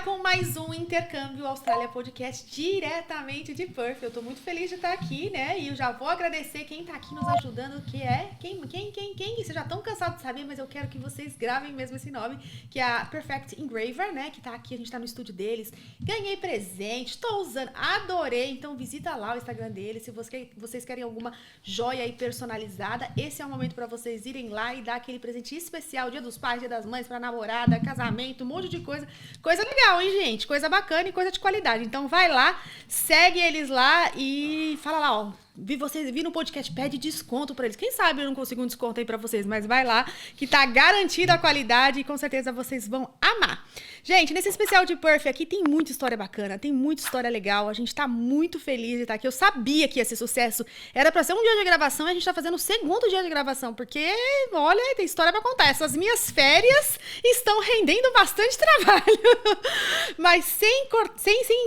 com mais um Intercâmbio Austrália Podcast diretamente de Perth. Eu tô muito feliz de estar aqui, né? E eu já vou agradecer quem tá aqui nos ajudando, que é... Quem? Vocês já estão cansados de saber, mas eu quero que vocês gravem mesmo esse nome, que é a Perfect Engraver, né? Que tá aqui, a gente tá no estúdio deles. Ganhei presente, tô usando, adorei. Então visita lá o Instagram deles. Se vocês querem alguma joia aí personalizada, esse é o momento pra vocês irem lá e dar aquele presente especial, Dia dos Pais, Dia das Mães, pra namorada, casamento, um monte de coisa. Coisa legal, hein, gente? Coisa bacana e coisa de qualidade. Então vai lá, segue eles lá e fala lá, ó. Vi no podcast, pede desconto pra eles. Quem sabe eu não consigo um desconto aí pra vocês, mas vai lá, que tá garantida a qualidade e com certeza vocês vão amar. Gente, nesse especial de Perth aqui tem muita história bacana, tem muita história legal. A gente tá muito feliz de estar aqui. Eu sabia que ia ser sucesso. Era pra ser um dia de gravação e a gente tá fazendo o segundo dia de gravação, porque, olha, tem história pra contar. Essas minhas férias estão rendendo bastante trabalho. Mas sem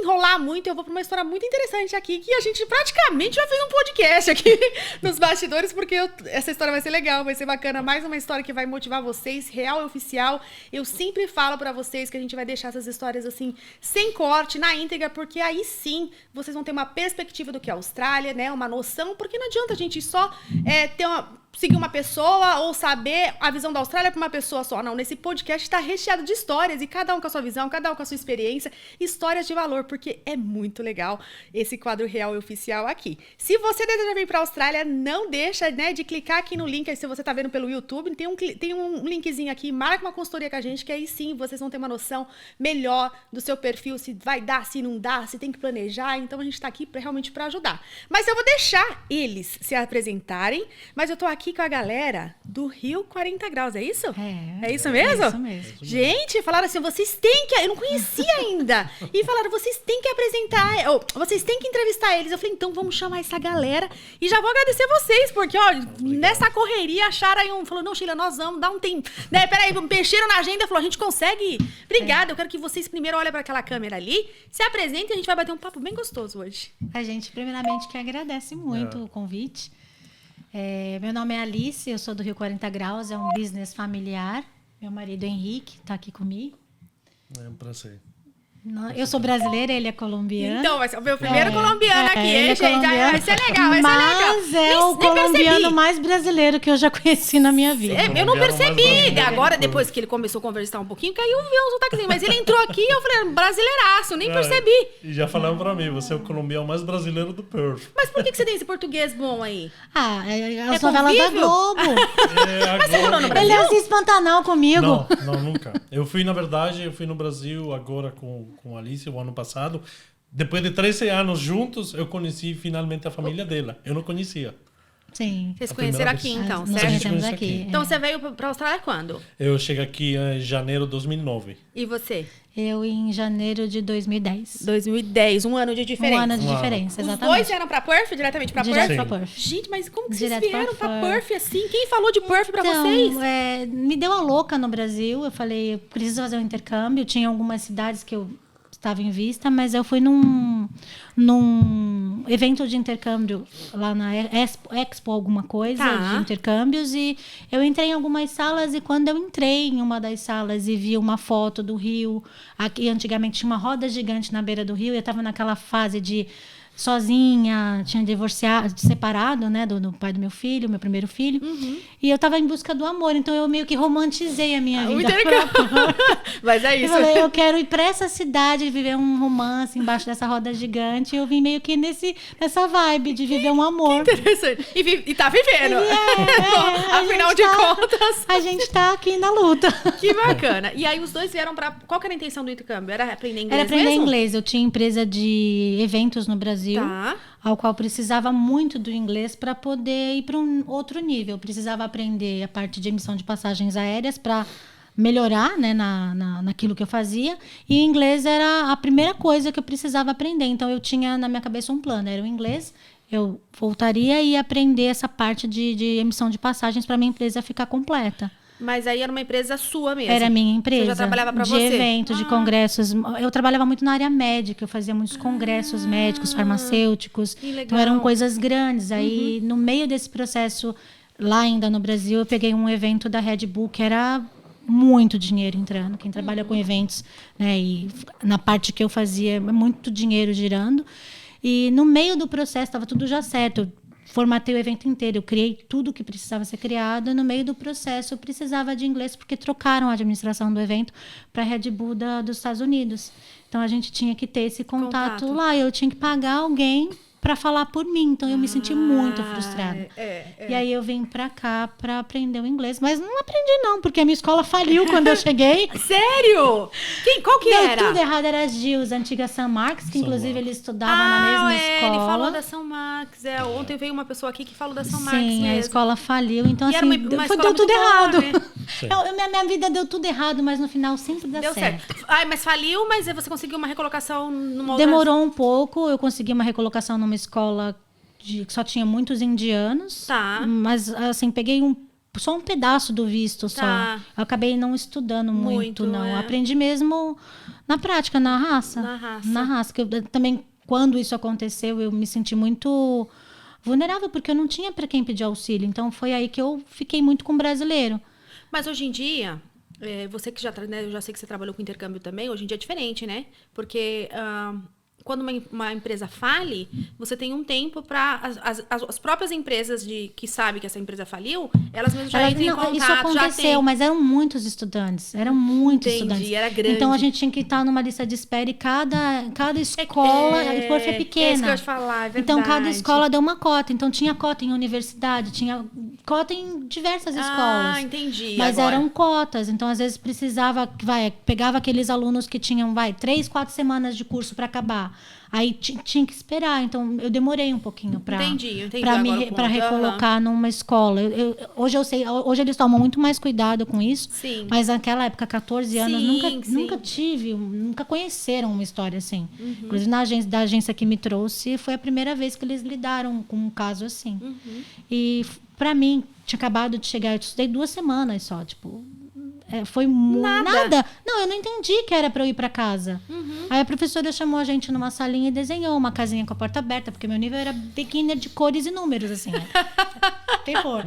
enrolar muito, eu vou pra uma história muito interessante aqui, que a gente praticamente já fez um podcast aqui nos bastidores, porque essa história vai ser legal, vai ser bacana. Mais uma história que vai motivar vocês, real e oficial. Eu sempre falo pra vocês que a gente vai deixar essas histórias assim, sem corte, na íntegra, porque aí sim vocês vão ter uma perspectiva do que é a Austrália, né? Uma noção, porque não adianta a gente só seguir uma pessoa ou saber a visão da Austrália para uma pessoa só. Não, nesse podcast está recheado de histórias e cada um com a sua visão, cada um com a sua experiência, histórias de valor, porque é muito legal esse quadro real e oficial aqui. Se você deseja vir para a Austrália, não deixa, né, de clicar aqui no link, aí se você está vendo pelo YouTube, tem um linkzinho aqui, marca uma consultoria com a gente, que aí sim vocês vão ter uma noção melhor do seu perfil, se vai dar, se não dá, se tem que planejar. Então a gente está aqui realmente para ajudar. Mas eu vou deixar eles se apresentarem, mas eu tô aqui com a galera do Rio 40 Graus, é isso? É isso mesmo? É isso mesmo. Gente, falaram assim, vocês têm que... Eu não conhecia ainda. E falaram, vocês têm que apresentar, ou, vocês têm que entrevistar eles. Eu falei, então vamos chamar essa galera. E já vou agradecer vocês, porque, ó, nessa correria acharam aí falou, não, Sheila, nós vamos dar um tempo. Né, peraí, mexeram na agenda, falou, a gente consegue? Obrigada, eu quero que vocês primeiro olhem para aquela câmera ali, se apresentem e a gente vai bater um papo bem gostoso hoje. A gente, primeiramente, que agradece muito o convite. Meu nome é Alice, eu sou do Rio 40 Graus, é um business familiar. Meu marido Henrique está aqui comigo. É um prazer. Eu sou brasileira, ele é colombiano. Então, vai ser o meu primeiro colombiano aqui, hein, gente? Colombiano. Vai ser legal, vai ser legal. Mas é o colombiano mais brasileiro que eu já conheci na minha vida. Eu não percebi. Agora, depois que ele começou a conversar um pouquinho, que aí eu vi um sotaquezinho. Mas ele entrou aqui e eu falei, brasileiraço, nem percebi. E já falaram pra mim, você é o colombiano mais brasileiro do Perth. Mas por que você tem esse português bom aí? As novelas da Globo. Mas você morou no Brasil? Ele assiste Pantanal comigo. Não, nunca. Eu fui no Brasil agora com a Alice o ano passado. Depois de 13 anos juntos, eu conheci finalmente a família dela. Eu não conhecia. Sim. Vocês conheceram aqui, então, Nós certo? conhecemos aqui. Então, você veio pra Austrália quando? Eu cheguei aqui em janeiro de 2009. E você? Eu em janeiro de 2010. 2010, um ano de diferença. Um ano de diferença, exatamente. Os dois vieram pra Perth, diretamente pra Perth? Direto pra Perth. Gente, mas como que Direto vocês vieram pra pra Perth assim? Quem falou de Perth pra vocês? Me deu a louca no Brasil. Eu falei, eu preciso fazer um intercâmbio. Tinha algumas cidades que eu estava em vista, mas eu fui num evento de intercâmbio lá na Expo alguma coisa de intercâmbios, e eu entrei em algumas salas, e quando eu entrei em uma das salas e vi uma foto do rio, aqui antigamente tinha uma roda gigante na beira do rio, e eu estava naquela fase de sozinha, tinha separado, né, do pai do meu filho, meu primeiro filho, e eu estava em busca do amor, então eu meio que romantizei a minha vida. Mas é isso. Eu falei, eu quero ir para essa cidade, viver um romance embaixo dessa roda gigante, e eu vim meio que nessa vibe de viver um amor. Que interessante. E tá vivendo. Afinal de contas. A gente tá aqui na luta. Que bacana. E aí os dois vieram pra... Qual que era a intenção do intercâmbio? Era aprender inglês mesmo? Era aprender inglês. Eu tinha empresa de eventos no Brasil, ao qual precisava muito do inglês para poder ir para um outro nível. Eu precisava aprender a parte de emissão de passagens aéreas para melhorar, né, naquilo que eu fazia. E inglês era a primeira coisa que eu precisava aprender. Então, eu tinha na minha cabeça um plano. Era o inglês. Eu voltaria e ia aprender essa parte de emissão de passagens para minha empresa ficar completa. Mas aí era uma empresa sua mesmo? Era minha empresa. Você já trabalhava para você? De eventos, de congressos. Eu trabalhava muito na área médica. Eu fazia muitos congressos médicos, farmacêuticos. Então, eram coisas grandes. Aí, no meio desse processo, lá ainda no Brasil, eu peguei um evento da Red Bull que era muito dinheiro entrando. Quem trabalha com eventos, né, e na parte que eu fazia, muito dinheiro girando. E no meio do processo estava tudo já certo. Eu formatei o evento inteiro, eu criei tudo que precisava ser criado. E no meio do processo eu precisava de inglês porque trocaram a administração do evento para a Red Bull dos Estados Unidos. Então a gente tinha que ter esse contato lá. Eu tinha que pagar alguém para falar por mim. Então eu me senti muito frustrada. E aí eu vim para cá para aprender o inglês, mas não aprendi não, porque a minha escola faliu quando eu cheguei. Sério? Qual que Deu era? tudo errado, era a Gils, a antiga São Marcos, que inclusive ele estudava na mesma escola. Ele falou da São Marcos. Ontem veio uma pessoa aqui que falou da São Marcos Sim, mesmo. a escola faliu, então E era assim, uma deu escola tudo muito boa, errado. né? Minha vida deu tudo errado, mas no final sempre Deu certo. certo. Ai, mas faliu, mas você conseguiu uma recolocação numa outra... Demorou um pouco, eu consegui uma recolocação numa escola que só tinha muitos indianos. Tá. Mas assim, peguei só um pedaço do visto só. Tá. Eu acabei não estudando muito não. é. Aprendi mesmo na prática, na raça. Na raça. Que eu também, quando isso aconteceu, eu me senti muito vulnerável, porque eu não tinha para quem pedir auxílio. Então, foi aí que eu fiquei muito com brasileiro. Mas hoje em dia, você que né, eu já sei que você trabalhou com intercâmbio também, hoje em dia é diferente, né? Porque quando uma empresa fale, você tem um tempo para as próprias empresas que sabem que essa empresa faliu, elas mesmas já entram em contato. Isso aconteceu, mas eram muitos estudantes. Eram muitos estudantes. Era grande. Então a gente tinha que estar numa lista de espera e cada escola, a Porf é pequena. É isso que eu ia te falar, é verdade. Então cada escola deu uma cota. Então tinha cota em universidade, tinha cota em diversas escolas. Ah, entendi. Mas agora. eram cotas. Então às vezes precisava, pegava aqueles alunos que tinham, 3, 4 semanas de curso para acabar. Aí tinha que esperar, então eu demorei um pouquinho para recolocar numa escola. Hoje eu sei, hoje eles tomam muito mais cuidado com isso. Sim. Mas naquela época, 14 anos, sim. nunca conheceram uma história assim. Inclusive da agência que me trouxe, foi a primeira vez que eles lidaram com um caso assim. E para mim, tinha acabado de chegar, eu estudei 2 semanas só, tipo... foi nada. Não, eu não entendi que era para eu ir para casa. Aí a professora chamou a gente numa salinha e desenhou uma casinha com a porta aberta, porque meu nível era beginner de cores e números, assim. Terror.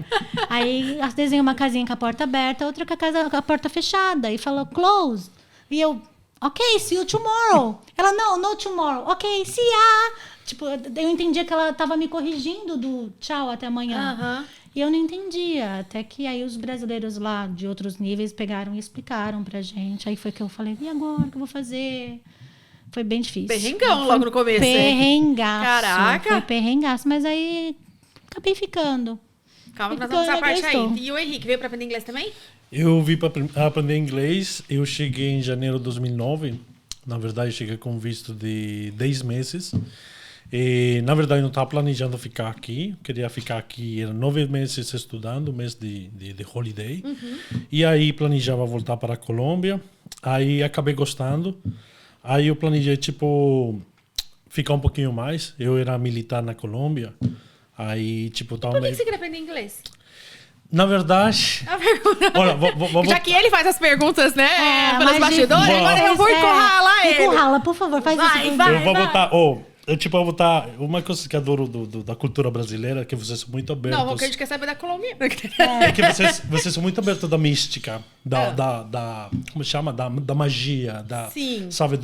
Aí desenhou uma casinha com a porta aberta, outra com a porta fechada. E falou, close. E eu, ok, see you tomorrow. Ela, no tomorrow. Ok, see ya. Tipo, eu entendia que ela estava me corrigindo do tchau, até amanhã. E eu não entendia, até que aí os brasileiros lá de outros níveis pegaram e explicaram pra gente. Aí foi que eu falei, e agora, o que eu vou fazer? Foi bem difícil. Perrengão logo no começo. Perrengaço. Caraca. Foi perrengaço, mas aí acabei ficando. Calma, nós vamos nessa parte aí. E o Henrique veio pra aprender inglês também? Eu vim para aprender inglês. Eu cheguei em janeiro de 2009. Na verdade, cheguei com visto de 10 meses. E, na verdade, eu não estava planejando ficar aqui. Queria ficar aqui, eram 9 meses estudando, mês de holiday. E aí planejava voltar para a Colômbia. Aí acabei gostando. Aí eu planejei, ficar um pouquinho mais. Eu era militar na Colômbia. Aí, Por que você queria aprender inglês? Na verdade... Olha, já que ele faz as perguntas, né? Pelos mas bastidores, agora eu vou encurralar ele. Encurrala, por favor, faz isso. Eu vou botar... eu vou botar uma coisa que adoro da cultura brasileira, que vocês são muito abertos. Não, o que a gente quer saber da Colômbia. É que vocês são muito abertos da mística, como chama? Da magia, Sim. Sabe?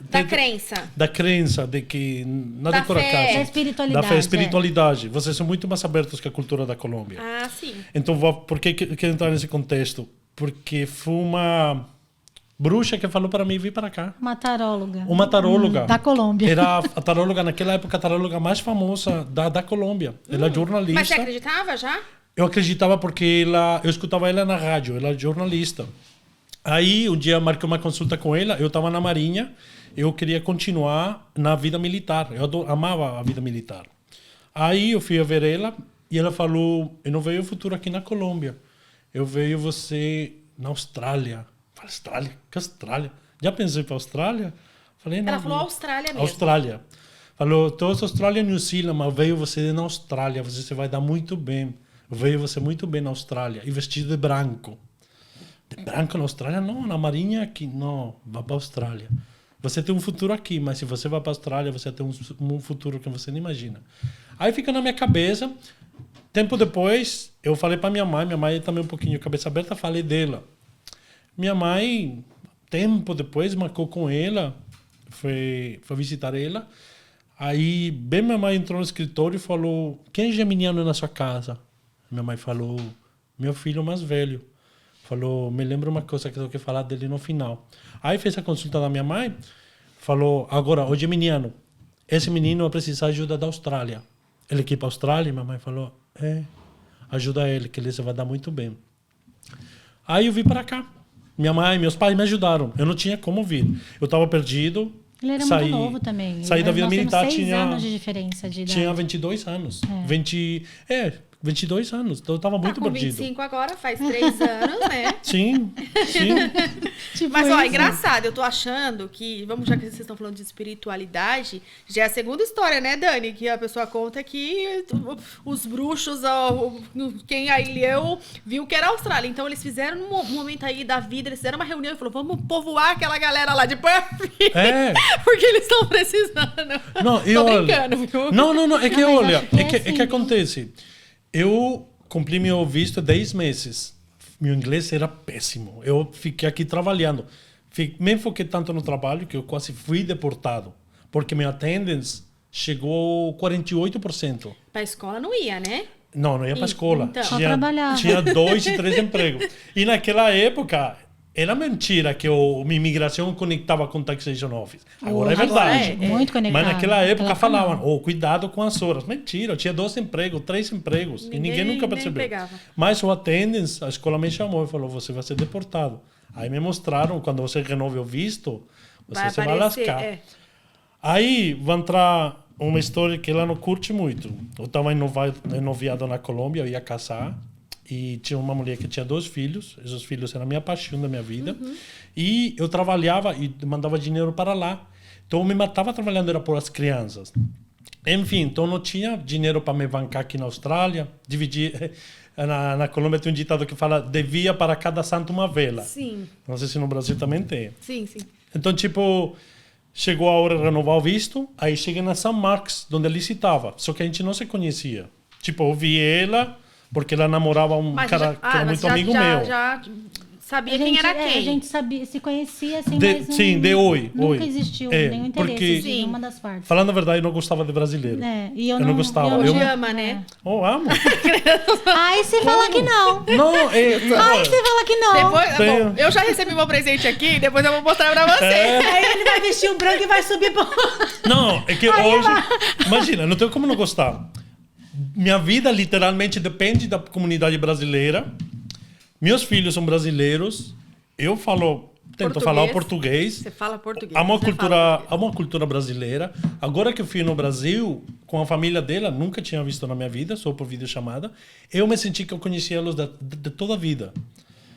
Da crença. Da crença, de que nada Da é por fé. acaso. Da espiritualidade. Da fé, espiritualidade. Vocês são muito mais abertos que a cultura da Colômbia. Ah, sim. Então, por que quero entrar nesse contexto? Porque foi uma bruxa que falou para mim vir para cá. Uma taróloga. Uma taróloga. Da Colômbia. Era a taróloga, naquela época, a taróloga mais famosa da Colômbia. Ela é jornalista. Mas você acreditava já? Eu acreditava porque eu escutava ela na rádio, ela é jornalista. Aí, um dia, marquei uma consulta com ela, eu estava na Marinha, eu queria continuar na vida militar, eu amava a vida militar. Aí, eu fui a ver ela e ela falou, eu não vejo futuro aqui na Colômbia, eu vejo você na Austrália. Falei, Austrália? Que Austrália? Já pensei para a Austrália? Falei, não. Ela falou Austrália mesmo. Austrália. Falou, todos Austrália e New Zealand, mas veio você na Austrália, você vai dar muito bem. Veio você muito bem na Austrália, e vestido de branco. De branco na Austrália? Não, na Marinha aqui, não, vá para a Austrália. Você tem um futuro aqui, mas se você vai para a Austrália, você tem um futuro que você não imagina. Aí fica na minha cabeça. Tempo depois, eu falei para minha mãe também um pouquinho cabeça aberta, falei dela. minha mãe, tempo depois, marcou com ela, foi visitar ela. Aí, bem, minha mãe entrou no escritório e falou, quem é geminiano na sua casa? Minha mãe falou, meu filho mais velho. Falou, me lembra uma coisa que eu tenho que falar dele no final. Aí fez a consulta da minha mãe, falou, agora, o geminiano, esse menino vai precisar de ajuda da Austrália. Ele quer ir para a Austrália? Minha mãe falou, ajuda ele, que ele se vai dar muito bem. Aí eu vim para cá. Minha mãe e meus pais me ajudaram. Eu não tinha como vir. Eu estava perdido. Ele era muito novo também. Saí da vida militar, Nós temos 6 anos de diferença de idade. Tinha 22 anos. 22 anos. Então eu estava muito com perdido. 25 agora, faz 3 anos, né? Sim. Tipo mas, ó, é engraçado. Eu tô achando que, já que vocês estão falando de espiritualidade, já é a segunda história, né, Dani? Que a pessoa conta que os bruxos, quem aí leu, viu que era a Austrália. Então eles fizeram, num momento aí da vida, eles fizeram uma reunião e falaram, vamos povoar aquela galera lá de Perth. Porque eles estão precisando. Não, tô brincando, viu? Não. É que, olha, é que acontece. Eu cumpri meu visto 10 meses. Meu inglês era péssimo. Eu fiquei aqui trabalhando. Me enfoquei tanto no trabalho que eu quase fui deportado. Porque meu attendance chegou a 48%. Pra escola não ia, né? Não ia pra escola. Então. Tinha 2 e 3 empregos. E naquela época... Era mentira que a imigração conectava com o Taxation Office. Agora é verdade. Muito conectado. Mas naquela época falavam, cuidado com as horas. Mentira, eu tinha 2 empregos, 3 empregos. E ninguém nunca percebeu. Mas o attendance, a escola me chamou e falou, você vai ser deportado. Aí me mostraram, quando você renova o visto, você se vai lascar. Aí vai entrar uma história que ela não curte muito. Eu estava enoviado na Colômbia, eu ia casar. E tinha uma mulher que tinha 2 filhos. Esses filhos eram a minha paixão da minha vida. E eu trabalhava e mandava dinheiro para lá. Então eu me matava trabalhando era por as crianças. Enfim, então não tinha dinheiro para me bancar aqui na Austrália. Dividir. Na Colômbia tem um ditado que fala, devia para cada santo uma vela. Sim. Não sei se no Brasil também tem. Sim. Então, tipo, chegou a hora de renovar o visto. Aí cheguei na São Marcos, onde ele citava. Só que a gente não se conhecia. Tipo, eu vi ela... Porque ela namorava cara que era muito amigo meu. Já sabia quem era quem. A gente sabia, se conhecia, assim, mas nunca existiu nenhum interesse de nenhuma das partes. Falando a verdade, eu não gostava de brasileiro. E eu não gostava. Eu ama, né? Amo. Aí você fala que não. Aí você fala que não. Depois, bom, eu já recebi meu presente aqui, depois eu vou mostrar pra você. Aí ele vai vestir o branco e vai subir pro... Não, é que hoje... Imagina, não tenho como não gostar. Minha vida literalmente depende da comunidade brasileira. Meus filhos são brasileiros. Eu tento falar o português. Você fala português. Amo a cultura brasileira. Agora que eu fui no Brasil, com a família dela, nunca tinha visto na minha vida, só por videochamada. Eu me senti que eu conhecia eles de toda a vida.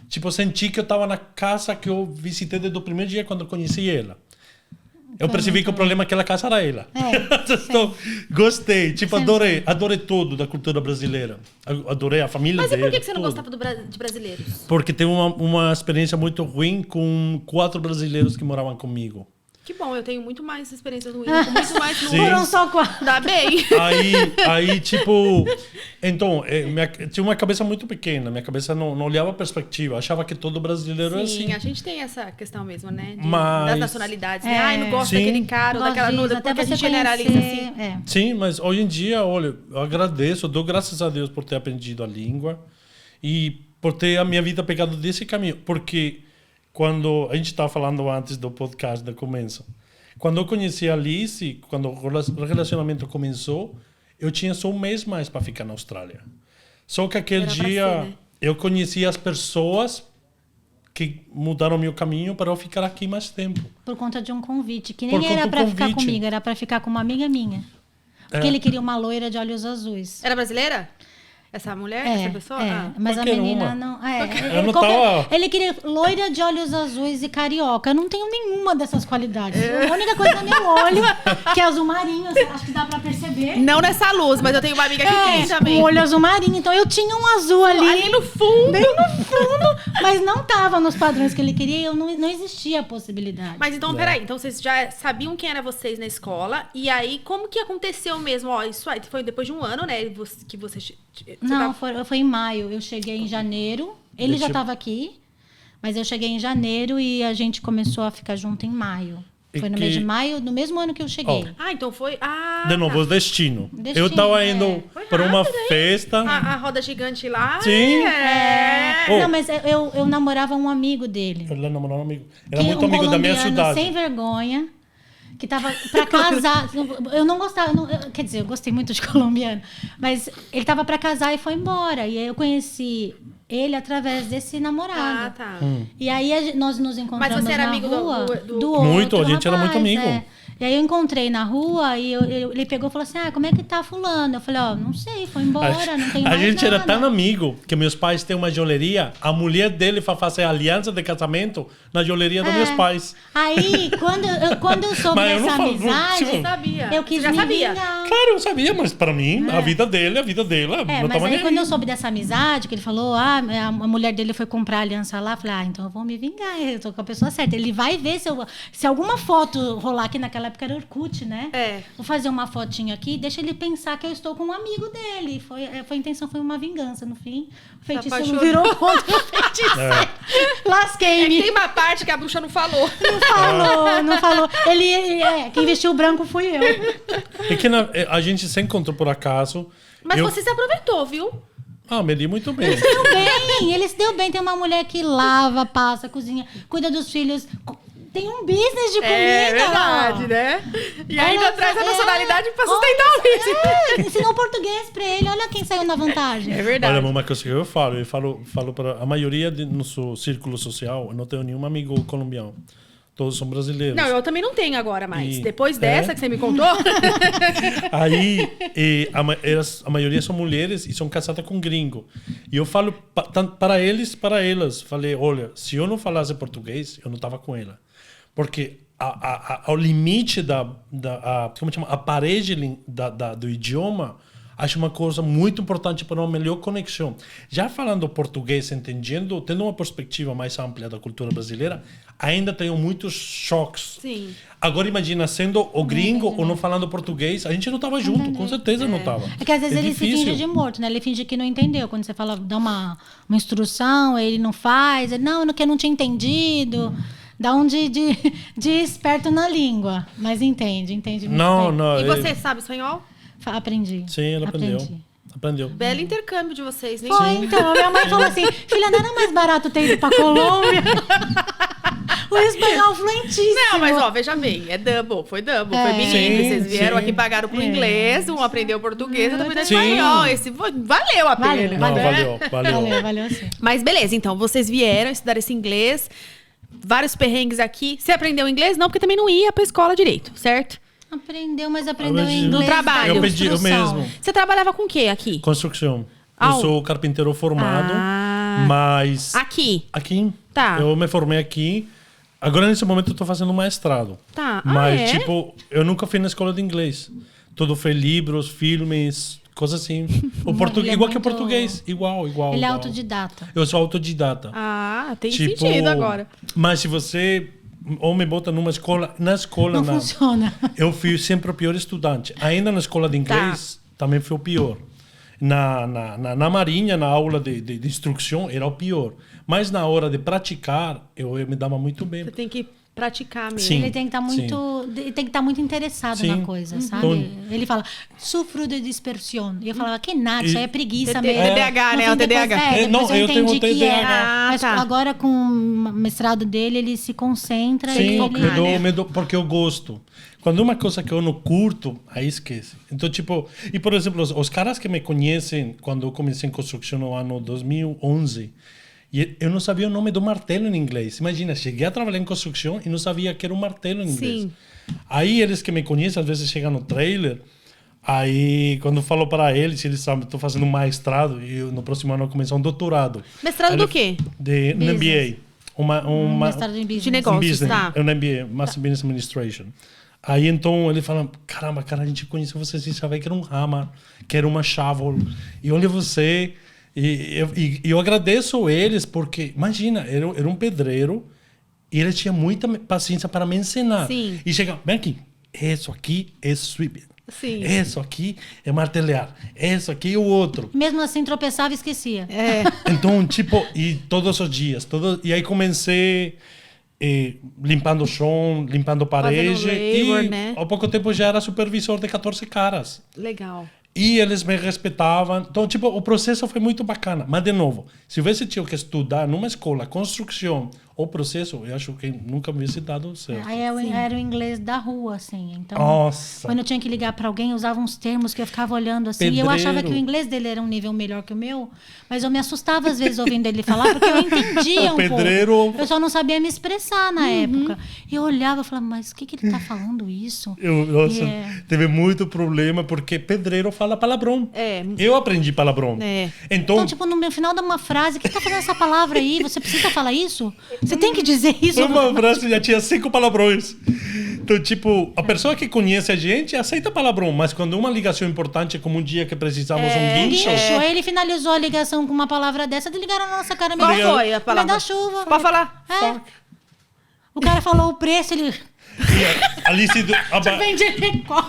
Tipo, eu senti que eu estava na casa que eu visitei desde o primeiro dia quando eu conheci ela. Eu percebi que o problema daquela casa era ela. Então, gostei. Tipo, adorei tudo da cultura brasileira. Adorei a família dela. Mas e por que você não gostava de brasileiros? Porque teve uma experiência muito ruim com 4 brasileiros que moravam comigo. Que bom, eu tenho muito mais experiências ruins, muito mais... Foram só 4. Dá bem. Aí, tipo... Então, tinha uma cabeça muito pequena. Minha cabeça não olhava a perspectiva. Achava que todo brasileiro era assim. Sim, a gente tem essa questão mesmo, né? Das nacionalidades. Né? Ai, não gosto daquele cara ou daquela nuda, porque a gente generaliza assim. Sim, mas hoje em dia, olha, eu agradeço, eu dou graças a Deus por ter aprendido a língua e por ter a minha vida pegado desse caminho. Porque... Quando a gente estava falando antes do podcast do começo, quando eu conheci a Alice, quando o relacionamento começou, eu tinha só 1 mês mais para ficar na Austrália. Só que aquele dia eu conheci as pessoas que mudaram meu caminho para eu ficar aqui mais tempo. Por conta de um convite, que nem era para ficar comigo, era para ficar com uma amiga minha. Porque ele queria uma loira de olhos azuis. Era brasileira? Essa mulher? Essa pessoa? Mas a menina não... Eu não tava... Ele queria loira de olhos azuis e carioca. Eu não tenho nenhuma dessas qualidades. A única coisa é meu olho, que é azul marinho. Acho que dá pra perceber. Não nessa luz, mas eu tenho uma amiga que tem também. O olho azul marinho. Então eu tinha um azul ali. Ali no fundo. Bem no fundo. Mas não tava nos padrões que ele queria. Eu não existia a possibilidade. Mas então, peraí. Então vocês já sabiam quem era vocês na escola. E aí, como que aconteceu mesmo? Ó, isso aí foi depois de 1 ano, né? Que vocês... Não, foi em maio. Eu cheguei em janeiro. Ele já estava aqui. Mas eu cheguei em janeiro e a gente começou a ficar junto em maio. Foi no mês de maio, no mesmo ano que eu cheguei. Ah, então foi... De novo, destino. Destino, Eu tava indo para uma festa. A roda gigante lá. Sim. Não, mas eu namorava um amigo dele. Ele namorava um amigo. Era Que muito amigo da minha cidade. Sem vergonha, que tava pra casar. Eu não gostava, quer dizer, eu gostei muito de colombiano, mas ele tava pra casar e foi embora. E aí eu conheci ele através desse namorado. Ah, tá. E aí nós nos encontramos Mas você era na amigo rua do Muito, outro a gente era muito rapaz, amigo. E aí eu encontrei na rua e ele pegou e falou assim, como é que tá fulano? Eu falei, não sei, foi embora, não tem A mais gente nada. era tão amigo que meus pais têm uma joalheria. A mulher dele foi fazer aliança de casamento na joalheria dos meus pais. Aí, quando eu soube Mas eu não dessa falo, amizade, tipo, Eu sabia. eu quis Você já me sabia? vingar. Claro, eu sabia, mas para mim, a vida dela, não Mas tava aí nem quando aí. eu soube dessa amizade, que ele falou, a mulher dele foi comprar a aliança lá, eu falei, então eu vou me vingar, eu tô com a pessoa certa. Ele vai ver se alguma foto rolar, que naquela época era Orkut, né? Vou fazer uma fotinha aqui, deixa ele pensar que eu estou com um amigo dele. A intenção foi uma vingança, no fim. O feiticeiro apaixonou. virou contra o feiticeiro. Lasquei-me. Tem uma parte que a bruxa não falou. Não falou. Quem vestiu o branco fui eu. É que a gente se encontrou por acaso. Mas você se aproveitou, viu? Me li muito bem. Ele se deu bem. Tem uma mulher que lava, passa, cozinha, cuida dos filhos. Tem um business de comida. É verdade, né? E ainda traz a nacionalidade pra sustentar o business. Ensinou português pra ele. Olha quem saiu na vantagem. É verdade. Olha, uma coisa que eu falo para a maioria do nosso círculo social, eu não tenho nenhum amigo colombiano. Todos são brasileiros. Não, eu também não tenho agora mais. E- Depois dessa que você me contou. Aí, a maioria são mulheres e são casadas com gringo. E eu falo para eles, para elas. Falei, olha, se eu não falasse português, eu não estava com ela. Porque ao limite como chama? A parede do idioma, acho uma coisa muito importante para uma melhor conexão. Já falando português, entendendo, tendo uma perspectiva mais ampla da cultura brasileira, ainda tenho muitos choques. Sim. Agora imagina, sendo o gringo ou não falando português, a gente não estava junto, com certeza não estava. É que às vezes ele se difícil. finge de morto, né? Ele finge que não entendeu. Quando você fala, dá uma instrução, ele não faz. Ele, que eu não tinha entendido. Dá um de esperto na língua. Mas entende muito bem. Não. E você sabe espanhol? Aprendi. Sim, ela aprendeu. Aprendi. Aprendeu. Belo intercâmbio de vocês, nem Foi, então. Minha mãe falou assim, filha, não era mais barato ter ido pra Colômbia? O espanhol fluentíssimo. Não, mas veja bem, foi double, foi bilíngue. Sim, Vocês vieram sim. aqui, pagaram pro inglês, um aprendeu português, outro aprendeu Sim. espanhol. Esse valeu a pena. Não, né? Valeu sim. Mas beleza, então, vocês vieram estudar esse inglês, vários perrengues aqui. Você aprendeu inglês? Não, porque também não ia pra escola direito, certo? Aprendeu, mas aprendeu Mas inglês. no trabalho. Eu pedi eu construção. mesmo. Você trabalhava com o quê aqui? Construção. Ah, Eu sou carpinteiro formado, Ah. mas Aqui? aqui, Tá. eu me formei aqui. Agora, nesse momento, eu tô fazendo mestrado. Tá. Mas, é? tipo, eu nunca fui na escola de inglês. Tudo foi livros, filmes, coisas assim. O português, ele é igual que o muito- português. Igual. Ele é igual. autodidata. Eu sou autodidata. Ah, tem Tipo, sentido agora. Mas se você ou me bota numa escola, Não funciona. eu fui sempre o pior estudante. Ainda na escola de inglês, também fui o pior. Na Marinha, na aula de instrução, era o pior. Mas na hora de praticar, eu me dava muito bem. Você tem que praticar mesmo. Sim. Ele tem que estar muito interessado Sim. na coisa, sabe? Então- Ele fala, sofro de dispersão. E eu falava, que nada, E- isso aí é preguiça TD- mesmo. TDAH, né? No O fim, depois- TDAH. depois Não, eu tenho entendi que TDAH. era. Mas tá. agora, com o mestrado dele, ele se concentra. Sim, e focar, ele... né? porque eu gosto. Quando é uma coisa que eu não curto, aí esquece. Então, tipo... E, por exemplo, os caras que me conhecem quando eu comecei em construção no ano 2011, e eu não sabia o nome do martelo em inglês. Imagina, cheguei a trabalhar em construção e não sabia que era um martelo em inglês. Sim. Aí, eles que me conhecem, às vezes chegam no trailer, aí, quando eu falo para eles, eles sabem, estou fazendo um mestrado e no próximo ano eu começar um doutorado. Mestrado Aí do ele- quê? De um MBA. mestrado em business. De negócio. Business, tá. é um MBA, Master Business Administration. Aí então ele fala, caramba, cara, a gente conheceu você sem saber que era um hammer, que era uma shovel. E olha você. E eu agradeço eles porque, imagina, era um pedreiro e ele tinha muita paciência para me ensinar. Sim. E chega, vem aqui, isso aqui é sweep. Sim. Isso aqui é martelar. Isso aqui é o outro. Mesmo assim, tropeçava e esquecia. Então, tipo, e todos os dias. E aí comecei limpando o chão, limpando a parede. labor, E né? há pouco tempo já era supervisor de 14 caras. Legal. E eles me respeitavam. Então, tipo, o processo foi muito bacana. Mas, de novo, se eu tido que estudar numa escola, construção ou processo, eu acho que nunca me tivesse dado certo. Aí era o inglês da rua, assim. Então, Nossa. quando eu tinha que ligar para alguém, eu usava uns termos que eu ficava olhando assim. E eu Pedreiro. achava que o inglês dele era um nível melhor que o meu, mas eu me assustava às vezes ouvindo ele falar, porque eu entendia O um pedreiro- pouco. Eu só não sabia me expressar na época. E eu olhava e falava, mas o que ele tá falando isso? Nossa, Yeah. teve muito problema porque pedreiro fala palavrão. É. Eu aprendi palavrão. É. Então, tipo, no final de uma frase, o que tá fazendo essa palavra aí? Você precisa falar isso? Você tem que dizer isso? Uma frase já tinha 5 palavrões. Então, tipo, a pessoa que conhece a gente aceita palavrão, mas quando uma ligação importante, como um dia que precisamos um guincho... Aí ele finalizou a ligação com uma palavra dessa, eles ligaram na nossa cara. Qual mesmo. foi a palavra? Vai dar chuva. Pode falar. É. O cara falou o preço, ele... Alice... Vende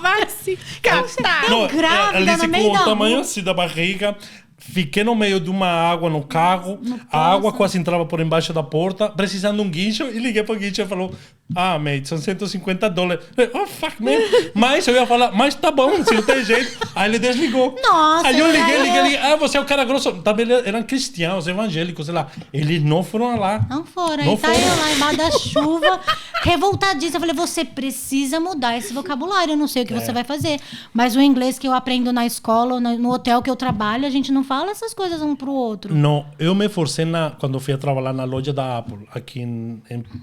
Vai se catar. Não, grávida, Alice no meio com o da tamanho rua. assim da barriga... Fiquei no meio de uma água no carro, a água quase entrava por embaixo da porta, precisando de um guincho, e liguei pro guincho e falou: ah, mate, são $150. Oh, fuck, man. Mas eu ia falar, mas tá bom, se não tem jeito. Aí ele desligou. Nossa, aí eu liguei. aí Ah, você é o cara grosso. Também eram cristãos, evangélicos, sei lá. Eles não foram lá. Não foram. Não Aí tá foram. eu lá embaixo da chuva, revoltadíssima. Eu falei, você precisa mudar esse vocabulário. Eu não sei o que você vai fazer. Mas o inglês que eu aprendo na escola, ou no hotel que eu trabalho, a gente não fala essas coisas um pro outro. Não, eu me forcei quando fui a trabalhar na loja da Apple, aqui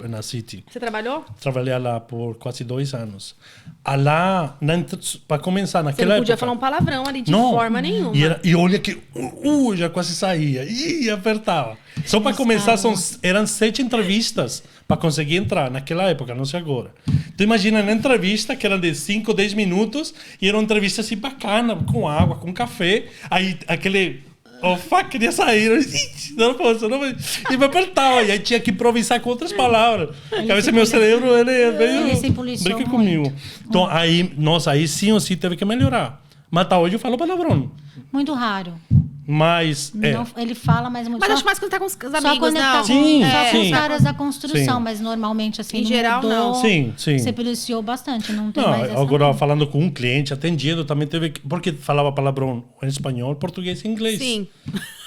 na City. Você trabalhou? Trabalhei lá por quase 2 anos. Lá, para começar, Você naquela não podia época... falar um palavrão ali de Não. forma nenhuma. E olha que já quase saía. E apertava. Só para começar, eram 7 entrevistas para conseguir entrar naquela época, não sei agora. Então imagina, na entrevista, que eram de 5, 10 minutos, e era uma entrevista assim bacana, com água, com café. Aí aquele... Oh, fuck, queria sair. Não posso, não posso. E me apertava. E aí tinha que improvisar com outras palavras. Porque a vezes meu cérebro, ele é meio... Ele se policiou brinca muito. comigo. Então, aí, nossa, aí sim ou sim teve que melhorar. Mas até hoje eu falo palavrão. Muito raro. Mas, Não, ele fala, mas muito Mas só, acho mais quando tá com os só amigos, quando ele tá não. com, Sim, só com sim. os caras da construção, Sim. mas normalmente assim Em geral, mudou. não. Sim, sim. Você policiou bastante, não tem Não, mais essa. agora falando com um cliente, atendendo, também teve que... Porque falava palavrão em espanhol, português e inglês. Sim.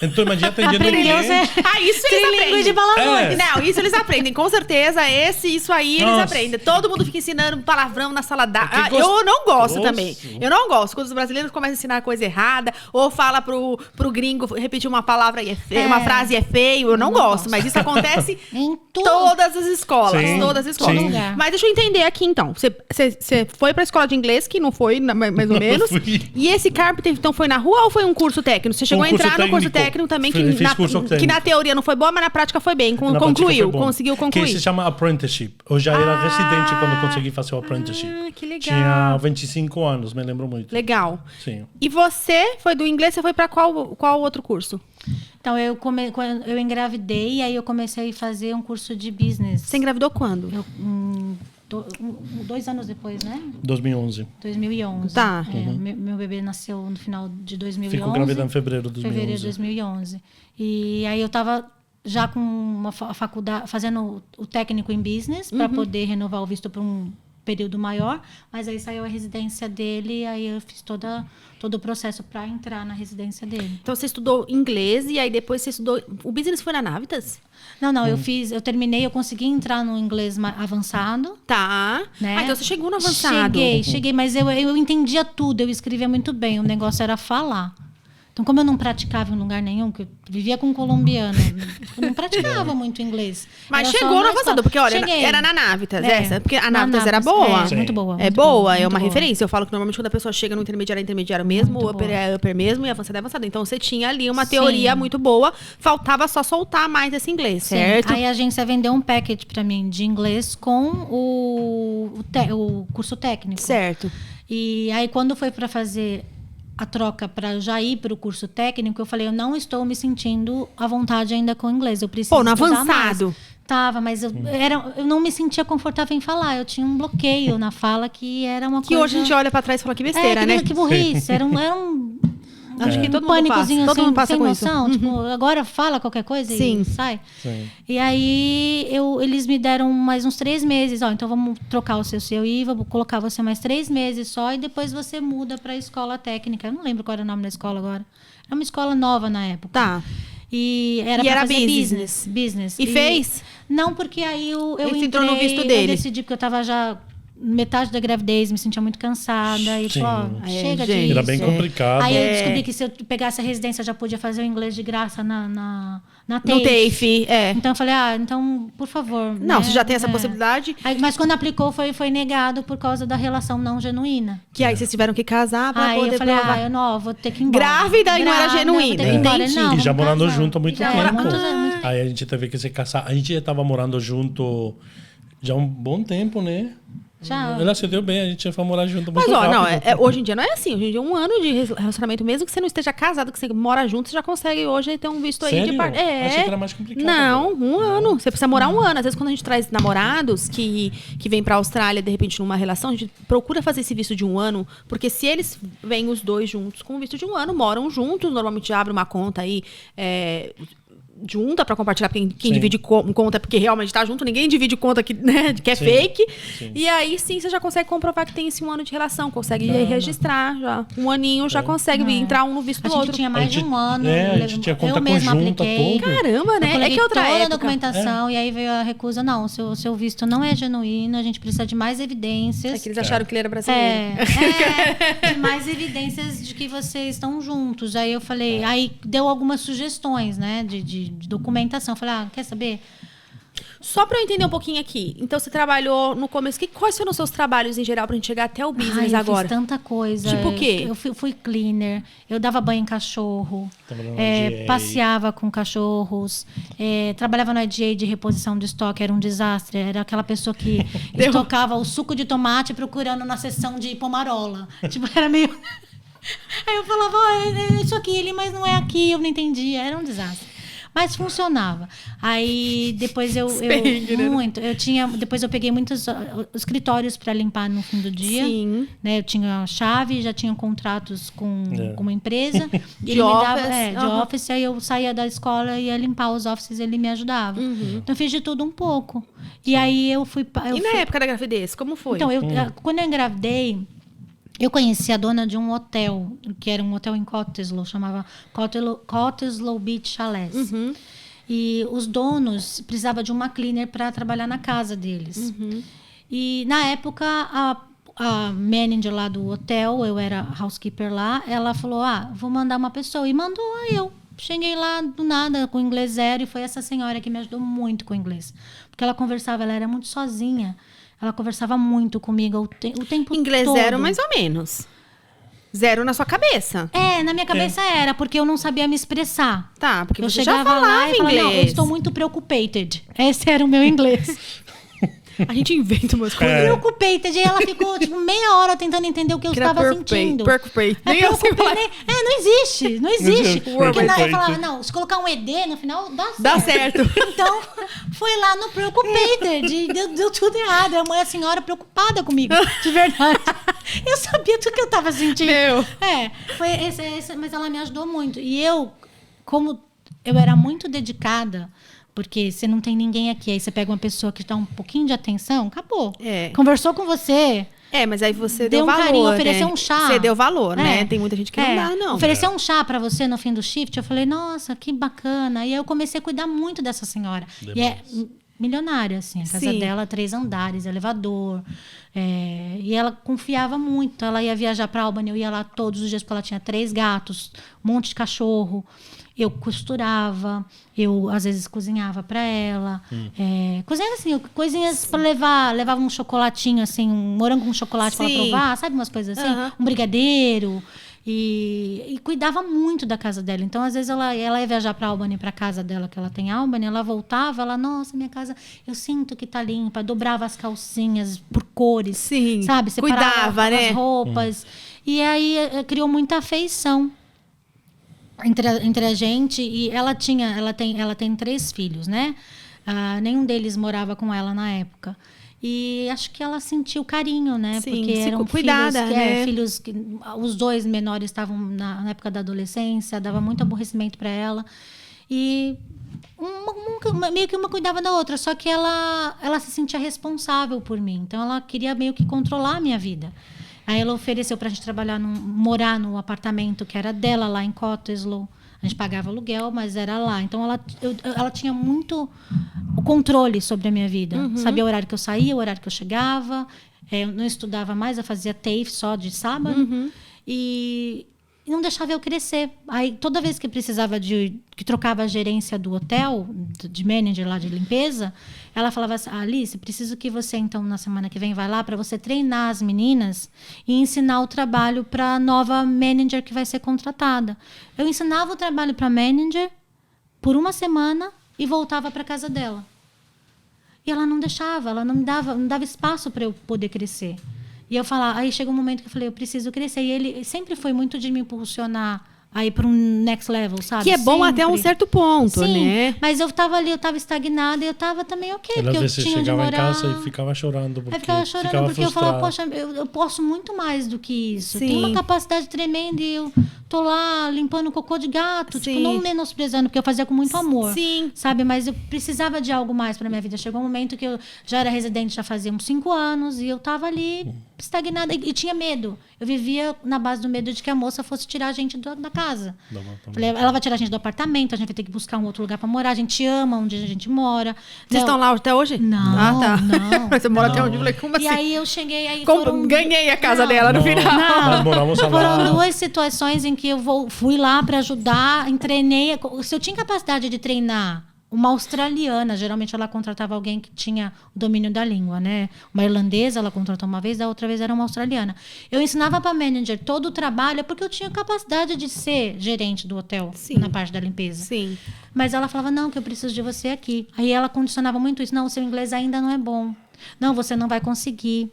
Então, imagina atendendo um Aprendeu cliente... ser Ah, isso eles trilingüe aprendem. de palavrões. É. Não, isso eles aprendem, com certeza. Isso aí eles Nossa. aprendem. Todo mundo fica ensinando palavrão na sala da... Que eu não gosto gostoso. também. Eu não gosto. Quando os brasileiros começam a ensinar coisa errada, ou fala pro gringo repetir uma palavra e é feio, uma frase é feio, eu não gosto. Mas isso acontece Em em tudo. todas as escolas. Sim, Todas as escolas. sim. Lugar. Mas deixa eu entender aqui, então. Você foi pra escola de inglês, que não foi, mais ou Não menos. fui. E esse carpenter, então, foi na rua ou foi um curso técnico? Você chegou a curso entrar no curso técnico. técnico também, Fiz que curso na técnico. teoria não foi boa, mas na prática foi bem. Na prática Concluiu, foi bom. conseguiu Que concluir. se chama apprenticeship. Eu já era residente quando consegui fazer o apprenticeship. Ah, que legal. Tinha 25 anos, me lembro muito. Legal. Sim. E você foi do inglês, você foi pra qual outro curso? Então quando eu engravidei e aí eu comecei a fazer um curso de business. Você engravidou quando? 2 anos depois, né? 2011. 2011. Tá. Meu bebê nasceu no final de 2011. Fico grávida em fevereiro de 2011. Fevereiro de 2011. E aí eu estava já com uma faculdade, fazendo o técnico em business para poder renovar o visto por um período maior, mas aí saiu a residência dele e aí eu fiz todo o processo para entrar na residência dele. Então você estudou inglês e aí depois você estudou... O business foi na Navitas? Não, eu terminei, eu consegui entrar no inglês avançado. Tá. Né? Ah, então você chegou no avançado. Cheguei, mas eu entendia tudo, eu escrevia muito bem, o negócio era falar. Então, como eu não praticava em lugar nenhum, que eu vivia com um colombiano, eu não praticava muito inglês. Mas Era só chegou no na avançado, escola. porque olha, Cheguei. era na Navitas, É. essa. Porque a Na Navitas era Navitas, boa. é, muito boa. É muito boa, é muito uma boa. referência. Eu falo que normalmente quando a pessoa chega no intermediário mesmo, Muito o upper boa. é upper mesmo e avançado é avançado. Então você tinha ali uma Sim. teoria muito boa, faltava só soltar mais esse inglês, Sim. certo? Aí a agência vendeu um package para mim de inglês com o curso técnico. Certo. E aí, quando foi para fazer a troca para já ir para o curso técnico, eu falei, eu não estou me sentindo à vontade ainda com o inglês. Eu preciso Pô, no estudar avançado. mais. gostava, mas eu não me sentia confortável em falar. Eu tinha um bloqueio na fala que era uma que coisa... hoje a gente olha pra trás e fala que besteira, né? Que burrice. Era um Acho que todo mundo pânicozinho passa. Todo mundo passa sem com noção. isso. Tipo, agora fala qualquer coisa Sim. e sai. Sim. E aí eles me deram mais uns 3 meses. Ó, então vamos trocar o seu IVA, vou colocar você mais 3 meses só e depois você muda para a escola técnica. Eu não lembro qual era o nome da escola agora. Era uma escola nova na época. Tá. E era para fazer business. E fez? Não, porque aí eu Ele entrou no visto eu dele. decidi, porque eu tava já metade da gravidez, me sentia muito cansada. E Sim. chega gente. disso. Era bem complicado. Aí eu descobri que se eu pegasse a residência, eu já podia fazer o inglês de graça na No TAFE. TAFE, Então eu falei, então, por favor. Não, né? você já tem essa possibilidade. Aí, mas quando aplicou, foi negado por causa da relação não genuína. Que aí vocês tiveram que casar pra Aí poder eu falei, provar. eu não, vou ter que ir embora. Grávida e não era genuína. vou ter que ir embora. Entendi. Não, E já vamos morando casar. junto há muito Já, tempo. muitos anos. Aí a gente teve que se casar. A gente já estava morando junto já há um bom tempo, né? Já. Ela se deu bem, a gente já foi morar junto muito Mas, ó, rápido. não, hoje em dia não é assim. Hoje em dia, 1 ano de relacionamento, mesmo que você não esteja casado, que você mora junto, você já consegue hoje ter um visto aí de Sério? parte. Achei que era mais complicado. Não, 1 ano. Você precisa morar 1 ano. Às vezes, quando a gente traz namorados que vêm pra Austrália, de repente, numa relação, a gente procura fazer esse visto de 1 ano, porque se eles vêm os dois juntos com o visto de 1 ano, moram juntos, normalmente abre uma conta aí. Junta pra compartilhar, porque quem divide conta é porque realmente tá junto, ninguém divide conta que, né, que é fake. Sim. E aí sim você já consegue comprovar que tem esse 1 ano de relação, consegue registrar já. 1 aninho já consegue entrar um no visto do outro. A gente tinha mais de 1 ano. A gente tinha conta eu mesma conjunta, apliquei. tudo. Caramba, né? É que outra toda época. a documentação e aí veio a recusa. Não, o seu visto não é genuíno, a gente precisa de mais evidências. É que eles acharam que ele era brasileiro. De mais evidências de que vocês estão juntos. Aí eu falei, aí deu algumas sugestões, né, de documentação. Eu falei, quer saber? Só pra eu entender um pouquinho aqui. Então, você trabalhou no começo. Quais foram os seus trabalhos em geral pra gente chegar até o business eu agora? Fiz tanta coisa. Tipo o quê? Eu fui cleaner, eu dava banho em cachorro, GA. passeava com cachorros, trabalhava no IGA de reposição de estoque, era um desastre. Era aquela pessoa que estocava o suco de tomate procurando na seção de pomarola. Tipo, era meio... Aí eu falava, é isso aqui, mas não é aqui, eu não entendia. Era um desastre. Mas funcionava. Aí depois depois eu peguei muitos escritórios para limpar no fim do dia. Sim. Né? Eu tinha chave, já tinha contratos com uma empresa. De office. Aí eu saía da escola e ia limpar os offices, ele me ajudava. Então eu fiz de tudo um pouco. E aí eu fui. Na época da gravidez, como foi? Então, quando eu engravidei, eu conheci a dona de um hotel, que era um hotel em Cottesloe, chamava Cottesloe Beach Chalets. E os donos precisavam de uma cleaner para trabalhar na casa deles. E na época, a manager lá do hotel, eu era housekeeper lá, ela falou, vou mandar uma pessoa. E mandou eu. Cheguei lá do nada, com inglês 0, e foi essa senhora que me ajudou muito com o inglês. Porque ela conversava, ela era muito sozinha. Ela conversava muito comigo o tempo inglês todo. 0, mais ou menos. 0 na sua cabeça. Na minha cabeça era, porque eu não sabia me expressar. Tá, porque eu você já chegava lá falava e falava, inglês. não, eu estou muito preoccupated. Esse era o meu inglês. A gente inventa umas coisas. Preoccupated. E ela ficou, meia hora tentando entender o que eu estava sentindo. Preoccupated. Nem eu sei falar. Não existe. Não existe. Porque eu falava, não, se colocar um ED no final, dá certo. Então, foi lá no preoccupated. E deu tudo errado. A senhora preocupada comigo, de verdade. Eu sabia tudo que eu estava sentindo. Foi esse, mas ela me ajudou muito. E eu, como eu era muito dedicada, porque você não tem ninguém aqui, aí você pega uma pessoa que dá um pouquinho de atenção, acabou. Conversou com você. Mas aí você deu deu valor, carinho, ofereceu um chá. Você deu valor, né? Tem muita gente que não dá, não. Ofereceu um chá pra você no fim do shift, eu falei, nossa, que bacana. E aí eu comecei a cuidar muito dessa senhora. E é milionária, assim. A casa dela, 3 andares, elevador. E ela confiava muito. Ela ia viajar pra Albany, eu ia lá todos os dias, porque ela tinha 3 gatos, um monte de cachorro. Eu costurava, eu às vezes cozinhava para ela. Cozinhava assim, coisinhas para levar. Levava um chocolatinho, assim, um morango com chocolate para ela provar, sabe? Umas coisas assim. Um brigadeiro. E cuidava muito da casa dela. Então, às vezes, ela ia viajar para Albany, para casa dela, que ela tem em Albany. Ela voltava, nossa, minha casa, eu sinto que tá limpa. Dobrava as calcinhas por cores. Sim, sabe? Separava cuidava, né? as roupas. E aí, criou muita afeição entre a gente. E ela tem 3 filhos, né? Nenhum deles morava com ela na época. E acho que ela sentiu carinho, né? Sim, porque eram cuidada, né? filhos que os dois menores estavam na época da adolescência, dava muito aborrecimento para ela. E meio que uma cuidava da outra, só que ela se sentia responsável por mim. Então ela queria meio que controlar a minha vida. Aí ela ofereceu pra gente morar no apartamento que era dela lá em Cottesloe. A gente pagava aluguel, mas era lá. Então ela tinha muito o controle sobre a minha vida. Sabia o horário que eu saía, o horário que eu chegava. Eu não estudava mais, eu fazia TAFE só de sábado. E não deixava eu crescer. Aí toda vez que precisava que trocava a gerência do hotel, de manager lá de limpeza, ela falava assim: Alice, preciso que você então na semana que vem vá lá para você treinar as meninas e ensinar o trabalho para a nova manager que vai ser contratada. Eu ensinava o trabalho para manager por uma semana e voltava para casa dela. E ela não deixava, ela não dava espaço para eu poder crescer. E eu falava, aí chegou um momento que eu falei, eu preciso crescer. E ele sempre foi muito de me impulsionar a ir para um next level, sabe? Que é bom até um certo ponto, Sim, né? mas eu estava ali, eu estava estagnada e eu estava também ok. Ela, porque às vezes, eu tinha onde chegava morar. em casa e ficava chorando. Porque Aí ficava chorando ficava porque eu frustrada. falava, poxa, eu posso muito mais do que isso. Sim. Eu tenho uma capacidade tremenda e eu tô lá limpando cocô de gato. Sim. Tipo, não menosprezando, porque eu fazia com muito amor. Sim. Sabe? Mas eu precisava de algo mais para minha vida. Chegou um momento que eu já era residente, já fazia uns 5 anos, e eu tava ali estagnada e tinha medo. Eu vivia na base do medo de que a moça fosse tirar a gente da casa. Falei, ela vai tirar a gente do apartamento, a gente vai ter que buscar um outro lugar para morar. A gente ama onde a gente mora. Vocês estão lá até hoje? Não, Ah, tá. não. Você mora Não. até onde? Eu falei, como assim? E aí eu cheguei... Aí Ganhei a casa Não. dela no Não. final. Nós moramos lá. Foram 2 situações em que eu fui lá para ajudar, treinei. Se eu tinha capacidade de treinar uma australiana, geralmente ela contratava alguém que tinha o domínio da língua, né? Uma irlandesa, ela contratou uma vez, a outra vez era uma australiana. Eu ensinava para manager todo o trabalho, porque eu tinha capacidade de ser gerente do hotel, Sim. na parte da limpeza. Sim. Mas ela falava, não, que eu preciso de você aqui. Aí ela condicionava muito isso. Não, o seu inglês ainda não é bom. Não, você não vai conseguir.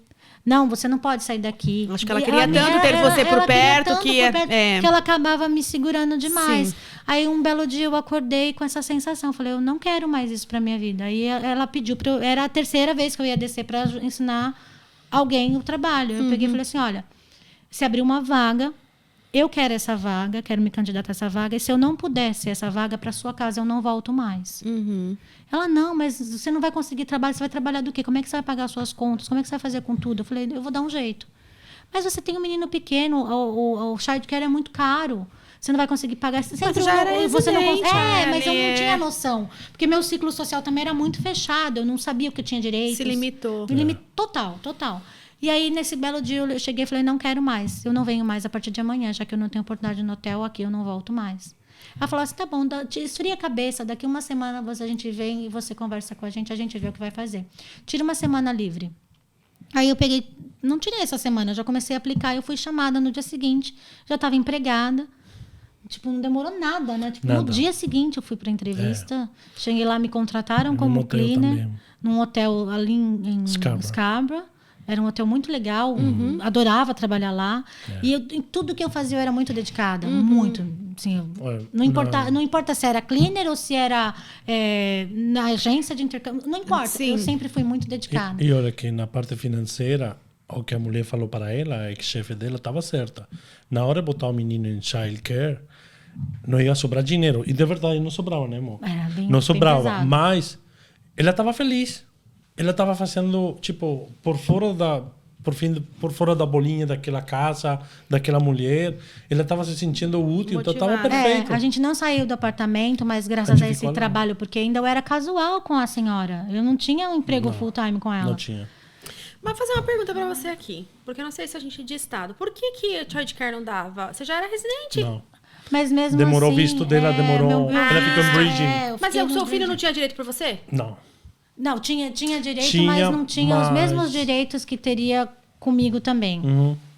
Não, você não pode sair daqui. Acho que ela queria tanto ter você por perto que ela acabava me segurando demais. Sim. Aí um belo dia eu acordei com essa sensação. Falei, eu não quero mais isso pra minha vida. Aí ela pediu para eu... Era a 3ª vez que eu ia descer para ensinar alguém o trabalho. Eu peguei e falei assim, olha, se abrir uma vaga, eu quero essa vaga, quero me candidatar a essa vaga. E se eu não pudesse essa vaga para sua casa, eu não volto mais. Ela, não, mas você não vai conseguir trabalho, você vai trabalhar do quê? Como é que você vai pagar as suas contas? Como é que você vai fazer com tudo? Eu falei, eu vou dar um jeito. Mas você tem um menino pequeno, o childcare é muito caro. Você não vai conseguir pagar. Você já era você não residente, mas eu não tinha noção. Porque meu ciclo social também era muito fechado. Eu não sabia o que eu tinha direito. Se limitou. Total. E aí, nesse belo dia, eu cheguei e falei, não quero mais. Eu não venho mais a partir de amanhã, já que eu não tenho oportunidade no hotel aqui, eu não volto mais. Ela falou assim, tá bom, esfria a cabeça, daqui uma semana a gente vem e você conversa com a gente vê o que vai fazer. Tira uma semana livre. Aí eu peguei, não tirei essa semana, já comecei a aplicar, eu fui chamada no dia seguinte, já estava empregada. Tipo, não demorou nada, né? Tipo, Nada. no dia seguinte eu fui para entrevista, cheguei lá, me contrataram como hotel cleaner, também. num hotel ali em Scarborough. Era um hotel muito legal, adorava trabalhar lá. E em tudo que eu fazia eu era muito dedicada, muito. Assim, não importa se era cleaner ou se era na agência de intercâmbio, não importa. Sim. Eu sempre fui muito dedicada. E olha que na parte financeira, o que a mulher falou para ela, a ex-chefe dela, estava certa. Na hora de botar o menino em childcare, não ia sobrar dinheiro. E de verdade não sobrava, né, amor? Era bem, não sobrava, bem pesado. mas ela estava feliz. Ela estava fazendo, tipo, por fora da bolinha daquela casa, daquela mulher. Ela estava se sentindo útil, então estava Motivada. perfeito. A gente não saiu do apartamento, mas graças a esse ficou lá. trabalho, porque ainda eu era casual com a senhora. Eu não tinha um emprego full-time com ela. Não tinha. Mas vou fazer uma pergunta pra você aqui. Porque eu não sei se a gente é de estado. Por que a childcare não dava? Você já era residente? Não. Mas mesmo Demorou assim, o visto dela, demorou. Ela ficou em bridging. eu Mas fiquei o no seu filho bridging. não tinha direito pra você? Não. Não, tinha direito, Tinha, mas não tinha os mas- mesmos direitos que teria comigo também.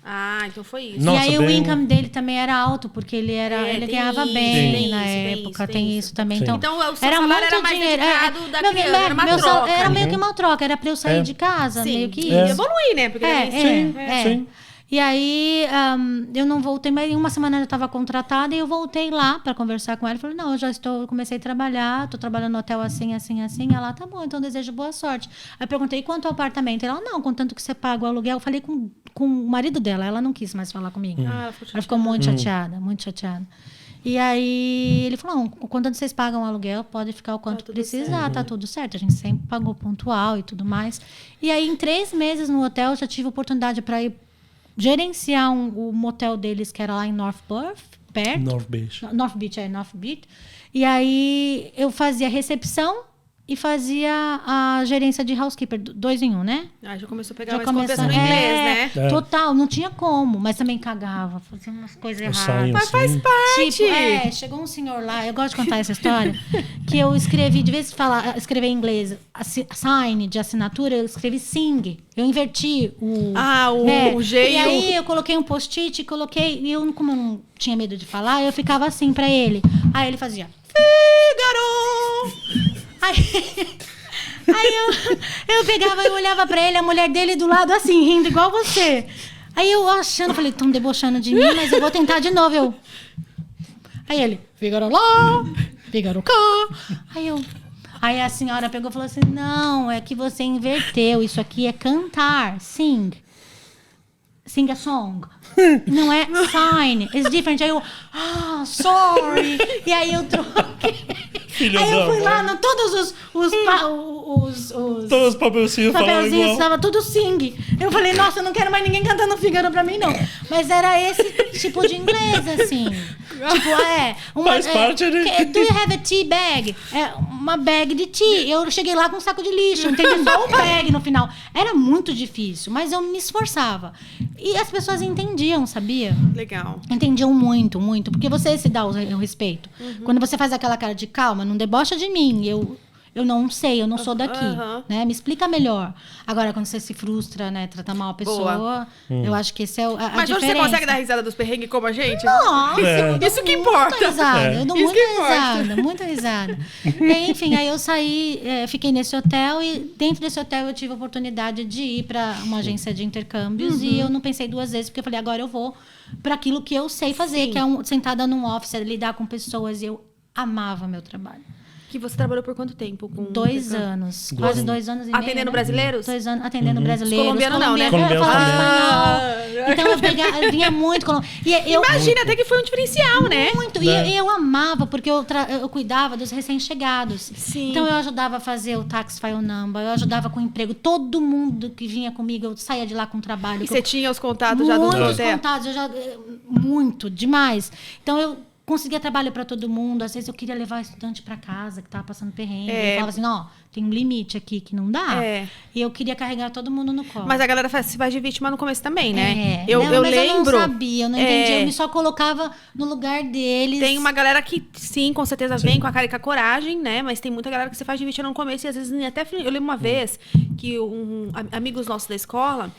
Ah, então foi isso. Nossa, e aí o bem- income dele também era alto, porque ele tem ganhava isso, bem tem na isso, tem época, isso, tem tem isso isso. também. Sim. Então, Então, o seu era salário muito era mais dinheiro. dedicado da Meu- criança, era uma meu sal- troca. Era meio que uma troca, era para eu sair de casa, Sim, meio que e isso. evoluir, né? Porque É. Sim. E E aí, eu não voltei, mas em uma semana eu estava contratada e eu voltei lá para conversar com ela. Falei, não, comecei a trabalhar, estou trabalhando no hotel assim, assim, assim. Ela, tá bom, então desejo boa sorte. Aí eu perguntei, quanto ao apartamento? Ela, não, contanto que você paga o aluguel. Eu falei com o marido dela, ela não quis mais falar comigo. Ela ficou muito chateada, muito chateada. E aí ele falou, não, contanto vocês pagam o aluguel, pode ficar o quanto precisar, tá tudo certo. A gente sempre pagou pontual e tudo mais. E aí, em 3 meses no hotel, eu já tive oportunidade para ir gerenciar o motel deles, que era lá em North Beach, perto. North Beach. E aí eu fazia recepção e fazia a gerência de housekeeper, 2 em 1, né? Já começou a pegar mais conversa no inglês, né? Total, não tinha como, mas também cagava, fazia umas coisas erradas. Mas faz parte. Tipo, chegou um senhor lá, eu gosto de contar essa história, que eu escrevi, de vez em escrever em inglês, sign de assinatura, eu escrevi sing. Eu inverti o G e e aí eu coloquei um post-it, e eu, como eu não tinha medo de falar, eu ficava assim pra ele. Aí ele fazia, Fígaro! Aí eu pegava e olhava pra ele, a mulher dele do lado assim, rindo igual você. Aí eu achando, falei, estão debochando de mim, mas eu vou tentar de novo. Aí ele, Fígaro lá, Fígaro cá. Aí a senhora pegou e falou assim, não, é que você inverteu, isso aqui é cantar, sing a song. Não é sign, it's different. Aí eu, sorry. E aí eu troquei. Aí eu fui lá, todos todos os papelzinhos estava tudo sing. Eu falei, nossa, eu não quero mais ninguém cantando Fígaro pra mim, não. Mas era esse tipo de inglês, assim. Tipo, faz parte, né? Do you have a tea bag? Uma bag de tea. Eu cheguei lá com um saco de lixo, entendi? Só um bag no final. Era muito difícil, mas eu me esforçava. E as pessoas entendiam, sabia? Legal. Entendiam muito, muito. Porque você se dá o respeito. Quando você faz aquela cara de calma, não debocha de mim. Eu não sei, eu não sou daqui. Né? Me explica melhor. Agora, quando você se frustra, né? Trata mal a pessoa, eu acho que esse é a Mas diferença. hoje você consegue dar risada dos perrengues como a gente? Nossa, isso que importa. Eu dou muita risada. E, enfim, aí eu saí, fiquei nesse hotel e dentro desse hotel eu tive a oportunidade de ir para uma agência de intercâmbios e eu não pensei 2 vezes, porque eu falei, agora eu vou para aquilo que eu sei fazer, que é sentada num office, lidar com pessoas, e eu amava meu trabalho. Que você trabalhou por quanto tempo? Com 2 anos. Quase 2 anos e meio. Atendendo brasileiros? 2 anos atendendo brasileiros. Colombiano não, né? Eu falava espanhol. Então eu vinha muito. Imagina, até que foi um diferencial, né? Muito. E eu amava, porque eu cuidava dos recém-chegados. Sim. Então eu ajudava a fazer o tax file number, eu ajudava com o emprego. Todo mundo que vinha comigo, eu saía de lá com trabalho. E você tinha os contatos já do hotel? Muitos contatos, muito, demais. Então eu conseguia trabalho para todo mundo. Às vezes eu queria levar estudante para casa que tava passando perrengue. Eu falava assim, tem um limite aqui que não dá. E eu queria carregar todo mundo no colo. Mas a galera se faz de vítima no começo também, né? Eu lembro. Eu não sabia, eu não entendia. Eu me só colocava no lugar deles. Tem uma galera que, sim, com certeza vem com a cara e com a coragem, né? Mas tem muita galera que se faz de vítima no começo. E às vezes até... Eu lembro uma vez que amigos nossos da escola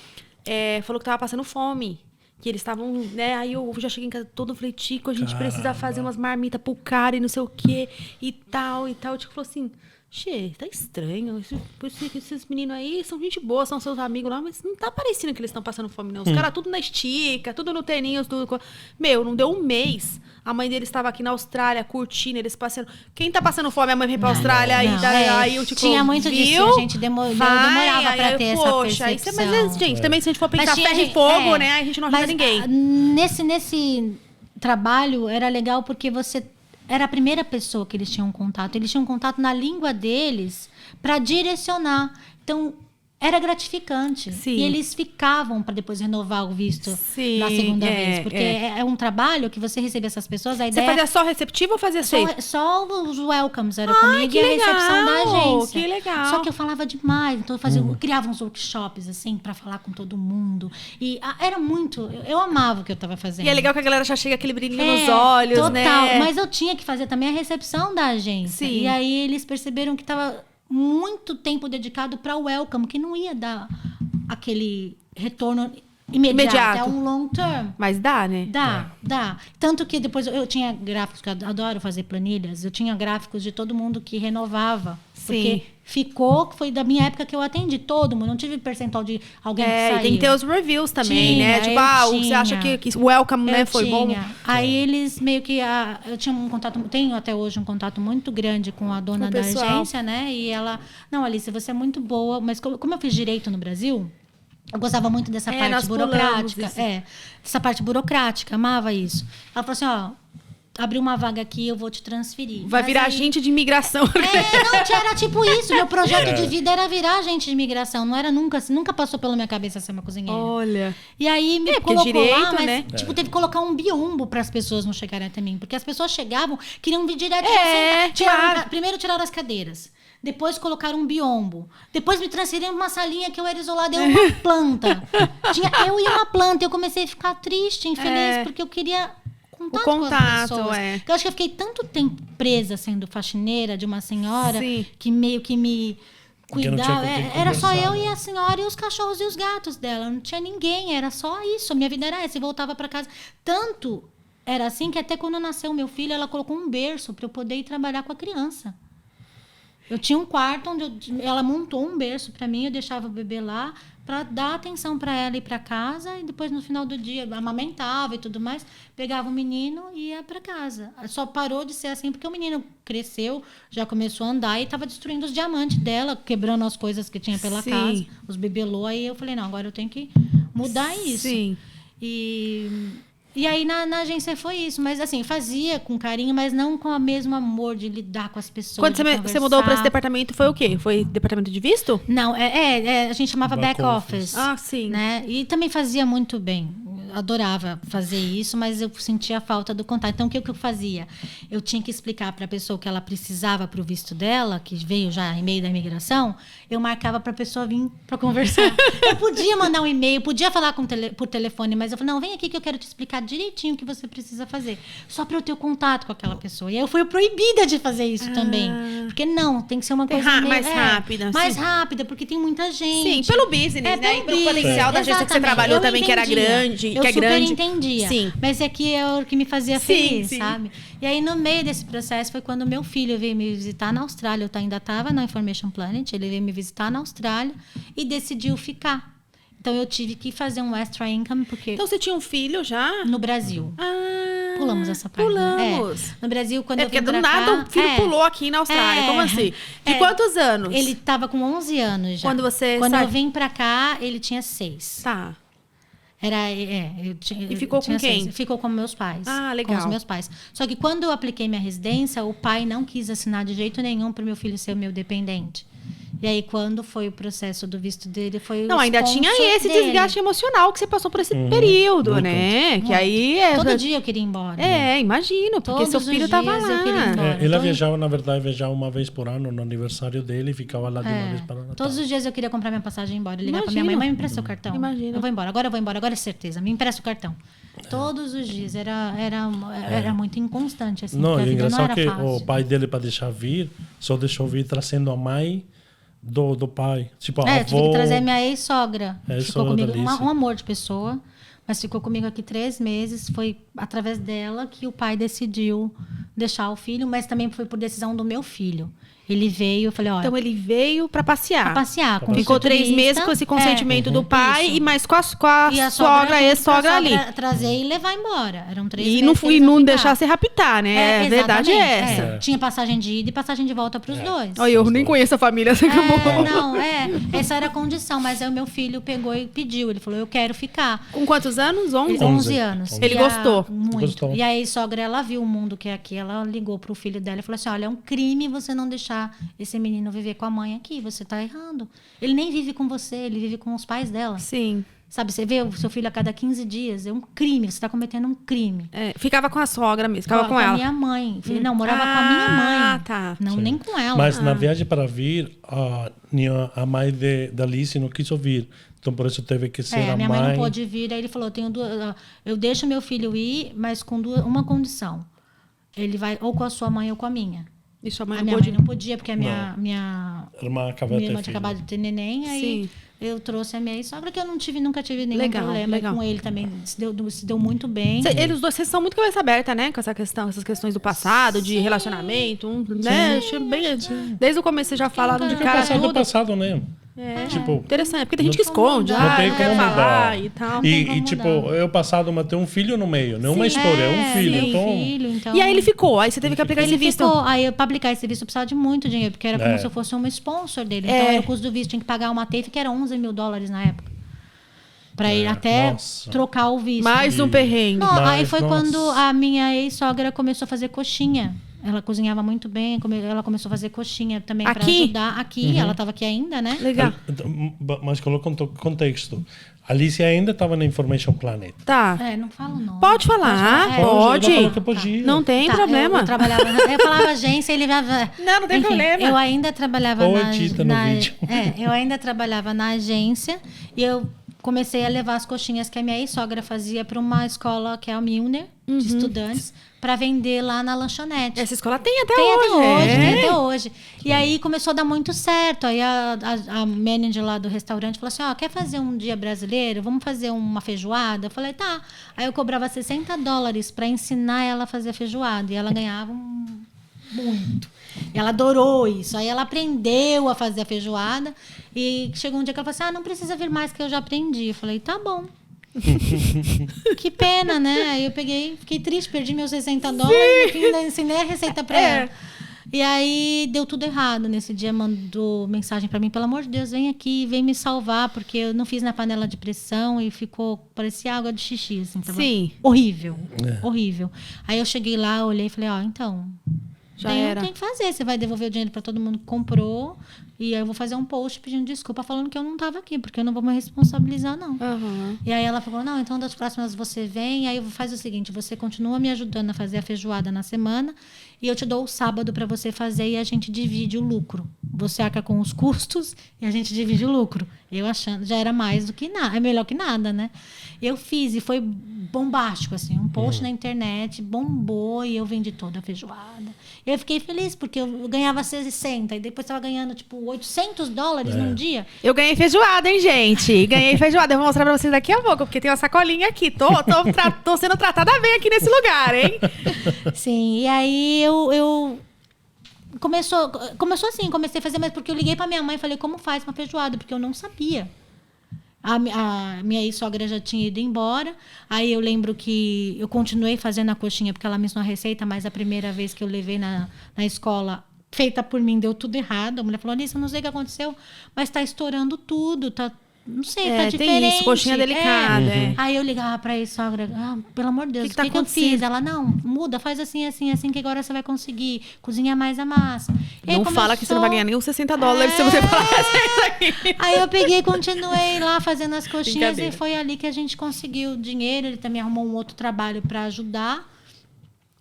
falou que tava passando fome. Que eles estavam, né? Aí eu já cheguei em casa todo fletico, a gente precisa fazer umas marmitas pro cara e não sei o quê, e tal, e tal. O Tico falou assim, tá estranho, esses meninos aí são gente boa, são seus amigos lá, mas não tá parecendo que eles estão passando fome, não. Os caras tudo na estica, tudo no teninho, tudo... Meu, não deu um mês. A mãe deles estava aqui na Austrália, curtindo, eles passando... Quem tá passando fome? A mãe vem pra Austrália, aí o Tico tinha muito disso, a gente demorava pra ter essa percepção. Mas, gente, também se a gente for pensar ferro e fogo, né? A gente não ajuda ninguém. Nesse trabalho, era legal porque você... Era a primeira pessoa que eles tinham contato. Eles tinham contato na língua deles para direcionar. Então, era gratificante. Sim. E eles ficavam para depois renovar o visto na segunda vez. Porque é um trabalho que você recebe essas pessoas. A ideia você fazia só receptivo ou fazia safe? Só os welcomes era comigo e a recepção da agência. Que legal. Só que eu falava demais. Então, eu criava uns workshops assim para falar com todo mundo. E era muito... Eu amava o que eu estava fazendo. E é legal que a galera já chega aquele brilhinho nos olhos, total, né? Total. Mas eu tinha que fazer também a recepção da agência. Sim. E aí eles perceberam que estava muito tempo dedicado para o welcome, que não ia dar aquele retorno imediato. É um long term. Mas dá, né? Dá. Tanto que depois eu tinha gráficos, que eu adoro fazer planilhas, eu tinha gráficos de todo mundo que renovava Porque foi da minha época que eu atendi todo mundo. Não tive percentual de alguém que saiu. E tem que ter os reviews também, né? Tipo, você acha que o welcome, né, foi bom? Aí eles meio que... eu tinha tenho até hoje um contato muito grande com a dona da agência, né? E ela... Não, Alice, você é muito boa. Mas como eu fiz direito no Brasil... Eu gostava muito dessa parte burocrática. Essa parte burocrática, amava isso. Ela falou assim, abriu uma vaga aqui, eu vou te transferir. Vai virar agente de imigração. Era tipo isso. Meu projeto de vida era virar agente de imigração. Não era nunca passou pela minha cabeça ser uma cozinheira. Olha. E aí me colocou direito, lá, mas né? tipo, teve que colocar um biombo para as pessoas não chegarem até mim. Porque as pessoas chegavam, queriam vir direto. Primeiro tiraram as cadeiras. Depois colocaram um biombo. Depois me transferiram pra uma salinha que eu era isolada. Eu e uma planta. Eu e uma planta. Eu comecei a ficar triste, infeliz, porque eu queria contato com as pessoas. Eu acho que eu fiquei tanto tempo presa sendo faxineira de uma senhora que meio que me cuidava. Era só eu e a senhora e os cachorros e os gatos dela. Não tinha ninguém. Era só isso. Minha vida era essa. E voltava pra casa. Tanto era assim que até quando nasceu meu filho, ela colocou um berço para eu poder ir trabalhar com a criança. Eu tinha um quarto onde ela montou um berço para mim, eu deixava o bebê lá para dar atenção para ela ir para casa e depois no final do dia amamentava e tudo mais, pegava o menino e ia para casa. Só parou de ser assim porque o menino cresceu, já começou a andar e estava destruindo os diamantes dela, quebrando as coisas que tinha pela casa, os bibelô. Aí eu falei, não, agora eu tenho que mudar isso. E aí na agência foi isso, mas assim, fazia com carinho, mas não com o mesmo amor de lidar com as pessoas. Quando você mudou para esse departamento, foi o quê? Foi departamento de visto? Não, a gente chamava back office. Ah, sim. Né? E também fazia muito bem. Adorava fazer isso, mas eu sentia falta do contato. Então, o que eu fazia? Eu tinha que explicar para a pessoa o que ela precisava para o visto dela, que veio já e-mail da imigração, eu marcava para a pessoa vir para conversar. Eu podia mandar um e-mail, podia falar por telefone, mas eu falei, não, vem aqui que eu quero te explicar direitinho o que você precisa fazer. Só para eu ter o contato com aquela pessoa. E aí eu fui proibida de fazer isso também. Porque não, tem que ser uma coisa mais rápida. Mais rápida, porque tem muita gente. Sim, pelo business, né? E pelo potencial da agência que você trabalhou também, que era grande. Eu super entendia. Sim. Mas é que é o que me fazia feliz, sabe? E aí, no meio desse processo, foi quando meu filho veio me visitar na Austrália. Eu ainda estava na Information Planet. Ele veio me visitar na Austrália e decidiu ficar. Então, eu tive que fazer um extra income, porque... Então, você tinha um filho já? No Brasil. Pulamos essa parte. Pulamos. No Brasil, quando eu vim porque do nada o filho pulou aqui na Austrália. Como assim? De quantos anos? Ele estava com 11 anos já. Quando eu vim pra cá, ele tinha 6. Tá. E ficou com quem? Ficou com meus pais. Ah, legal. Com os meus pais. Só que quando eu apliquei minha residência, o pai não quis assinar de jeito nenhum para o meu filho ser meu dependente. E aí, quando foi o processo do visto dele, foi Não, ainda tinha esse desgaste emocional que você passou por esse período, né? Que aí todo dia eu queria ir embora. Imagino, porque seu filho estava lá. Ela viajava, na verdade, viajava uma vez por ano no aniversário dele e ficava lá de uma vez para Natal. Todos os dias eu queria comprar minha passagem e ir embora. Ligar para minha mãe, me empresta o cartão. Imagina. Eu vou embora, agora é certeza. Me empresta o cartão. Todos os dias. Era muito inconstante, assim. Não, porque a vida não era que fácil. o pai dele, para deixar vir, só deixou vir trazendo a mãe do pai. Tipo, a avó... tive que trazer a minha ex-sogra. Ficou comigo, um amor de pessoa, mas ficou comigo aqui 3 meses. Foi através dela que o pai decidiu deixar o filho, mas também foi por decisão do meu filho. Ele veio, eu falei, olha... Então, ele veio para passear. Pra passear. Ficou 3 meses com esse consentimento do pai, mas com a sogra, ex-sogra ali. Trazer e levar embora. Eram 3 meses. E não deixar se raptar, né? A verdade é essa. Tinha passagem de ida e passagem de volta para os dois. Olha, eu nem conheço a família, você acabou. Essa era a condição, mas aí o meu filho pegou e pediu. Ele falou, eu quero ficar. Com quantos anos? 11? 11 anos. Ele gostou? Muito. Gostou. E aí, sogra, ela viu o mundo que é aqui. Ela ligou pro filho dela e falou assim, olha, é um crime você não deixar esse menino viver com a mãe aqui. Você tá errando. Ele nem vive com você, ele vive com os pais dela. Sim. Sabe, você vê o seu filho a cada 15 dias. É um crime, você tá cometendo um crime. Ficava com a sogra mesmo, ficava com ela. Com a minha mãe. Não, morava com a minha mãe. Tá. Não, nem com ela. Mas na viagem para vir, a mãe da Alice não quis vir. Então, por isso teve que ser a mãe. Minha mãe não pôde vir. Aí ele falou, eu deixo meu filho ir, mas com uma condição. Ele vai ou com a sua mãe ou com a minha. E sua mãe a minha mãe não podia, porque a minha irmã tinha acabado de ter neném. Aí eu trouxe a minha ex-sogra, que eu nunca tive nenhum Legal, problema. legal. E com ele também se deu muito bem. Vocês são muito cabeça aberta, né? Com essas questões do passado, de relacionamento, né? Achei bem, desde o começo vocês já falaram de Porque o cara passado é tudo. passado, né? É, Tipo, interessante, porque tem gente que não tem como esconde, mudar. não tem não quer como falar mudar. e tal. tem E como tipo, mudar. é o passado, mas tem um filho no meio. Não é uma história, é um filho. Sim, Então, filho, então... E aí ele ficou, aí você teve que aplicar Ele esse visto. ficou. Aí, para aplicar esse visto, eu precisava de muito dinheiro, porque era como se eu fosse uma sponsor dele. Então, era o custo do visto. Tinha que pagar uma TAFE, que era $11 mil na época. Para ir até nossa. trocar o visto. Mais um perrengue. Não, aí Mas, foi nossa. quando a minha ex-sogra começou a fazer coxinha. Ela cozinhava muito bem, ela começou a fazer coxinha também para Aqui? ajudar. Aqui, ela estava aqui ainda, né? Legal. mas coloca um contexto. Alice ainda estava na Information Planet. Tá. Não falo não. Pode falar, É. pode. Ela falou que podia. Não tem Tá, problema. Eu trabalhava, eu falava agência, ele falava. Não tem problema. Eu ainda trabalhava Ou edita no vídeo. eu ainda trabalhava na agência e eu comecei a levar as coxinhas que a minha ex-sogra fazia para uma escola que é a Milner, de estudantes, para vender lá na lanchonete. Essa escola tem até Tem hoje. até hoje, é. tem até hoje. E aí começou a dar muito certo. Aí a manager lá do restaurante falou assim: quer fazer um dia brasileiro? Vamos fazer uma feijoada? Eu falei, tá. Aí eu cobrava $60 para ensinar ela a fazer a feijoada. E ela ganhava muito. E ela adorou isso. Aí ela aprendeu a fazer a feijoada. E chegou um dia que ela falou assim: não precisa vir mais que eu já aprendi. Eu falei, tá bom. Que pena, né? Aí eu fiquei triste, perdi meus $60 e ainda ensinei a receita pra ela. E aí deu tudo errado. Nesse dia mandou mensagem pra mim: pelo amor de Deus, vem aqui, vem me salvar, porque eu não fiz na panela de pressão e parecia água de xixi, assim. Tava Sim. horrível, horrível. Aí eu cheguei lá, olhei e falei: então, Já era. tem que fazer. Você vai devolver o dinheiro pra todo mundo que comprou. E aí eu vou fazer um post pedindo desculpa, falando que eu não estava aqui, porque eu não vou me responsabilizar, não. Uhum. E aí ela falou, não, então das próximas você vem, aí faz o seguinte, você continua me ajudando a fazer a feijoada na semana, e eu te dou o sábado para você fazer e a gente divide o lucro. Você arca com os custos e a gente divide o lucro. Eu achando, já era mais do que nada, é melhor que nada, né? Eu fiz e foi bombástico, assim, um post na internet, bombou e eu vendi toda a feijoada. Eu fiquei feliz, porque eu ganhava 60 e depois estava ganhando, tipo, $800 num dia. Eu ganhei feijoada, hein, gente? Ganhei feijoada. Eu vou mostrar pra vocês daqui a pouco, porque tem uma sacolinha aqui. Tô sendo tratada bem aqui nesse lugar, hein? Sim, e aí eu começou assim, comecei a fazer, mas porque eu liguei pra minha mãe e falei, como faz uma feijoada? Porque eu não sabia. A minha ex-sogra já tinha ido embora. Aí eu lembro que eu continuei fazendo a coxinha, porque ela me ensinou a receita, mas a primeira vez que eu levei na escola, feita por mim, deu tudo errado. A mulher falou, Alice, eu não sei o que aconteceu, mas tá estourando tudo, não sei, tá diferente. Tem isso, coxinha delicada. Aí eu ligava pra ex-sogra, pelo amor de Deus, que tá o que eu fiz? Ela, não, muda, faz assim, assim, assim, que agora você vai conseguir. Cozinha mais a massa. E aí Não fala que você não vai ganhar nem os $60 se você falar isso aqui. Aí eu peguei e continuei lá fazendo as coxinhas Brincadeira. e foi ali que a gente conseguiu dinheiro. Ele também arrumou um outro trabalho para ajudar.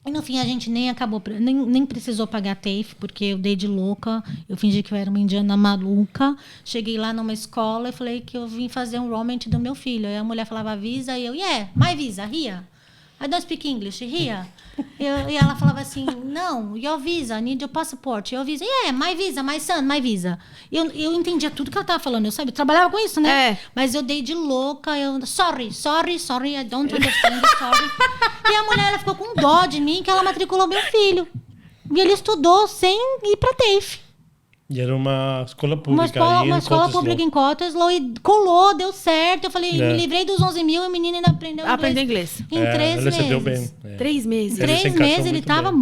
E no fim a gente nem precisou pagar TAFE, porque eu dei de louca. Eu fingi que eu era uma indiana maluca. Cheguei lá numa escola e falei que eu vim fazer um enrollment do meu filho. Aí a mulher falava visa e eu, my visa, here. I don't speak English, here. E ela falava assim, não, your visa, I need your passport. Your visa, my visa, my son, my visa. Eu entendia tudo que ela estava falando, eu trabalhava com isso, né? Mas eu dei de louca, sorry, I don't understand, sorry. E a mulher, ela ficou com dó de mim, que ela matriculou meu filho. E ele estudou sem ir pra TAFE. E era uma escola pública. Uma escola pública em Cottesloe e colou, deu certo. Eu falei, me livrei dos 11 mil e o menino ainda aprendeu inglês. Em 3 meses. Ele bem. 3 meses. Em 3 meses ele estava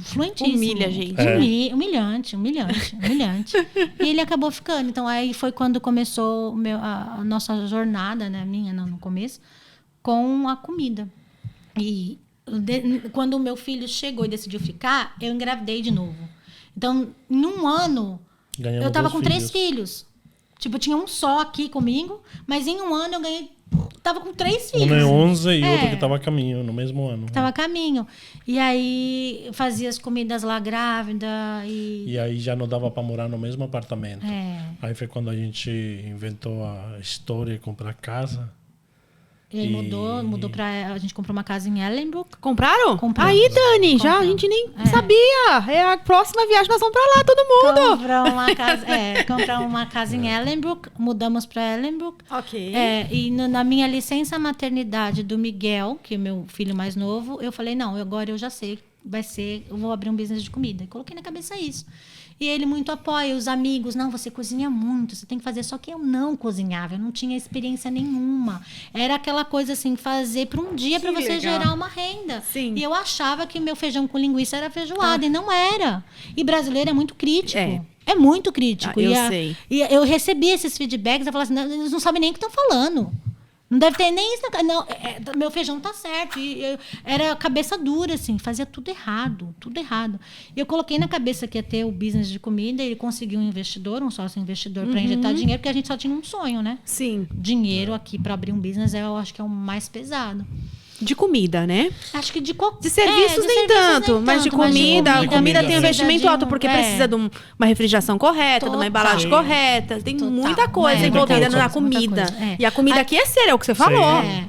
fluentíssimo. Humilha, gente. Humilhante. E ele acabou ficando. Então aí foi quando começou a nossa jornada, né? Minha, não, no começo, com a comida. E quando o meu filho chegou e decidiu ficar, eu engravidei de novo. Então, em um ano... Ganhamos eu tava 2 com 3 filhos. Tipo, tinha um só aqui comigo, mas em um ano eu ganhei. Tava com 3 filhos. Um é 11 e outro que tava a caminho, no mesmo ano. Tava a caminho. E aí eu fazia as comidas lá grávida. E aí já não dava para morar no mesmo apartamento. É. Aí foi quando a gente inventou a história de comprar casa. E aí mudou pra... A gente comprou uma casa em Ellenbrook. Compraram? Compramos. Aí, Dani, já a Compramos. gente nem sabia. É a próxima viagem, nós vamos pra lá, todo mundo. Compramos uma casa em Ellenbrook, mudamos para Ellenbrook. Ok. E na minha licença maternidade do Miguel, que é meu filho mais novo, eu falei, não, agora eu já sei, eu vou abrir um business de comida. E coloquei na cabeça isso. E ele muito apoia, os amigos, não, você cozinha muito, você tem que fazer. Só que eu não cozinhava, eu não tinha experiência nenhuma. Era aquela coisa assim, fazer para um dia para você legal. gerar uma renda. Sim. E eu achava que meu feijão com linguiça era feijoada, e não era. E brasileiro é muito crítico. É muito crítico. Eu sei. E eu recebi esses feedbacks, eu falava assim, não, eles não sabem nem o que estão falando. Não deve ter nem isso. Não, meu feijão tá certo. E era cabeça dura, assim, fazia tudo errado, tudo errado. E eu coloquei na cabeça que ia ter o business de comida, e ele conseguiu um investidor, um sócio investidor, para injetar dinheiro, porque a gente só tinha um sonho, né? Sim. Dinheiro aqui para abrir um business, eu acho que é o mais pesado. De comida, né? Acho que de serviços nem tanto, mas de comida. A comida tem um investimento alto, porque precisa de uma refrigeração correta, de uma Total. embalagem correta. Tem Total. muita coisa É, envolvida muita na coisa, muita comida. coisa. É. E a comida aqui é séria, é o que você falou.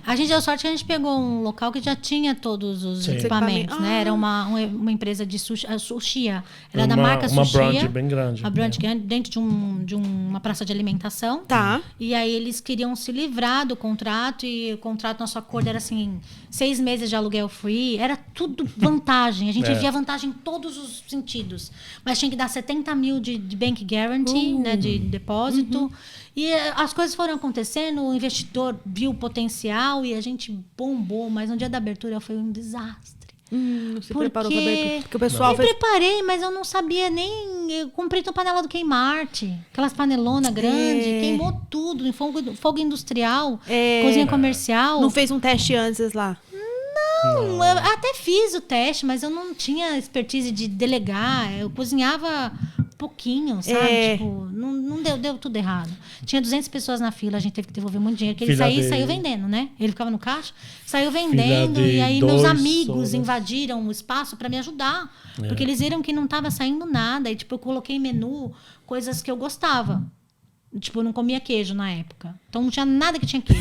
A gente deu sorte que a gente pegou um local que já tinha todos os equipamentos, né? Era uma empresa de sushi, a Sushia. Era da marca uma Sushia. brunch bem grande. Uma brunch grande, dentro de uma praça de alimentação. Tá. E aí eles queriam se livrar do contrato, e o contrato, nosso acordo era assim, 6 meses de aluguel free, era tudo vantagem. A gente via vantagem em todos os sentidos. Mas tinha que dar 70 mil de bank guarantee, né, de depósito. E as coisas foram acontecendo, o investidor viu o potencial e a gente bombou, mas no dia da abertura foi um desastre. Não se preparou pra abertura. Porque o Me pessoal fez... preparei, mas eu não sabia nem... Eu comprei uma panela do Kmart, aquelas panelonas grandes, queimou tudo, em fogo industrial, cozinha comercial. Não fez um teste antes lá? Não, eu até fiz o teste, mas eu não tinha expertise de delegar. Eu cozinhava pouquinho, sabe? Tipo, não deu tudo errado. Tinha 200 pessoas na fila, a gente teve que devolver muito dinheiro, porque ele saiu vendendo, né? Ele ficava no caixa, saiu vendendo, e aí meus amigos invadiram o espaço para me ajudar. Porque eles viram que não estava saindo nada. E tipo, eu coloquei menu, coisas que eu gostava. Tipo, eu não comia queijo na época. Então não tinha nada que tinha queijo.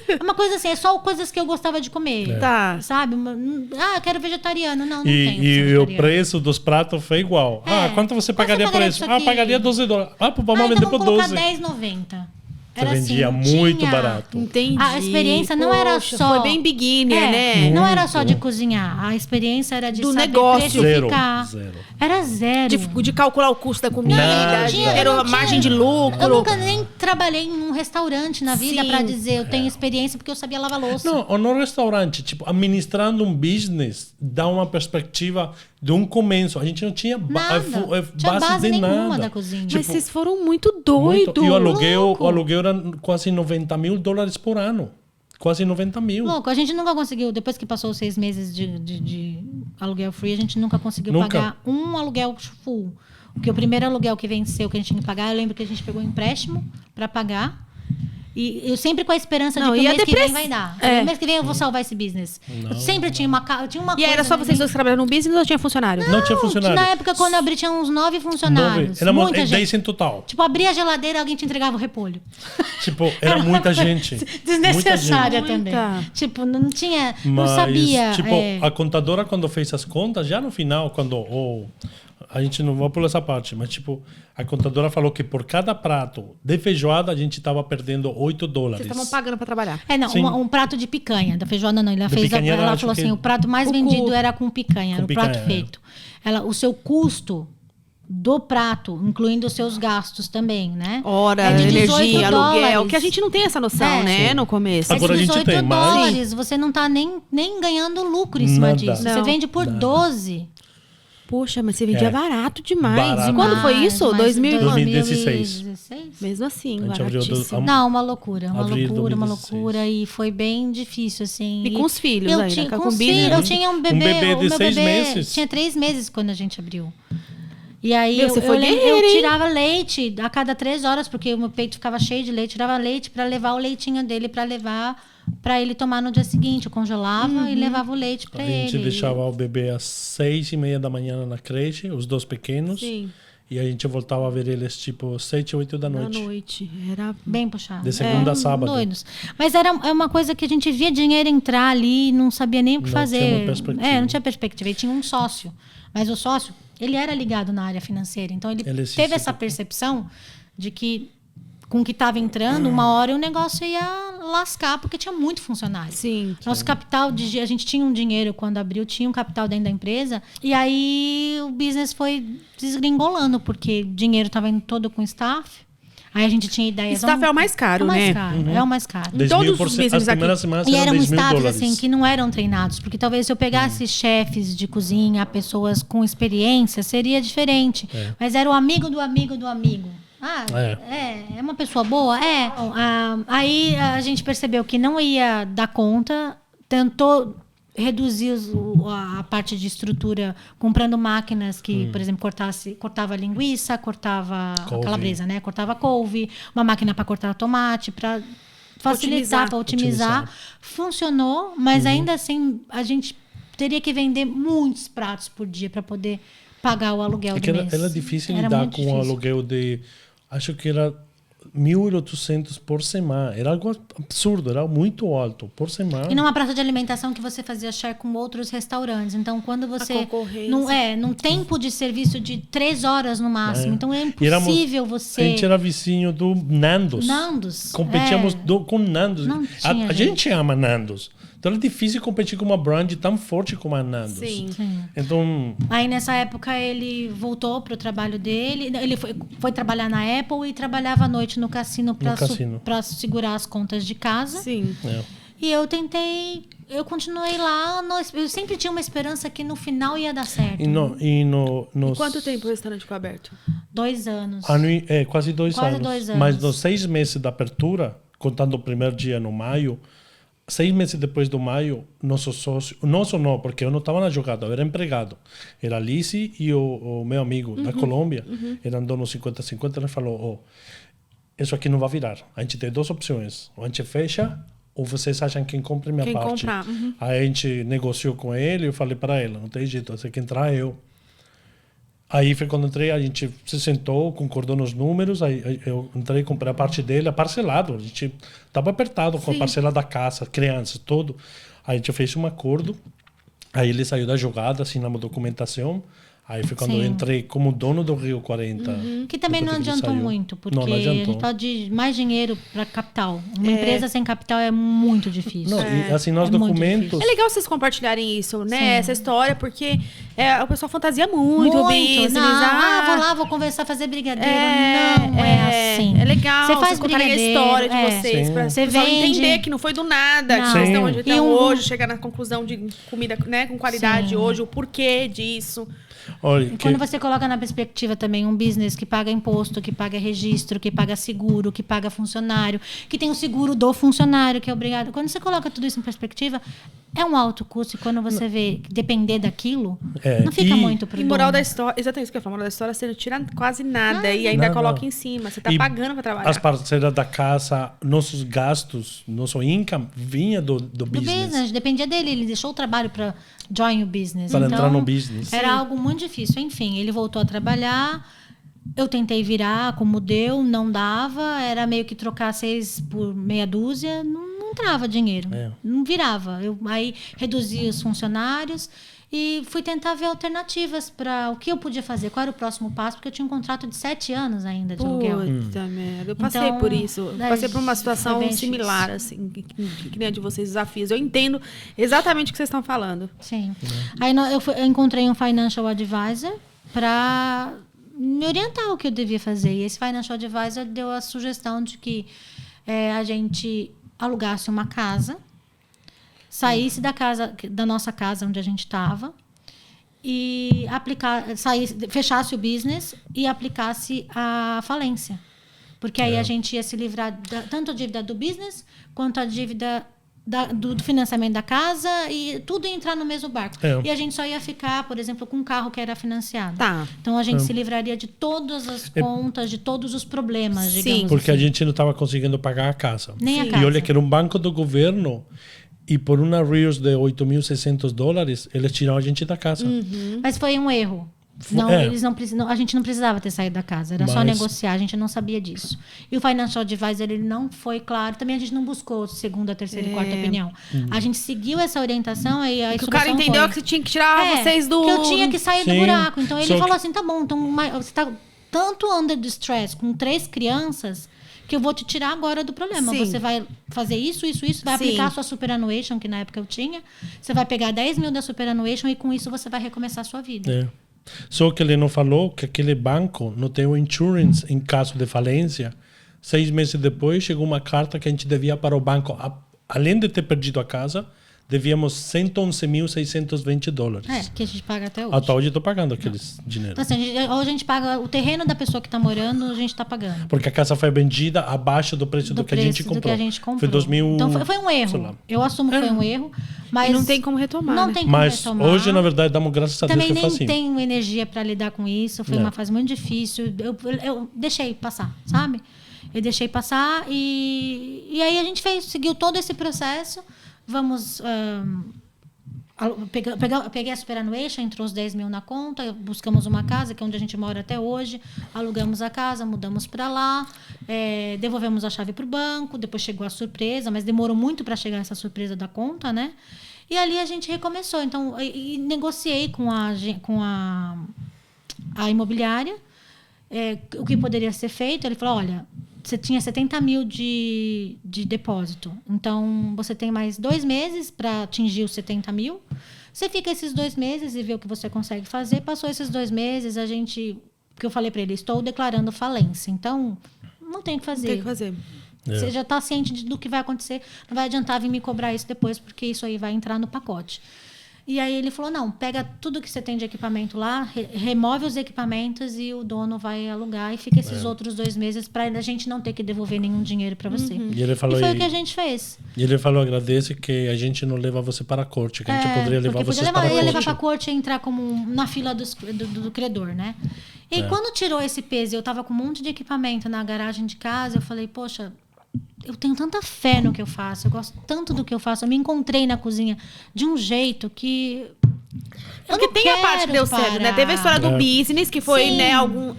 É uma coisa assim, é só coisas que eu gostava de comer. Tá. Sabe? Eu quero vegetariano. Não tem E o preço dos pratos foi igual. Quanto você pagaria por isso? Pagaria $12. Vamos vender por 12. Então R$10,90. Você vendia muito barato. Entendi. A experiência não era só... Foi bem beginner, né? Não era só de cozinhar. A experiência era de Do saber negócio. precificar. Zero. Era zero. De calcular o custo da comida, Nada. era a margem de lucro. Eu nunca nem trabalhei em um restaurante na vida Sim. para dizer eu tenho experiência porque eu sabia lavar louça. Não, ou no restaurante, tipo, administrando um business dá uma perspectiva de um começo. A gente não tinha base de nenhuma nada. da cozinha. Mas vocês foram muito doidos. E o aluguel era quase $90 mil por ano. Quase 90 mil. Louco, a gente nunca conseguiu, depois que passou os 6 meses de aluguel free, a gente nunca conseguiu pagar um aluguel full. Porque o primeiro aluguel que venceu, que a gente tinha que pagar, eu lembro que a gente pegou um empréstimo para pagar. E eu sempre com a esperança de que o mês que vem vai dar. O mês que vem eu vou salvar esse business. Eu sempre tinha uma coisa. E era só vocês dois que trabalhavam no business ou tinha funcionário? Não tinha funcionário. Na época, quando eu abri, tinha uns 9 funcionários. Éramos Muita 10 gente. em total. Tipo, abria a geladeira, alguém te entregava o repolho. Tipo, era muita gente. Desnecessária Muita gente. também. Tipo, não tinha. Não Mas, sabia. tipo, a contadora, quando fez as contas, já no final, quando. A gente não vai pular essa parte, mas tipo, a contadora falou que por cada prato de feijoada a gente estava perdendo $8. Vocês estavam pagando pra trabalhar. Um prato de picanha. Da feijoada não. Ela falou assim: o prato mais vendido era com picanha, era o prato feito. O seu custo do prato, incluindo os seus gastos também, né? Hora, de energia, aluguel, $18. que a gente não tem essa noção, né? No começo. Agora a gente $18, tem mais. você não tá nem ganhando lucro em cima Nada. disso. Não. Você vende por 12. Poxa, mas você vendia barato demais. Barato. E quando foi isso? 2016. Mesmo assim, A gente abriu baratíssimo. Não, uma loucura. Uma Abril de loucura, uma 2016. loucura. E foi bem difícil, assim. E com os filhos eu ainda, tinha, com com os business. filhos. Eu tinha um bebê. bebê de o meu 6 bebê meses. tinha 3 meses quando a gente abriu. E aí Você foi eu guerreira, hein? tirava leite a cada 3 horas, porque o meu peito ficava cheio de leite. Tirava leite para levar o leitinho dele para levar para ele tomar no dia seguinte. Eu congelava e levava o leite para A ele. gente deixava o bebê às 6:30 da manhã na creche, os 2 pequenos. Sim. E a gente voltava a ver eles tipo 7, 8 da À noite. noite. Era Bem puxado. De segunda a sábado. Doidos. Mas é uma coisa que a gente via dinheiro entrar ali e não sabia nem o que Não tinha fazer. uma perspectiva. Não tinha perspectiva. E tinha um sócio. Mas o sócio, ele era ligado na área financeira. Então, ele Ele se teve essa sentiu- percepção de que com o que estava entrando, uma hora o negócio ia lascar, porque tinha muito funcionário. Sim. Nosso capital, a gente tinha um dinheiro quando abriu, tinha um capital dentro da empresa, e aí o business foi desgringolando, porque dinheiro estava indo todo com staff. Aí a gente tinha ideias. Staff é o mais caro, é o mais né? caro, é o mais caro. 10 todos mil os por business as aqui. primeiras semanas E eram eram 10 mil staffs dólares. assim que não eram treinados, porque talvez se eu pegasse chefes de cozinha, pessoas com experiência, seria diferente. Mas era o amigo do amigo do amigo. É uma pessoa boa? Aí a gente percebeu que não ia dar conta, tentou reduzir a parte de estrutura comprando máquinas que, por exemplo, cortava linguiça, cortava Couve. calabresa, né? Cortava couve, uma máquina para cortar tomate, para facilitar, para otimizar. Funcionou, mas ainda assim a gente teria que vender muitos pratos por dia para poder pagar o aluguel do mês. Era difícil Era lidar muito com o difícil. aluguel de... Acho que era 1.800 por semana. Era algo absurdo, era muito alto por semana. E numa praça de alimentação que você fazia share com outros restaurantes. Então, quando você... concorrência. Num tempo de serviço de 3 horas no máximo. Então, é E éramos- impossível você... A gente era vizinho do Nandos. Nandos. Competíamos é. com Nandos. Não tinha A gente ama Nandos. Então era difícil competir com uma brand tão forte como a Nandos. Sim. Então, Aí, nessa época, ele voltou para o trabalho dele. Ele foi trabalhar na Apple e trabalhava à noite no cassino cassino. para segurar as contas de casa. Sim. E eu continuei lá. Eu sempre tinha uma esperança que no final ia dar certo. nos Quanto tempo o restaurante ficou aberto? 2 anos. quase 2 Quase anos. 2 anos. Mas nos 6 meses da abertura, contando o primeiro dia no maio, 6 meses depois do maio, nosso sócio... Nosso não, porque eu não estava na jogada, eu era empregado. Era a Lizzie e o meu amigo da Colômbia. Eram donos 50-50. Ele falou, isso aqui não vai virar. A gente tem 2 opções. Ou a gente fecha, ou vocês acham quem compra minha Quem parte. comprar, Aí a gente negociou com ele e eu falei para ela, não tem jeito, você quer entrar, eu. Aí foi quando entrei, a gente se sentou, concordou nos números, aí eu entrei, comprei a parte dele, parcelado. A gente estava apertado com a parcela da casa, crianças, tudo. Aí a gente fez um acordo, aí ele saiu da jogada, assinamos documentação. Aí foi quando eu entrei como dono do Rio 40. Que também não depois que ele adiantou saiu. muito, porque Não a adiantou. gente pode de mais dinheiro para capital. Uma empresa sem capital é muito difícil. Não, e assim, nos É muito documentos... difícil. É legal vocês compartilharem isso, né? Sim. Essa história, porque o pessoal fantasia muito o business. Não, vou lá, vou conversar, fazer brigadeiro. Não é assim. É legal Você faz vocês contarem a brigadeiro, história de vocês, Sim. pra Você pessoal vende. entender que não foi do nada, Não. que vocês estão onde Sim. estão E hoje, chegar na conclusão de comida, né, com qualidade Sim. hoje, o porquê disso. Olha, E quando você coloca na perspectiva também um business que paga imposto, que paga registro, que paga seguro, que paga funcionário, que tem o seguro do funcionário, que é obrigado. Quando você coloca tudo isso em perspectiva, é um alto custo. E quando você vê depender daquilo, não fica muito pro E moral dono. da história, exatamente isso que eu ia falar, moral da história, você não tira quase nada e ainda Nada. coloca em cima. Você tá E pagando pra trabalhar. as parcelas da casa, nossos gastos, nosso income vinha do Do business. business, dependia dele. Ele deixou o trabalho para join o business. Para então, entrar no business. Era algo muito difícil. Enfim, ele voltou a trabalhar. Eu tentei virar como deu, não dava. Era meio que trocar 6 por meia dúzia. Não entrava dinheiro. Não virava. Eu aí reduzi os funcionários e fui tentar ver alternativas para o que eu podia fazer. Qual era o próximo passo? Porque eu tinha um contrato de 7 anos ainda de aluguel. Puta merda. Eu passei Então, por isso. Eu daí passei por uma foi situação bem similar, assim, que nem a de vocês, desafios. Eu entendo exatamente o que vocês estão falando. Sim. Aí eu encontrei um financial advisor para me orientar o que eu devia fazer. E esse financial advisor deu a sugestão de que a gente alugasse uma casa, saísse da nossa casa onde a gente estava e fechasse o business e aplicasse a falência. Porque aí a gente ia se livrar tanto a dívida do business quanto a dívida do financiamento da casa e tudo ia entrar no mesmo barco. E a gente só ia ficar, por exemplo, com um carro que era financiado. Tá. Então a gente se livraria de todas as contas, de todos os problemas, Sim. digamos Porque a assim. gente não estava conseguindo pagar a casa. Nem a E casa. olha que era um banco do governo e por uma arrears de $8.600, eles tiraram a gente da casa. Mas foi um erro. Não, eles não precisam, a gente não precisava ter saído da casa, era só negociar, a gente não sabia disso. E o financial advisor, ele não foi claro, também a gente não buscou segunda, terceira e quarta opinião. A gente seguiu essa orientação e a o cara entendeu que você tinha que tirar vocês do... que eu tinha que sair do buraco. Então ele falou assim, tá bom, então você tá tanto under distress com 3 crianças que eu vou te tirar agora do problema. Você vai fazer isso, vai aplicar a sua superannuation, que na época eu tinha, você vai pegar 10 mil da superannuation e com isso você vai recomeçar a sua vida. Só que ele não falou que aquele banco não tem o insurance em caso de falência. 6 meses depois chegou uma carta que a gente devia para o banco, além de ter perdido a casa, devíamos $111.620. Que a gente paga até hoje. Até hoje eu estou pagando aqueles dinheiro. Então, assim, hoje a gente paga o terreno da pessoa que está morando, a gente está pagando. Porque a casa foi vendida abaixo do preço do que a gente comprou. Foi 2000. Então foi um erro. Eu assumo que foi um erro, mas e não tem como retomar. Não tem como retomar. Hoje, na verdade, damos graças a Deus que foi assim. Também nem tenho energia para lidar com isso. Foi uma fase muito difícil. Eu deixei passar, sabe? Eu deixei passar e aí a gente seguiu todo esse processo. Vamos... Peguei a superannuation, entrou os 10 mil na conta, buscamos uma casa, que é onde a gente mora até hoje, alugamos a casa, mudamos para lá, devolvemos a chave para o banco, depois chegou a surpresa, mas demorou muito para chegar essa surpresa da conta, né? E ali a gente recomeçou. Então, e negociei com a imobiliária o que poderia ser feito. Ele falou, olha, você tinha 70 mil de depósito. Então, você tem mais 2 meses para atingir os 70 mil. Você fica esses 2 meses e vê o que você consegue fazer. Passou esses 2 meses, que eu falei para ele, estou declarando falência. Então, não tem o que fazer. Tem que fazer. Você já está ciente do que vai acontecer. Não vai adiantar vir me cobrar isso depois, porque isso aí vai entrar no pacote. E aí ele falou, não, pega tudo que você tem de equipamento lá, remove os equipamentos e o dono vai alugar e fica esses outros 2 meses para a gente não ter que devolver nenhum dinheiro para você. E ele falou, foi o que a gente fez. E ele falou, agradece que a gente não leva você para a corte, que a gente poderia levar vocês para a corte. Ia levar para a corte e entrar como na fila do credor, né? E quando tirou esse peso, eu estava com um monte de equipamento na garagem de casa, eu falei, poxa... Eu tenho tanta fé no que eu faço, eu gosto tanto do que eu faço. Eu me encontrei na cozinha de um jeito que... Porque tem a parte que deu certo, né? Teve a história do business, que foi, né, algum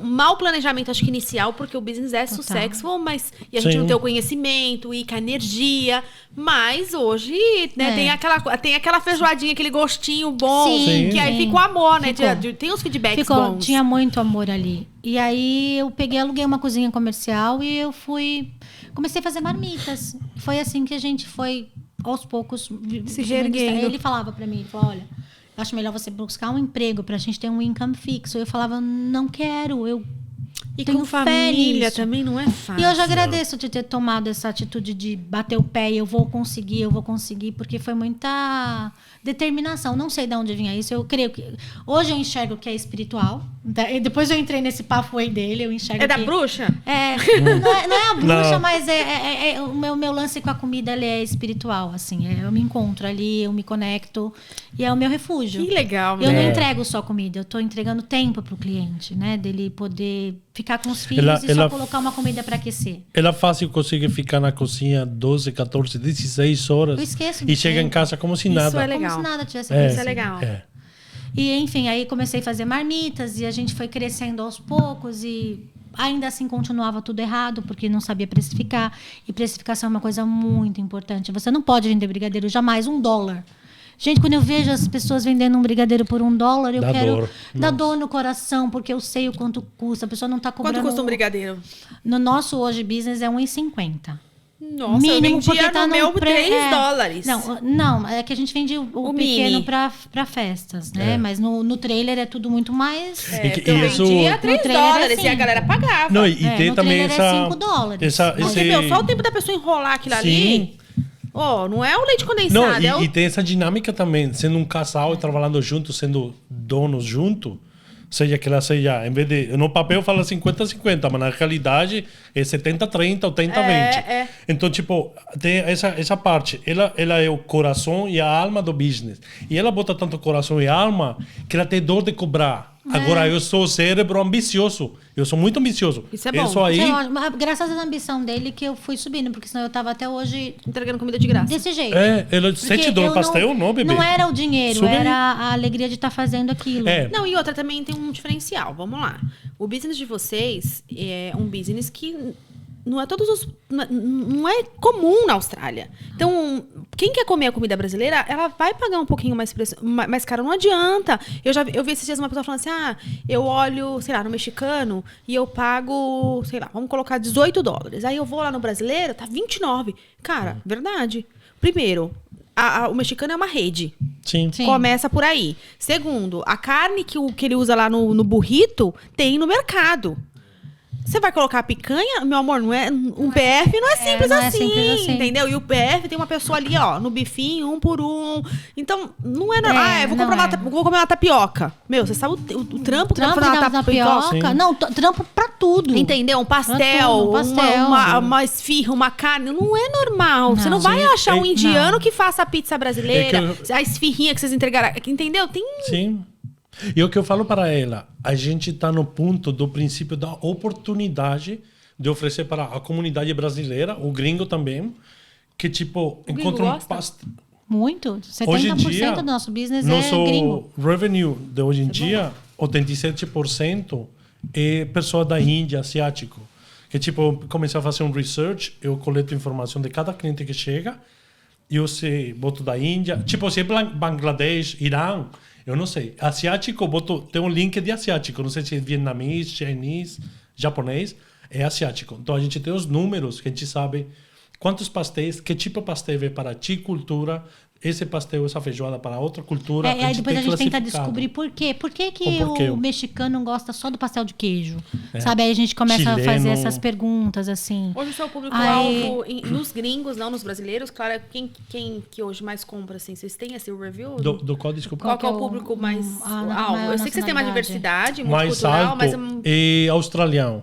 mau planejamento, acho que inicial, porque o business é successful, mas e a gente não tem o conhecimento e com a energia. Mas hoje, né, tem aquela feijoadinha, aquele gostinho bom, que aí fica o amor, né? Tem os feedbacks bons. Tinha muito amor ali. E aí eu aluguei uma cozinha comercial e eu comecei a fazer marmitas. Foi assim que a gente foi, aos poucos, se reerguendo. Ele falava pra mim, ele falou, olha, acho melhor você buscar um emprego pra gente ter um income fixo. Eu falava, não quero, eu tenho com família também não é fácil. E eu já agradeço de ter tomado essa atitude de bater o pé e eu vou conseguir, porque foi muita determinação. Não sei de onde vinha isso. Eu creio que... Hoje eu enxergo que é espiritual. E depois eu entrei nesse pathway dele, eu enxergo da bruxa? Não é a bruxa, mas o meu lance com a comida, ele é espiritual, assim. Eu me encontro ali, eu me conecto e é o meu refúgio. Que legal, Eu não entrego só comida, eu estou entregando tempo para o cliente, né? Dele poder ficar com os filhos e só colocar uma comida para aquecer. Ela fácil consegue ficar na cozinha 12, 14, 16 horas. Eu esqueço e chega em casa como se nada. Isso é legal. Como se nada tivesse acontecido. Isso é legal. E, enfim, aí comecei a fazer marmitas e a gente foi crescendo aos poucos e ainda assim continuava tudo errado, porque não sabia precificar. E precificação é uma coisa muito importante. Você não pode vender brigadeiro jamais $1. Gente, quando eu vejo as pessoas vendendo um brigadeiro por $1, eu quero dar dor no coração, porque eu sei o quanto custa. A pessoa não está cobrando... Quanto custa um brigadeiro? No nosso hoje business é R$1,50. Nossa, mínimo, eu vendia no meu $3. Não, é que a gente vende o pequeno para festas, né? Mas no trailer é tudo muito mais... eu vendia $3 e a galera pagava. Não, e tem também essa... é $5. Porque, só o tempo da pessoa enrolar aquilo ali... não é o leite condensado. Não, e tem essa dinâmica também, sendo um casal e trabalhando junto, sendo donos junto, seja que ela seja, em vez de... No papel fala 50-50, mas na realidade é 70-30, 80-20. Então, tipo, tem essa parte. Ela é o coração e a alma do business. E ela bota tanto coração e alma que ela tem dor de cobrar. Agora, eu sou cérebro ambicioso. Eu sou muito ambicioso. Isso é bom. Isso aí... Mas graças à ambição dele que eu fui subindo, porque senão eu tava até hoje Entregando comida de graça. desse jeito. ele $7 pastel, não, bebê. Não era o dinheiro, Sube aí. era a alegria de estar fazendo aquilo. Não, e outra também tem um diferencial. Vamos lá. O business de vocês é um business que não é não é comum na Austrália. Então, quem quer comer a comida brasileira, ela vai pagar um pouquinho mais caro. Não adianta. Eu vi esses dias uma pessoa falando assim, eu olho, sei lá, no mexicano e eu pago, sei lá, vamos colocar $18. Aí eu vou lá no brasileiro, tá 29. Cara, verdade. Primeiro, o mexicano é uma rede. Sim. Sim. Por aí. Segundo, a carne que ele usa lá no burrito tem no mercado. Você vai colocar a picanha, meu amor, não é um PF não é simples não é assim, simples assim. entendeu? E o PF tem uma pessoa ali, ó, no bifinho, um por um. Então, não é normal. Eu vou não comprar é. vou comer uma tapioca. Meu, você sabe o trampo que Trampo dá pra da fazer uma tapioca. Não, trampo pra tudo. Entendeu? Um pastel, Pra tudo, um pastel. uma esfirra, uma carne. Não é normal. Você não vai Sim, achar um indiano que faça a pizza brasileira, É a esfirrinha que vocês entregaram. Entendeu? Tem. Sim. E o que eu falo para ela, a gente está no ponto do princípio da oportunidade de oferecer para a comunidade brasileira, o gringo também, que tipo, encontra um gosta? pastel. Muito. Hoje 70% em dia, do nosso business nosso é gringo. revenue de hoje em dia, 87% é pessoa da Índia, asiático. Que tipo, eu comecei a fazer um research, eu coleto informação de cada cliente que chega, e eu sei, boto da Índia, tipo, se é Bangladesh, Irã, eu não sei. Asiático, tem um link de asiático, não sei se é vietnamês, chinês, japonês, é asiático. Então a gente tem os números que a gente sabe quantos pastéis, que tipo de pastel é para ti cultura, esse pastel, essa feijoada para outra cultura. Aí depois a tem gente tenta classificado. descobrir por quê. Por que O o mexicano gosta só do pastel de queijo? Sabe? Aí a gente começa a fazer essas perguntas, assim. Hoje o seu público-alvo, nos gringos, não nos brasileiros, claro, quem que hoje mais compra, assim? Vocês têm esse review? Do qual, desculpa? Qual que é o público mais alvo? maior Eu sei que vocês têm uma nacionalidade. diversidade Mais multicultural, alto mas e australiano.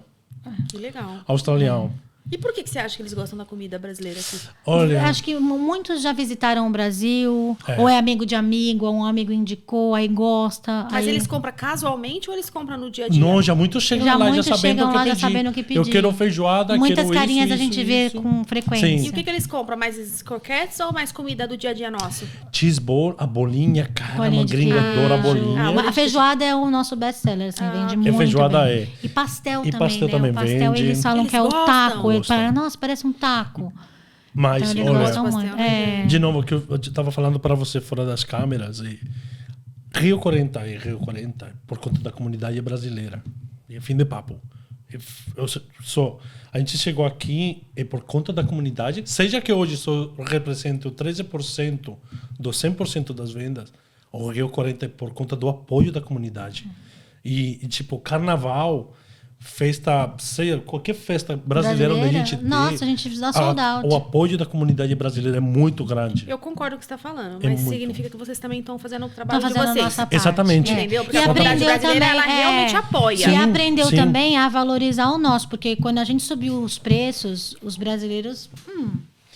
que legal. Australiano. E por que você acha que eles gostam da comida brasileira aqui? Olha, Acho que muitos já visitaram o Brasil, ou é amigo de amigo, ou um amigo indicou, aí gosta. Mas aí... eles compram casualmente ou eles compram no dia a dia? não, já muitos chegam Já lá muitos já sabendo chegam o que lá já pedir. sabendo o que pedir. Eu quero feijoada, Muitas quero carinhas isso, a gente isso, vê isso. com frequência. Sim. E o que eles compram? Mais croquetes ou mais comida do dia a dia nosso? Cheese ball, a bolinha, cara, Bolinha uma de gringa queijo. adora a bolinha. A feijoada é o nosso best-seller, assim, vende muito feijoada bem. é. E pastel E também, pastel né? também O pastel, vende. eles falam Eles que é o gostam? taco. Eles Gostam. falam, nossa, parece um taco. Mas, Então, eles olha, gostam muito. pastel, né? de novo, que eu estava falando para você fora das câmeras, e Rio 40 é Rio 40 por conta da comunidade brasileira. E é fim de papo. A gente chegou aqui e por conta da comunidade, seja que hoje só represente o 13% dos 100% das vendas, o Rio 40 é por conta do apoio da comunidade. E tipo, carnaval, festa, seja, qualquer festa brasileira onde a gente tem, Nossa, a gente dá sold out. o apoio da comunidade brasileira é muito grande. Eu concordo com o que você está falando, É mas muito. significa que vocês também estão fazendo o trabalho Tá de fazendo a vocês. nossa parte. Exatamente. Entendeu? Porque E a comunidade aprendeu brasileira, também, ela realmente apoia. E aprendeu sim. também a valorizar o nosso, porque quando a gente subiu os preços, os brasileiros,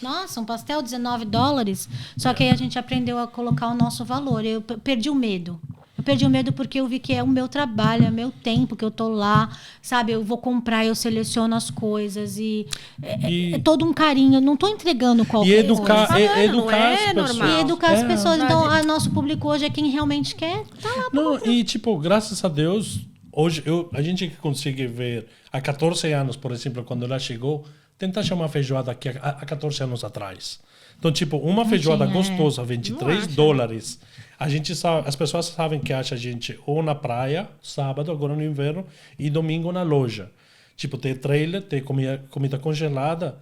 nossa, um pastel $19, só que aí a gente aprendeu a colocar o nosso valor. Eu perdi o medo. Eu perdi o medo porque eu vi que é o meu trabalho, é o meu tempo que eu tô lá, sabe? Eu vou comprar, eu seleciono as coisas e é todo um carinho. Eu não tô entregando qualquer E educar, coisa. educar Não é as pessoas. normal. E educar as pessoas. verdade. Então, o nosso público hoje é quem realmente quer. Tá lá. Não, e tipo, graças a Deus, hoje a gente consegue ver há 14 anos, por exemplo, quando ela chegou, tentar chamar feijoada aqui há 14 anos atrás. Então, tipo, uma feijoada tinha, gostosa, $23. A gente sabe, as pessoas sabem que acha a gente ou na praia, sábado, agora no inverno, e domingo na loja. Tipo, tem trailer, tem comida congelada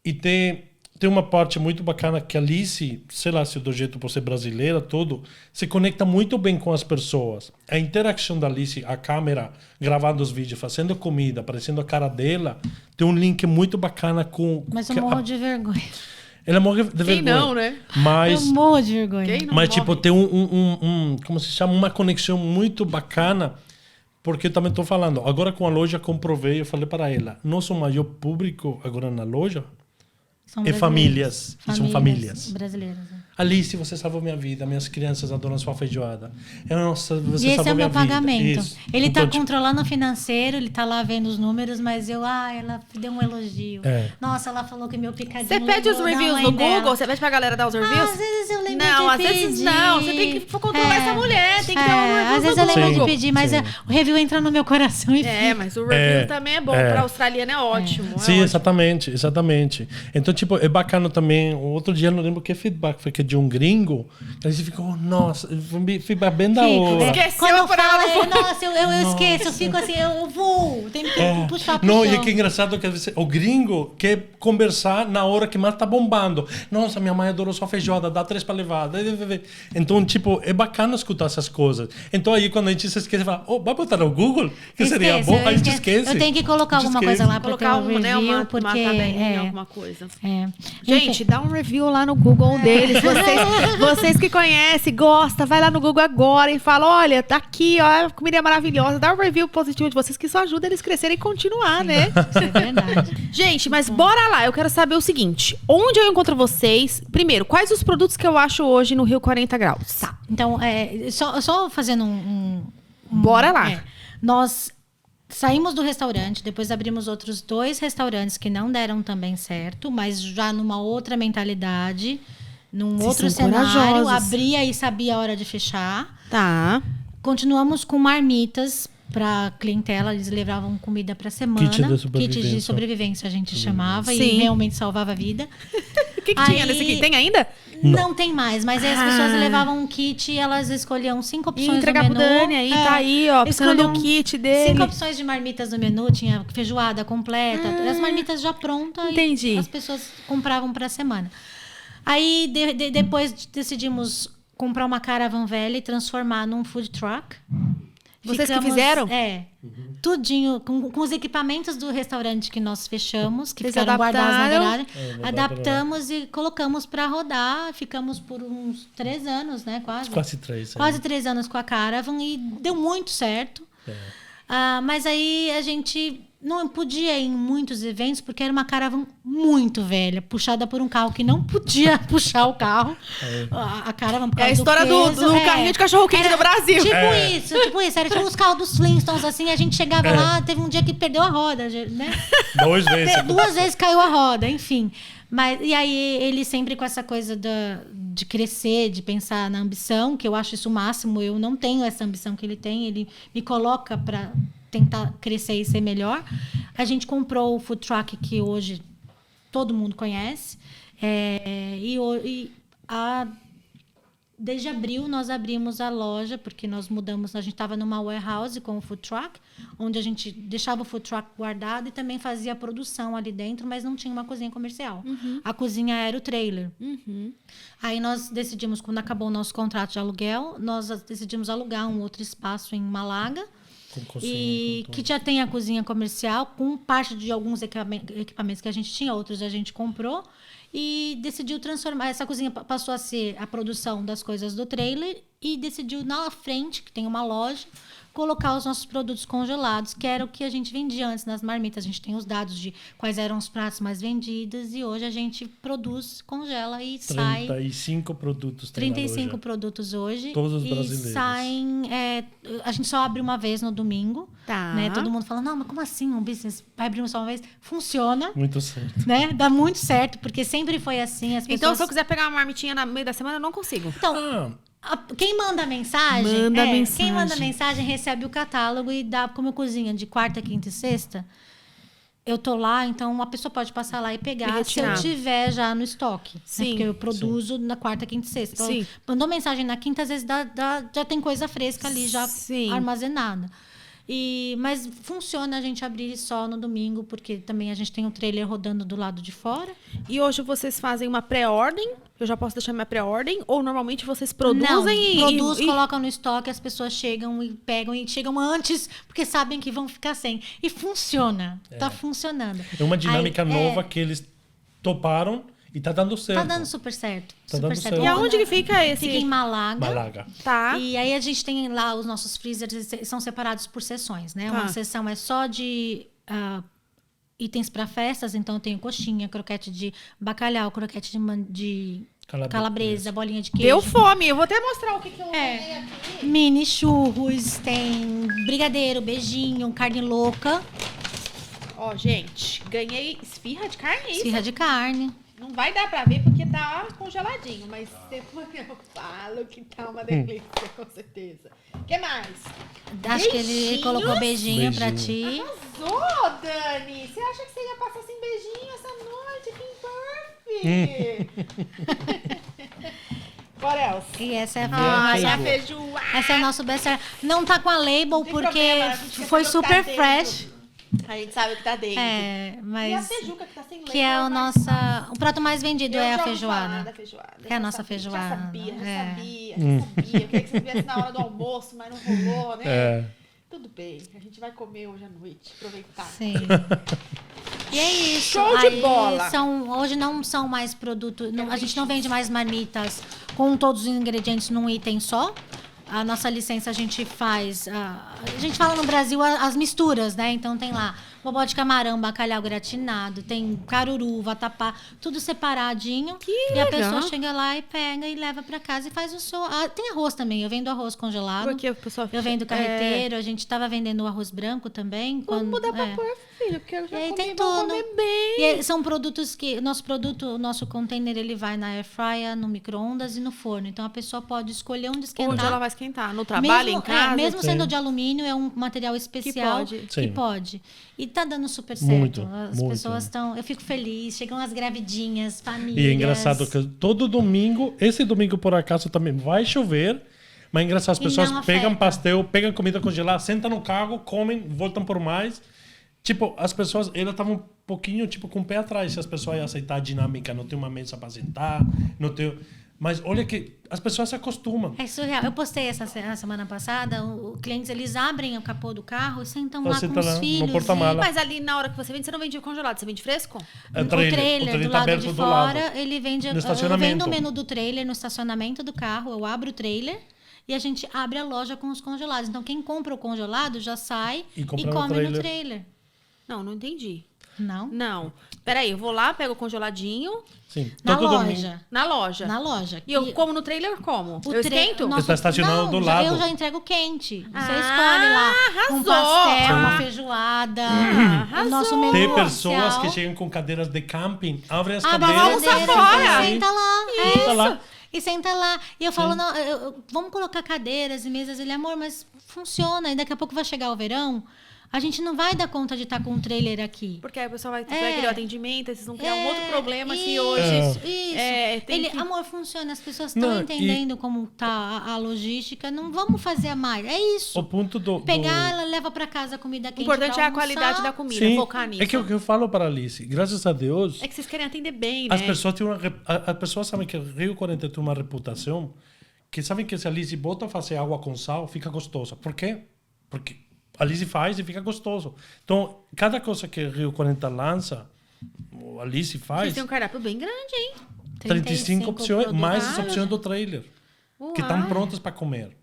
e tem uma parte muito bacana que a Alice, sei lá se do jeito por ser brasileira, tudo, se conecta muito bem com as pessoas. A interação da Alice, a câmera gravando os vídeos, fazendo comida, aparecendo a cara dela, tem um link muito bacana com... Mas eu morro de vergonha. Ela morre de vergonha. Quem não, né? Mas, Eu morro de vergonha. Quem não mas morre? tipo, tem como se chama? Uma conexão muito bacana, porque eu também estou falando, agora com a loja comprovei, eu falei para ela, nosso maior público agora na loja São é brasileiros. famílias. E são famílias. brasileiras. Alice, você salvou minha vida, minhas crianças adoram sua feijoada. Nossa, você E esse salvou é o meu minha vida. pagamento. Isso. Ele Então, tá controlando o financeiro, ele tá lá vendo os números, mas ela deu um elogio. É. Nossa, ela falou que meu picadinho... Você pede os lembrou da reviews mãe no dela. Google? Você pede pra galera dar os reviews? Às vezes eu lembro Não, de às vezes pedir. não. Você tem que controlar essa mulher. Tem que ter um review Às vezes no eu lembro Google. de pedir, mas Sim. o review entra no meu coração e É, mas o review também é bom. Pra australiano é ótimo. é Sim, ótimo. exatamente. Então, tipo, é bacana também. O outro dia eu não lembro que feedback foi que de um gringo. A gente ficou, nossa, foi um feedback bem da hora. Esqueceu Quando eu por ela falo, não foi. nossa, eu esqueço, eu fico assim, eu vou, tem que puxar pro Não, chão. e que engraçado que o gringo quer conversar na hora que mais tá bombando. Nossa, minha mãe adorou sua feijoada, dá 3 para levar. Então, tipo, é bacana escutar essas coisas. Então, aí, quando a gente se esquece, fala, vai botar no Google? Que seria bom? A gente esquece. Eu tenho que colocar A gente alguma coisa esquece. lá pra ter Colocar um review, uma porque... tabelinha, alguma coisa. é. Gente, dá um review lá no Google deles. Vocês que conhecem, gostam, vai lá no Google agora e fala, olha, tá aqui, ó, a comida é maravilhosa. Dá um review positivo de vocês, que isso ajuda eles a crescerem e continuar, né? Isso é verdade. Gente, mas bora lá. Eu quero saber o seguinte. Onde eu encontro vocês? Primeiro, quais os produtos que eu acho hoje no Rio 40 Graus? Tá, então, só fazendo Bora lá. Nós saímos do restaurante, depois abrimos outros 2 restaurantes que não deram também certo, mas já numa outra mentalidade, num Vocês outro são cenário, corajosos. abria e sabia a hora de fechar. Tá. Continuamos com marmitas para clientela, eles levavam comida para semana, Kit de sobrevivência. kit de sobrevivência a gente chamava Sim. e realmente salvava a vida. O que tinha nesse aqui? Tem ainda? Não tem mais, mas aí as pessoas levavam um kit e elas escolhiam 5 E opções entregar no pro menu. Dani aí, tá aí, ó, precisando do kit dele. 5 opções de marmitas no menu, tinha feijoada completa, as marmitas já prontas Entendi. e as pessoas compravam para a semana. Aí depois decidimos comprar uma caravan velha e transformar num food truck. Vocês que fizeram? Tudinho, com os equipamentos do restaurante que nós fechamos, que Vocês ficaram guardados na adaptaram? garagem, adaptamos e colocamos para rodar. Ficamos por uns 3 anos, né? Quase 3. Quase 3 anos com a Caravan e deu muito certo. Mas aí a gente não podia ir em muitos eventos porque era uma Caravan muito velha, puxada por um carro que não podia puxar o carro. A Caravan por É a causa história do do peso, carrinho de cachorro-quente do Brasil. Tipo isso. Era tipo os carros dos Flintstones, assim. A gente chegava lá, teve um dia que perdeu a roda, né? 2 vezes. 2 vezes caiu a roda, enfim. E aí ele sempre com essa coisa de crescer, de pensar na ambição, que eu acho isso o máximo. Eu não tenho essa ambição que ele tem. Ele me coloca para tentar crescer e ser melhor. A gente comprou o food truck que hoje todo mundo conhece. Desde abril nós abrimos a loja, porque nós mudamos, a gente estava numa warehouse com o food truck, onde a gente deixava o food truck guardado e também fazia a produção ali dentro, mas não tinha uma cozinha comercial. A cozinha era o trailer. Aí nós decidimos, quando acabou o nosso contrato de aluguel, nós decidimos alugar um outro espaço em Malaga, que já tem a cozinha comercial, com parte de alguns equipamentos que a gente tinha, outros a gente comprou, e decidiu transformar. Essa cozinha passou a ser a produção das coisas do trailer e decidiu, na frente, que tem uma loja, colocar os nossos produtos congelados, que era o que a gente vendia antes nas marmitas. A gente tem os dados de quais eram os pratos mais vendidos e hoje a gente produz, congela e sai... 35 produtos tem 35 na loja. produtos hoje. Todos os e brasileiros. saem... a gente só abre uma vez no domingo. Tá. Né? Todo mundo fala, não, mas como assim um business vai abrir só uma vez? Funciona. Muito certo. Né? Dá muito certo, porque sempre foi assim. As pessoas... Então, se eu quiser pegar uma marmitinha no meio da semana, eu não consigo. Então, quem manda mensagem... Quem manda mensagem recebe o catálogo e dá, como eu cozinho de quarta, quinta e sexta, eu tô lá, então a pessoa pode passar lá e pegar se eu tiver já no estoque. Sim. Né? Porque eu produzo na quarta, quinta e sexta. Então, Sim. mandou mensagem na quinta, às vezes já tem coisa fresca ali, já armazenada. Mas funciona a gente abrir só no domingo, porque também a gente tem um trailer rodando do lado de fora. E hoje vocês fazem uma pré-ordem? Eu já posso deixar minha pré-ordem? Ou normalmente vocês produzem Produz, colocam no estoque, as pessoas chegam e pegam e chegam antes, porque sabem que vão ficar sem. E funciona. Tá funcionando. É uma dinâmica nova que eles toparam e tá dando certo. Tá dando super certo. Tá super dando certo. certo. E aonde que fica esse? Fica em Malaga. Tá. E aí a gente tem lá os nossos freezers, são separados por seções, né? Uma seção é só de itens para festas, então eu tenho coxinha, croquete de bacalhau, croquete de calabresa, bolinha de queijo. Deu fome. Eu vou até mostrar o que eu É. ganhei aqui. Mini churros, tem brigadeiro, beijinho, carne louca, Ó, gente, ganhei esfirra de carne, é isso? esfirra de carne. Não vai dar pra ver porque tá congeladinho, mas depois eu falo que tá uma delícia, com certeza. O que mais? Acho que ele Beijinhos? colocou beijinho pra ti. Arrasou, Dani! Você acha que você ia passar sem beijinho essa noite? Que perfeito! What else? E essa é a Ah, essa, a feijoada! essa é o nosso best-seller. Não tá com a label tem porque problema, a gente foi sabe o que tá super dentro. fresh. A gente sabe o que tá dentro. É, E a mas feijuca que tá sem leite. que é o o prato mais vendido é a feijoada. É a nossa feijoada. Já sabia. É. Eu queria que você viesse na hora do almoço, mas não rolou, né? É. Tudo bem, a gente vai comer hoje à noite, aproveitar. Sim. E é isso. Show de Aí bola. hoje não são mais produtos. A gente não vende mais marmitas com todos os ingredientes num item só. A nossa licença a gente faz. A gente fala no Brasil as misturas, né? Então tem lá bobó de camarão, bacalhau gratinado, tem caruru, vatapá, tudo separadinho. E a legal. pessoa chega lá e pega e leva pra casa e faz o seu. Tem arroz também. Eu vendo arroz congelado. Porque o pessoal Eu vendo carreteiro, a gente tava vendendo o arroz branco também. Vamos mudar pra é. pôr, filho, porque eu já E aí comi, tem vou tudo. comer bem. E aí são produtos que o nosso container ele vai na air fryer, no micro-ondas e no forno. Então a pessoa pode escolher onde esquentar. Onde ela vai esquentar? No trabalho, em casa? Mesmo sendo Sim. de alumínio, é um material especial pode. que Sim. pode. E tá dando super certo. Muito, As muito. pessoas estão. Eu fico feliz. Chegam as gravidinhas, famílias. E é engraçado que todo domingo, esse domingo por acaso também vai chover, mas é engraçado, as E pessoas não pegam afeta. pastel, pegam comida congelada, sentam no carro, comem, voltam por mais. Tipo, as pessoas, elas estavam um pouquinho, tipo, com o pé atrás, se as pessoas iam aceitar a dinâmica, não tem uma mesa para sentar, não tem... Mas olha que as pessoas se acostumam. É surreal. Eu postei essa semana passada, os clientes eles abrem o capô do carro e sentam Você lá com tá os lá no filhos. porta-mala. Mas ali na hora que você vende, você não vende congelado, você vende fresco? É O trailer do tá lado aberto de do fora, lado. ele vende. No Eu estacionamento. vendo o menu do trailer no estacionamento do carro, eu abro o trailer e a gente abre a loja com os congelados. Então quem compra o congelado já sai E e compra no come trailer. no trailer. Não, não entendi. Não? Não. Peraí, eu vou lá, pego o congeladinho Sim. Na Todo domingo. loja. na loja. Na loja. E eu como no trailer como? O Eu tra- esquento? Nosso- Você tá estacionando Não, do já- lado. Eu já entrego quente. Você Ah, escolhe lá um arrasou. pastel, Ah. uma feijoada, Arrasou. o nosso menu Tem oficial. pessoas que chegam com cadeiras de camping, abrem as Abre a cadeiras, cadeira, almoçar fora. senta lá. Senta lá. E senta lá. E eu falo, não, vamos colocar cadeiras e mesas. Ele, amor, mas funciona. E daqui a pouco vai chegar o verão. A gente não vai dar conta de estar com um trailer aqui. Porque aí o pessoal vai É. querer o atendimento, aí vocês vão criar um outro problema que isso, hoje... Isso. tem Ele, que- amor, funciona. As pessoas estão Não, entendendo como tá a logística. Não vamos fazer a mais. É isso. O ponto do... Pegar, ela leva para casa a comida O quente. importante pra é a almoçar. qualidade da comida, Sim, focar nisso. é que eu falo para a Alice, graças a Deus, É que vocês querem atender bem, né? as pessoas têm as pessoas sabem que Rio 40 tem uma reputação que sabem que se a Alice bota a fazer água com sal, fica gostosa. Por quê? Porque a Alice faz e fica gostoso. Então, cada coisa que Rio 40 lança, a Alice faz, Vocês têm um cardápio bem grande, hein? 35 opções, produtos. mais as Ah, opções do trailer, que Uau. estão prontas para comer.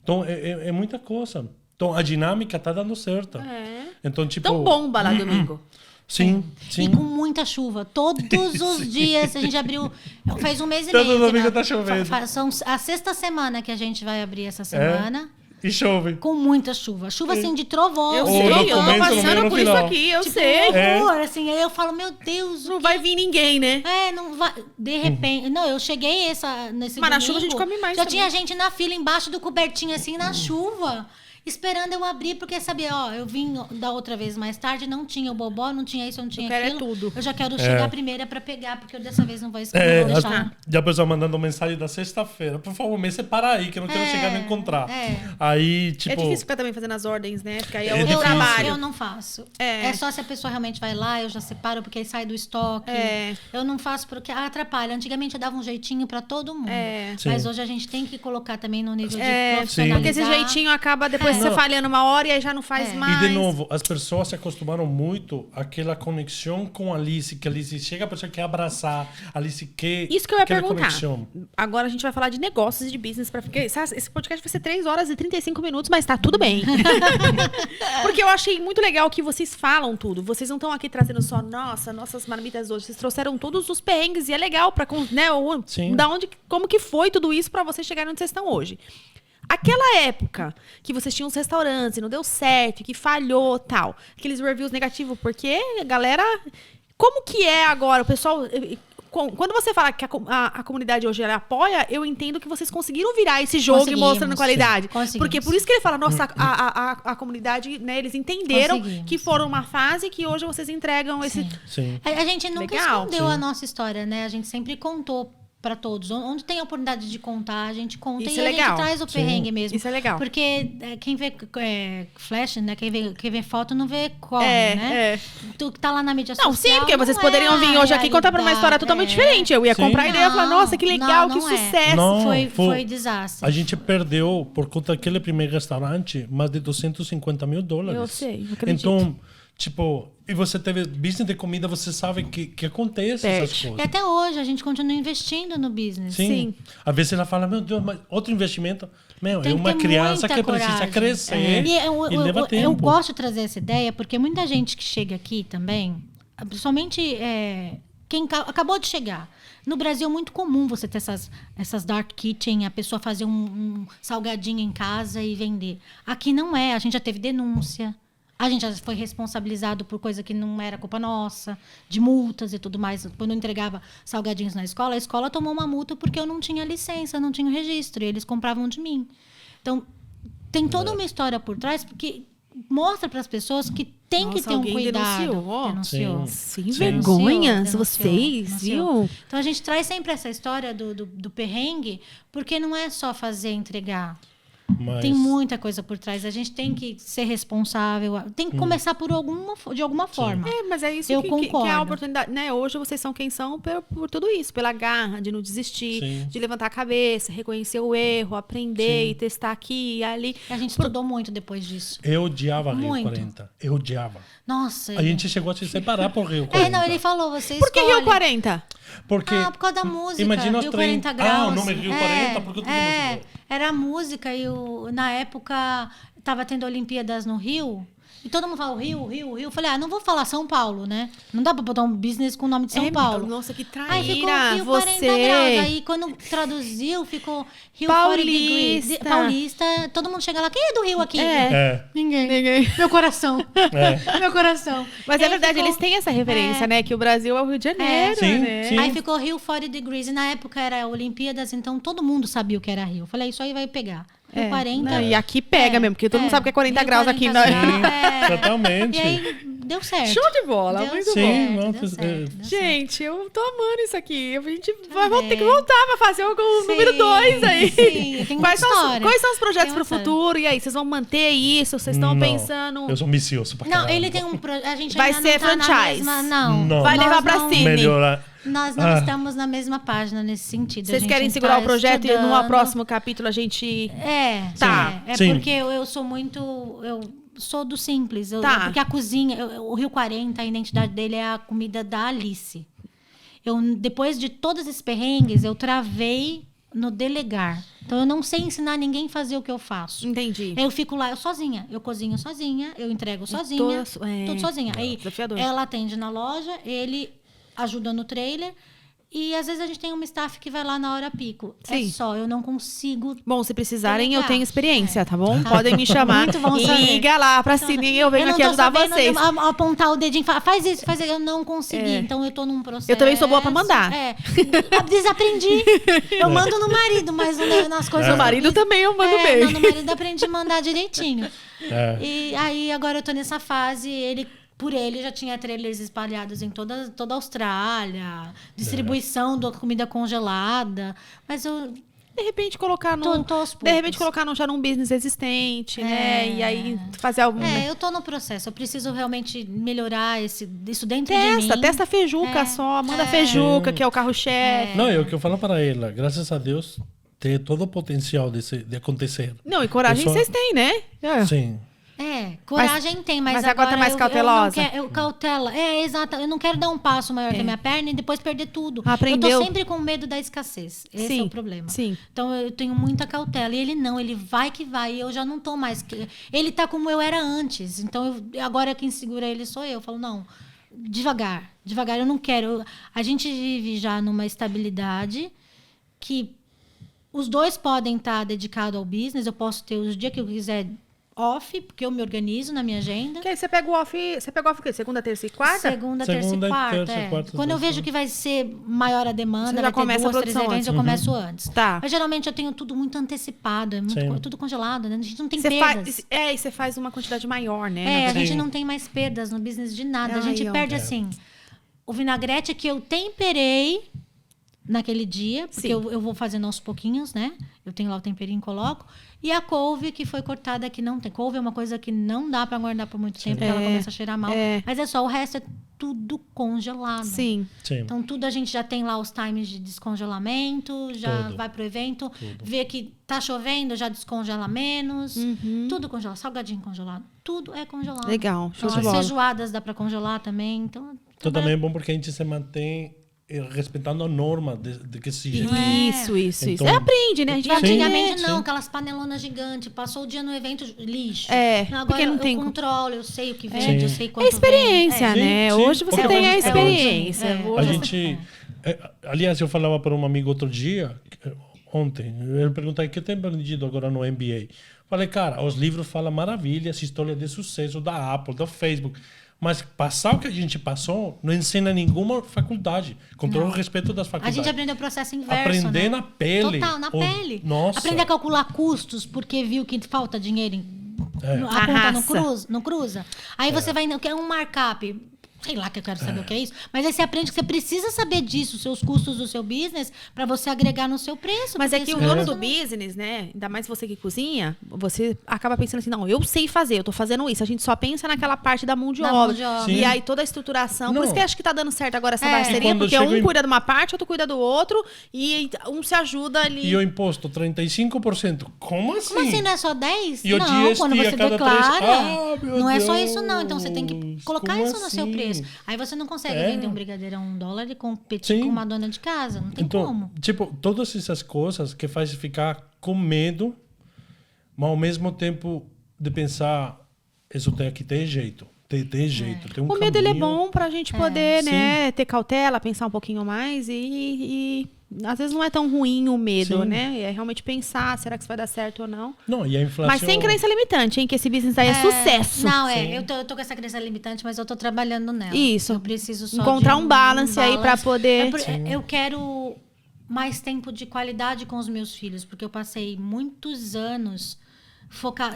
Então, é muita coisa. Então, a dinâmica está dando certo. É. Então, tipo... Tão bomba lá domingo. Sim, sim. E com muita chuva. Todos os dias a gente abriu. Faz um mês e Todo meio. que domingo não- tá chovendo. São a sexta semana que a gente vai abrir essa semana. E chove. Com muita chuva. Chuva assim de trovão. Eu Ou sei, no eu tô começo, no meio, passando no por isso final. aqui, eu Tipo, sei. um horror, assim. Aí eu falo, meu Deus. Não vai vir ninguém, né? Não vai. De repente. Não, eu cheguei nesse Mas na domingo, chuva a gente come mais Já também. tinha gente na fila embaixo do cobertinho, assim, na chuva. Esperando eu abrir, porque sabia, ó, eu vim da outra vez mais tarde, não tinha o bobó, não tinha isso, não tinha Eu quero é aquilo. tudo. Eu já quero chegar primeira pra pegar, porque eu dessa vez não vou esquecer. É, Vou deixar. já a pessoa mandando mensagem da sexta-feira. Por favor, me separa aí, que eu não quero chegar a me encontrar. Aí, tipo... É difícil ficar também fazendo as ordens, né? Porque aí é É outro difícil. trabalho. Eu não faço. É. É só se a pessoa realmente vai lá, eu já separo, porque aí sai do estoque. É. Eu não faço porque atrapalha. Antigamente eu dava um jeitinho pra todo mundo. É. Sim. Mas hoje a gente tem que colocar também no nível de É, profissionalizar. porque esse jeitinho acaba depois depois você falhando uma hora e aí já não faz mais. E de novo, as pessoas se acostumaram muito àquela conexão com a Alice, que a Alice chega, a pessoa quer abraçar, a Alice quer Isso que eu ia aquela perguntar. conexão. Agora a gente vai falar de negócios e de business para ficar. Esse podcast vai ser 3 horas e 35 minutos, mas tá tudo bem. Porque eu achei muito legal que vocês falam tudo. Vocês não estão aqui trazendo só nossas marmitas hoje. Vocês trouxeram todos os perrengues e é legal para, né, Sim. como que foi tudo isso para vocês chegarem onde vocês estão hoje. Aquela época que vocês tinham uns restaurantes e não deu certo, que falhou, tal. Aqueles reviews negativos, porque a galera... Como que é agora? O pessoal... Quando você fala que a comunidade hoje ela apoia, eu entendo que vocês conseguiram virar esse jogo e mostrando qualidade. Porque por isso que ele fala, nossa, a comunidade, né, eles entenderam que foram uma fase que hoje vocês entregam esse... Sim. A gente nunca Legal. escondeu a nossa história, né? A gente sempre contou para todos. Onde tem a oportunidade de contar, a gente conta. Isso e é a legal. gente traz o perrengue mesmo. Isso é legal. Porque quem vê flash, né? Quem vê foto não vê corre, né? É. Tu que tá lá na mídia Não, social. sim, porque vocês não poderiam é vir hoje aqui e contar pra uma história totalmente diferente. Eu ia Sim. comprar a ideia e falar, nossa, que legal, não que é. sucesso. Não. Foi desastre. A gente perdeu, por conta daquele primeiro restaurante, mais de $250 mil. Eu sei, eu acredito. Então, tipo, e você teve business de comida, você sabe que acontece essas E coisas. até hoje a gente continua investindo no business. Sim. Às vezes ela fala, meu Deus, mas outro investimento. Meu, Tem é que uma ter criança muita que precisa coragem. crescer e leva tempo. Eu gosto de trazer essa ideia porque muita gente que chega aqui também, principalmente quem acabou de chegar. No Brasil é muito comum você ter essas dark kitchen, a pessoa fazer um salgadinho em casa e vender. Aqui não é, a gente já teve denúncia. A gente já foi responsabilizado por coisa que não era culpa nossa, de multas e tudo mais. Quando eu entregava salgadinhos na escola, a escola tomou uma multa porque eu não tinha licença, não tinha registro, e eles compravam de mim. Então, tem toda uma história por trás, porque mostra para as pessoas que tem que ter um alguém cuidado. denunciou. Sem Sem vergonhas, vocês, viu? Então, a gente traz sempre essa história do perrengue, porque não é só fazer e entregar. Mas... Tem muita coisa por trás. A gente tem que ser responsável. Tem que começar de alguma forma. Mas é isso Eu que é concordo. a oportunidade. Né? Hoje vocês são quem são por tudo isso. Pela garra, de não desistir, Sim. de levantar a cabeça, reconhecer o erro, aprender e testar aqui e ali. A gente estudou muito depois disso. Eu odiava Rio Muito. 40. Eu odiava. Nossa. A gente chegou a se separar por Rio 40. Não, ele falou, você Por que escolhe. Rio 40? Porque... Por causa da música. Imagina os Rio trem. 40 graus. O nome Rio 40, porque todo mundo Era a música e na época tava tendo Olimpíadas no Rio. E todo mundo fala Rio, Rio, Rio. Eu falei, não vou falar São Paulo, né? Não dá pra botar um business com o nome de São Paulo. Nossa, que Aí ficou traíra. Rio 40 graus. Aí quando traduziu, ficou Rio 40 degrees. Paulista. Todo mundo chega lá, quem é do Rio aqui? Ninguém. Meu coração. Meu coração. Mas Aí é verdade, ficou- eles têm essa referência, né? Que o Brasil é o Rio de Janeiro, Sim, né? sim. Aí ficou Rio 40 degrees. E na época era Olimpíadas, então todo mundo sabia o que era Rio. Eu falei, isso aí vai pegar. Rio 40. Não, e aqui pega mesmo, porque todo mundo sabe que é 40 Rio graus aqui. 40 Né? graus, Totalmente. E aí deu certo. Show de bola, Deu muito certo, Sim, bom. não, deu certo, deu Gente, eu tô amando isso aqui. A gente vai Também. ter que voltar pra fazer o número 2 aí. Sim, tem Quais muita são, história. quais são os projetos Tem pro uma história. futuro? E aí, vocês vão manter isso? Vocês estão Não, pensando... Eu sou ambicioso pra Não, caramba. ele tem a gente Vai ainda ser não tá na franchise. mesma, não. Não. Vai Nós levar pra não- Sydney. Melhorar. Nós não estamos na mesma página nesse sentido. Vocês A gente querem segurar tá o projeto e no estudando. próximo capítulo a gente... Tá. É Sim. porque eu sou muito... Eu sou do simples. Tá. Porque a cozinha... O Rio 40, a identidade dele é a comida da Alice. Depois de todos esses perrengues, eu travei no delegar. Então, eu não sei ensinar ninguém a fazer o que eu faço. Entendi. Eu fico lá, eu sozinha. Eu cozinho sozinha, eu entrego sozinha. Tudo sozinha. Aí, desafiador. ela atende na loja, ele ajuda no trailer. E, às vezes, a gente tem uma staff que vai lá na hora pico. Sim. É só, eu não consigo... Bom, se precisarem, eu Delegar. tenho experiência, tá bom? Podem me chamar. Muito bom saber. Liga lá pra Sydney e eu venho não aqui tô ajudar sabendo vocês. apontar o dedinho e falar, faz isso, faz isso. Eu não consegui. Então, eu tô num processo. Eu também sou boa pra mandar. Desaprendi. Eu mando no marido, mas nas coisas... No marido também eu mando bem. Não, no marido aprendi a mandar direitinho. É. E aí, agora eu tô nessa fase, por ele já tinha trailers espalhados em toda a Austrália, distribuição da comida congelada, mas eu De repente colocar no... tô aos De repente poucos. colocar já num business existente, né? E aí fazer algum... eu tô no processo, eu preciso realmente melhorar isso dentro de mim. Testa a feijuca só, manda a feijuca, que é o carro-chefe. Não, é o que eu falo para ela. Graças a Deus, tem todo o potencial de acontecer. Não, e coragem vocês têm, né? Sim. Coragem tem, mas agora tá mais cautelosa. Cautela. Exato. Eu não quero dar um passo maior que a minha perna e depois perder tudo. Aprendeu. Eu tô sempre com medo da escassez. Esse é o problema. Sim. Então eu tenho muita cautela. E ele não, ele vai que vai. E eu já não tô mais. Ele tá como eu era antes. Então agora quem segura ele sou eu. Eu falo, não, devagar, eu não quero. A gente vive já numa estabilidade que os dois podem estar dedicados ao business. Eu posso ter os dias que eu quiser off, porque eu me organizo na minha agenda. Que aí você pega o off o quê? Segunda, terça e quarta? Segunda, terça e quarta. Quando eu vejo que vai ser maior a demanda, Você já vai ter começa a 2, 3 produção eventos, eu começo antes. Tá. Mas geralmente eu tenho tudo muito antecipado, tudo congelado, né? A gente não tem Você perdas. e você faz uma quantidade maior, né? A gente não tem mais perdas no business de nada. A gente perde assim. O vinagrete que eu temperei naquele dia, porque eu vou fazendo aos pouquinhos, né? Eu tenho lá o temperinho e coloco. E a couve que foi cortada, que não tem. Couve é uma coisa que não dá para guardar por muito tempo, porque ela começa a cheirar mal. Mas é só, o resto é tudo congelado. Sim. Então, tudo a gente já tem lá os times de descongelamento, já vai pro evento, vê que tá chovendo, já descongela menos. Tudo congelado, salgadinho congelado. Tudo é congelado. Legal, show de As bola. feijoadas dá para congelar também. Então também é bom porque a gente se mantém respeitando a norma de que se Isso. Então, Você aprende, né? A gente vai antigamente sim. não, aquelas panelonas gigantes. Passou o dia no evento, lixo. Agora porque não tem eu controlo, eu sei o que vende, eu sei quanto É experiência, vende. né? Sim, Hoje você porque tem a hoje- experiência. A gente... aliás, eu falava para um amigo outro dia, ontem, ele perguntava o que tem aprendido agora no MBA. Falei, cara, os livros falam maravilhas, história de sucesso da Apple, do Facebook. Mas passar o que a gente passou não ensina nenhuma faculdade. Com todo o respeito das A faculdades. gente aprendeu o processo inverso, Aprender né? na pele. Total, na pele. Nossa. Aprender a calcular custos, porque viu que falta dinheiro. A A conta raça. não cruza. Aí você vai... Quer um markup. Sei lá que eu quero saber o que é isso. Mas aí você aprende que você precisa saber disso, seus custos do seu business, para você agregar no seu preço. Mas é porque que o senão dono você do business, né? Ainda mais você que cozinha, você acaba pensando assim, não, eu sei fazer, eu tô fazendo isso. A gente só pensa naquela parte da mão de Da obra. mão de obra. Sim. E aí toda a estruturação. Por Não. isso que eu acho que tá dando certo agora essa E parceria, quando porque eu chego um em- cuida de uma parte, outro cuida do outro, e um se ajuda ali. E o imposto, 35%. Como assim? Como assim, não é só 10? E o não, GST quando a você cada declara, três- Ah, meu não é só isso não. Então você tem que Deus, colocar como isso no seu assim? preço. Aí você não consegue É. vender um brigadeiro a $1 e competir Sim. com uma dona de casa. Não tem Então, como. tipo, todas essas coisas que faz ficar com medo, mas ao mesmo tempo de pensar, isso tem que ter jeito. Tem jeito. Tem um O medo ele é caminho. bom pra gente poder, né, ter cautela, pensar um pouquinho mais e às vezes não é tão ruim o medo, Sim. né? É realmente pensar, será que isso vai dar certo ou não? Não, e a inflação... Mas sem crença limitante, hein? Que esse business aí é sucesso. Não, Sim. eu tô com essa crença limitante, mas eu tô trabalhando nela. Isso. Eu preciso só Encontrar de um balance aí pra poder... Eu quero mais tempo de qualidade com os meus filhos, porque eu passei muitos anos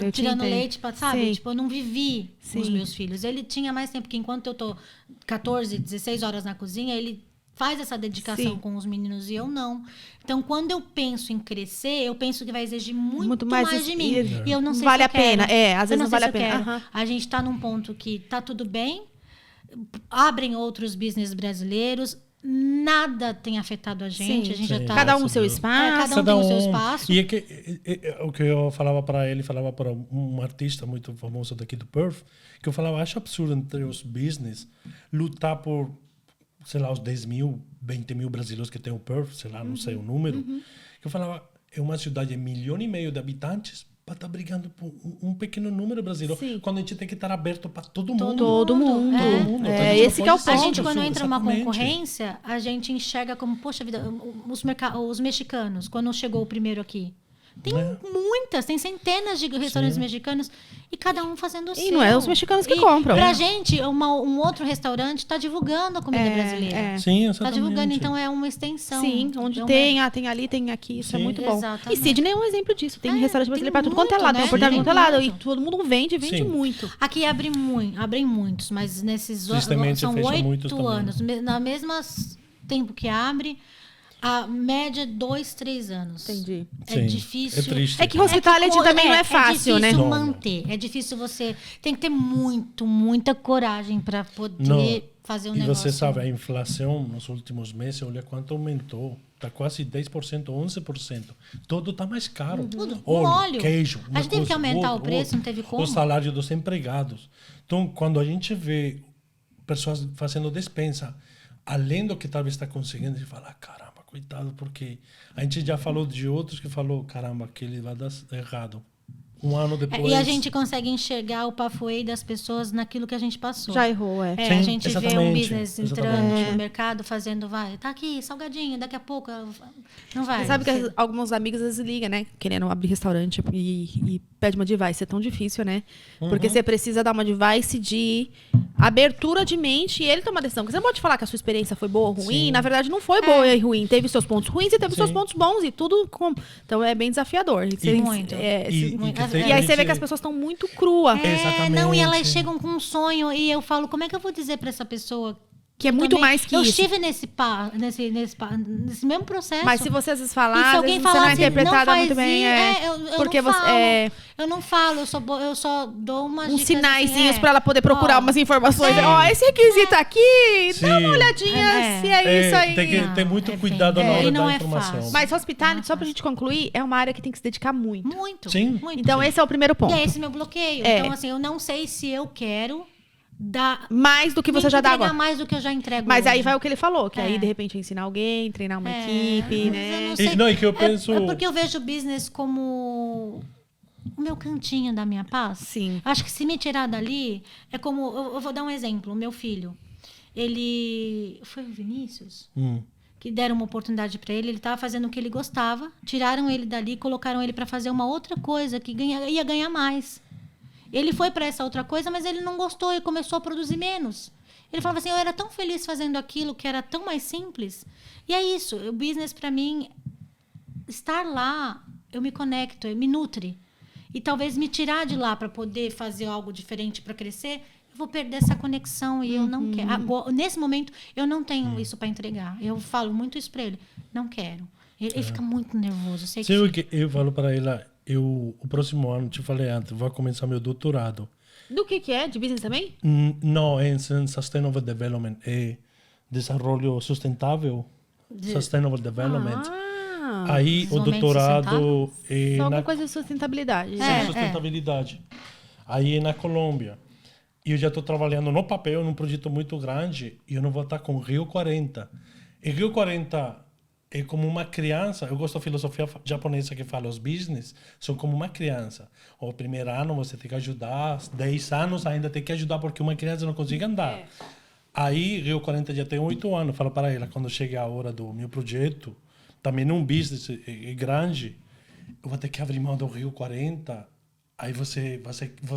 Eu te tirando entendo. leite, sabe? Sim. Tipo, eu não vivi com os Sim. meus filhos. Ele tinha mais tempo, que enquanto eu tô 14, 16 horas na cozinha, ele faz essa dedicação Sim. com os meninos e eu não. Então, quando eu penso em crescer, eu penso que vai exigir muito mais mais de mim. E eu não sei vale se eu a pena. quero. Às vezes Eu não sei vale se a eu pena. quero. Aham. A gente tá num ponto que tá tudo bem, abrem outros business brasileiros, nada tem afetado a gente. Sim. A gente já Sim. tá... Cada um o seu Deus. espaço. cada um tem o seu espaço. E é que o que eu falava para ele, falava para um artista muito famoso daqui do Perth, que eu falava, acho absurdo entre os business lutar por, sei lá, os 10 mil, 20 mil brasileiros que tem o Perth, sei lá, não sei o número. Que eu falava, é uma cidade de 1,5 milhão de habitantes para estar brigando por um pequeno número brasileiro, Sim. quando a gente tem que estar aberto para todo mundo. Todo mundo. Todo mundo. É, A gente não esse que é o pode ser A ponto. gente, quando isso, entra uma exatamente. concorrência, a gente enxerga como, poxa vida, os mexicanos, quando chegou o primeiro aqui. Tem muitas, tem centenas de restaurantes mexicanos e cada um fazendo o seu. E não é os mexicanos que E compram. Pra gente, um outro restaurante está divulgando a comida brasileira. Sim, Tá exatamente. divulgando, então é uma extensão. Sim, onde Então, tem, tem ali, tem aqui, isso é Sim. muito bom. Exatamente. E Sidney é um exemplo disso. Tem restaurante brasileiro tem pra tudo quanto é muito, lado, né? tem oportunidade Sim. pra todo lado. E Muito. todo mundo vende Sim. muito. Aqui abrem muitos, mas nesses Tristemente, são fecha muitos 8 também. anos. Na mesma tempo que abre, a média é 2, 3 anos. Entendi. É Sim, difícil. é triste. É que hospitality também não é fácil, é né? difícil Não, manter. É difícil você... Tem que ter muita coragem para poder Não. fazer um E negócio. você sabe, a inflação nos últimos meses, olha quanto aumentou. tá quase 10%, 11%. Tudo tá mais caro. Tudo. O óleo. Queijo. A gente teve que aumentar o preço, não teve como. O salário dos empregados. Então, quando a gente vê pessoas fazendo despensa, além do que talvez está conseguindo, a gente fala, caramba, coitado, porque a gente já falou de outros que falou, caramba, aquele vai dar errado. Um ano depois... E a gente consegue enxergar o pathway das pessoas naquilo que a gente passou. Já errou, Sim, a gente vê um business entrando no mercado, fazendo, tá aqui, salgadinho, daqui a pouco não vai. Você sabe que alguns amigos às vezes ligam, né? Querendo abrir restaurante e pede uma device. É tão difícil, né? Porque você precisa dar uma device de abertura de mente e ele toma decisão. Porque você não pode falar que a sua experiência foi boa ou ruim. Sim. Na verdade, não foi boa e ruim. Teve seus pontos ruins e teve seus pontos bons. E tudo Então é bem desafiador. Muito. E aí você vê que as pessoas estão muito cruas. Exatamente. E elas chegam com um sonho e eu falo, como é que eu vou dizer pra essa pessoa que é muito mais que eu isso. estive nesse mesmo processo. Mas se você às vezes E falar, se alguém você falar não é assim, interpretada não muito faz bem. porque eu não falo, eu só dou umas uns dicas, sinaizinhos assim, pra ela poder procurar umas informações. Esse requisito aqui, dá uma olhadinha se é isso aí. Tem que ter muito cuidado na hora e não da é informação. fácil. Mas hospitality, só pra gente concluir, é uma área que tem que se dedicar muito. Muito. Sim. Muito. Então esse é o primeiro ponto. E é esse meu bloqueio. Então, assim, eu não sei se eu quero dar... Mais do que você já dá agora. mais do que eu já entrego Mas aí hoje. vai o que ele falou, que aí de repente ensinar alguém, treinar uma equipe, mas né? eu não sei. E que eu penso... É porque eu vejo o business como o meu cantinho da minha paz. Sim. Acho que se me tirar dali, é como... Eu vou dar um exemplo. O meu filho, ele... Foi o Vinícius? Que deram uma oportunidade para ele. Ele estava fazendo o que ele gostava. Tiraram ele dali e colocaram ele para fazer uma outra coisa que ia ganhar mais. Ele foi para essa outra coisa, mas ele não gostou e começou a produzir menos. Ele falava assim, eu era tão feliz fazendo aquilo que era tão mais simples. E é isso, o business para mim, estar lá, eu me conecto, me nutre. E talvez me tirar de lá para poder fazer algo diferente para crescer, eu vou perder essa conexão e eu não quero. Agora, nesse momento, eu não tenho isso para entregar. Eu falo muito isso para ele, não quero. Ele fica muito nervoso. Sei Sabe o que eu falo para ela? O próximo ano, te falei antes, vou começar meu doutorado. Do que é? De business também? Não, é em Sustainable Development. É desenvolvimento sustentável. Sustainable Development. Aí o doutorado é Só alguma coisa de sustentabilidade. sustentabilidade. Aí é na Colômbia. E eu já estou trabalhando no papel, num projeto muito grande, e eu não vou estar com Rio 40. E Rio 40 é como uma criança. Eu gosto da filosofia japonesa que fala os business são como uma criança. O primeiro ano você tem que ajudar, 10 anos ainda tem que ajudar porque uma criança não consegue andar. Aí Rio 40 já tem 8 anos. Falo para ela, quando chega a hora do meu projeto, também num business grande, eu vou ter que abrir mão do Rio 40. Aí você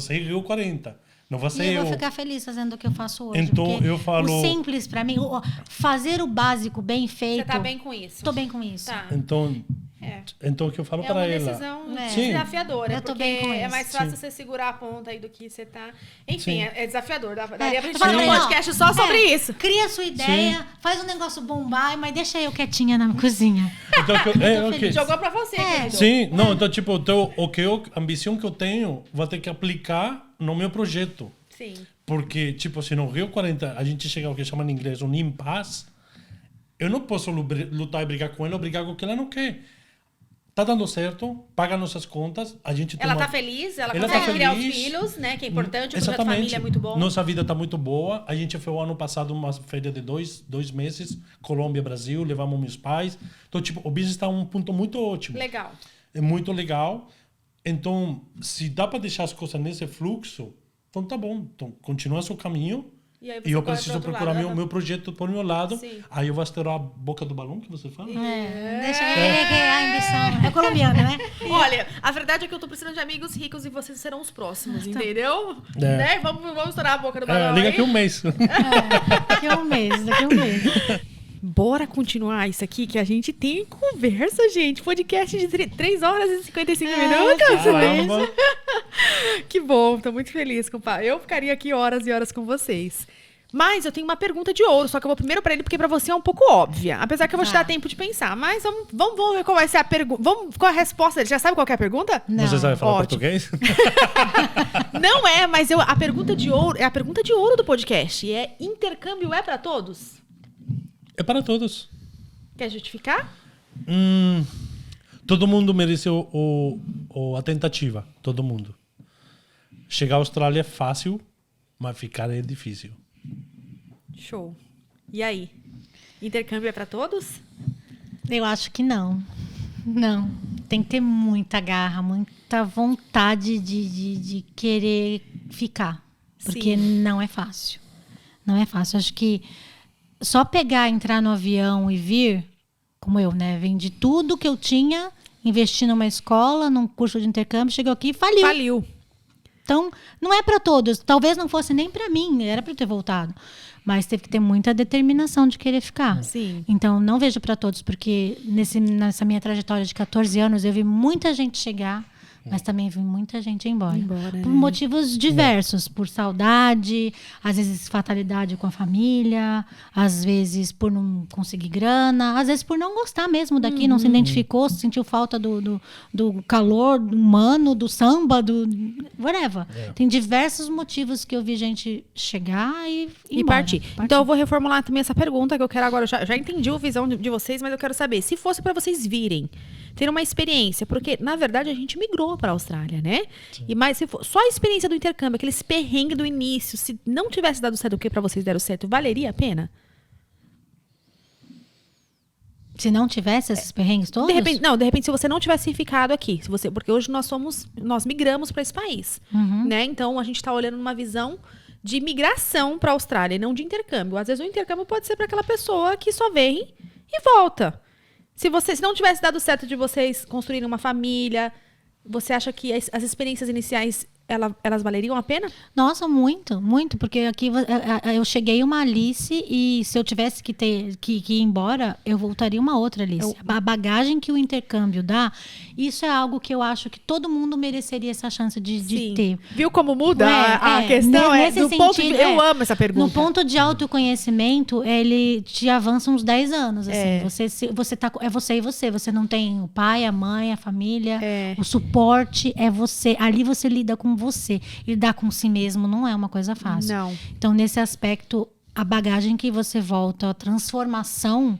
é Rio 40. Não vai ser eu vou ficar feliz fazendo o que eu faço hoje. Então eu falo... O simples para mim, fazer o básico bem feito... Você tá bem com isso? Tô bem com isso. Tá. Então o que eu falo para ela... É uma decisão desafiadora. Eu tô porque bem com é isso. mais fácil você segurar a ponta aí do que você tá... Enfim, é desafiador. Daria pra gente Eu fazer falei, um podcast só sobre isso. Cria a sua ideia, faz um negócio bombar, mas deixa eu quietinha na cozinha. Então, Jogou pra você, querido. Sim, não, então tipo, a ambição que eu tenho, vou ter que aplicar no meu projeto. Sim. Porque, tipo, se no Rio 40 a gente chega ao que chama em inglês um impasse, eu não posso lutar e brigar com ela ou brigar com o que ela não quer. Tá dando certo, paga nossas contas, a gente Ela tá feliz, ela consegue criar os filhos, né? Que é importante, o projeto de família é muito bom. Nossa vida tá muito boa. A gente foi o ano passado uma férias de dois meses, Colômbia, Brasil, levamos meus pais. Então, tipo, o business está um ponto muito ótimo. Legal. É muito legal. Então, se dá para deixar as coisas nesse fluxo, então tá bom. Então, continua seu caminho. E eu preciso procurar meu projeto por meu lado. Sim. Aí eu vou estourar a boca do balão que você fala. Deixa a ambição. É colombiano, né? Olha, a verdade é que eu tô precisando de amigos ricos e vocês serão os próximos, entendeu? Né? Vamos estourar a boca do balão. Liga aqui um mês. Daqui a um mês. Bora continuar isso aqui, que a gente tem conversa, gente. Podcast de 3 horas e 55 minutos. Caramba. Que bom, tô muito feliz, compadre. Eu ficaria aqui horas e horas com vocês. Mas eu tenho uma pergunta de ouro, só que eu vou primeiro pra ele, porque pra você é um pouco óbvia. Apesar que eu vou te dar tempo de pensar. Mas vamos ver qual vai ser a pergunta. Qual é a resposta dele? Já sabe qual que é a pergunta? Não. Você sabe falar Ótimo. português? Não é, mas a pergunta de ouro é a pergunta de ouro do podcast. Intercâmbio é pra todos? É para todos. Quer justificar? Todo mundo merece a tentativa. Todo mundo. Chegar à Austrália é fácil, mas ficar é difícil. Show. E aí? Intercâmbio é para todos? Eu acho que não. Não. Tem que ter muita garra, muita vontade de querer ficar. Porque não é fácil. Não é fácil. Acho que só pegar, entrar no avião e vir, como eu, né? Vendi tudo que eu tinha, investi numa escola, num curso de intercâmbio, chegou aqui e faliu. Faliu. Então, não é para todos. Talvez não fosse nem para mim, era para eu ter voltado. Mas teve que ter muita determinação de querer ficar. Sim. Então, não vejo para todos, porque nessa minha trajetória de 14 anos, eu vi muita gente chegar, mas também vi muita gente ir embora. Por motivos diversos. Por saudade, às vezes fatalidade com a família, às vezes por não conseguir grana, às vezes por não gostar mesmo daqui, não se identificou, sentiu falta do calor humano, do samba, do whatever. Tem diversos motivos que eu vi gente chegar e partir. Então eu vou reformular também essa pergunta que eu quero agora. Eu já entendi a visão de vocês, mas eu quero saber, se fosse para vocês virem, ter uma experiência, porque na verdade a gente migrou para a Austrália, né? Mas se for só a experiência do intercâmbio, aqueles perrengues do início, se não tivesse dado certo o que para vocês deram certo, valeria a pena? Se não tivesse esses perrengues todos? De repente, se você não tivesse ficado aqui, porque hoje nós migramos para esse país, né? Então a gente está olhando numa visão de migração para a Austrália, e não de intercâmbio. Às vezes o intercâmbio pode ser para aquela pessoa que só vem e volta. Se não tivesse dado certo de vocês construírem uma família, você acha que as experiências iniciais elas valeriam a pena? Nossa, muito, muito. Porque aqui eu cheguei uma Alice e se eu tivesse que ir embora, eu voltaria uma outra Alice. A bagagem que o intercâmbio dá, isso é algo que eu acho que todo mundo mereceria essa chance de ter. Viu como muda a questão? Eu amo essa pergunta. No ponto de autoconhecimento, ele te avança uns 10 anos. Assim. É você e você. Você não tem o pai, a mãe, a família. O suporte é você. Ali você lida com você. Lidar com si mesmo não é uma coisa fácil. Não. Então, nesse aspecto, a bagagem que você volta, a transformação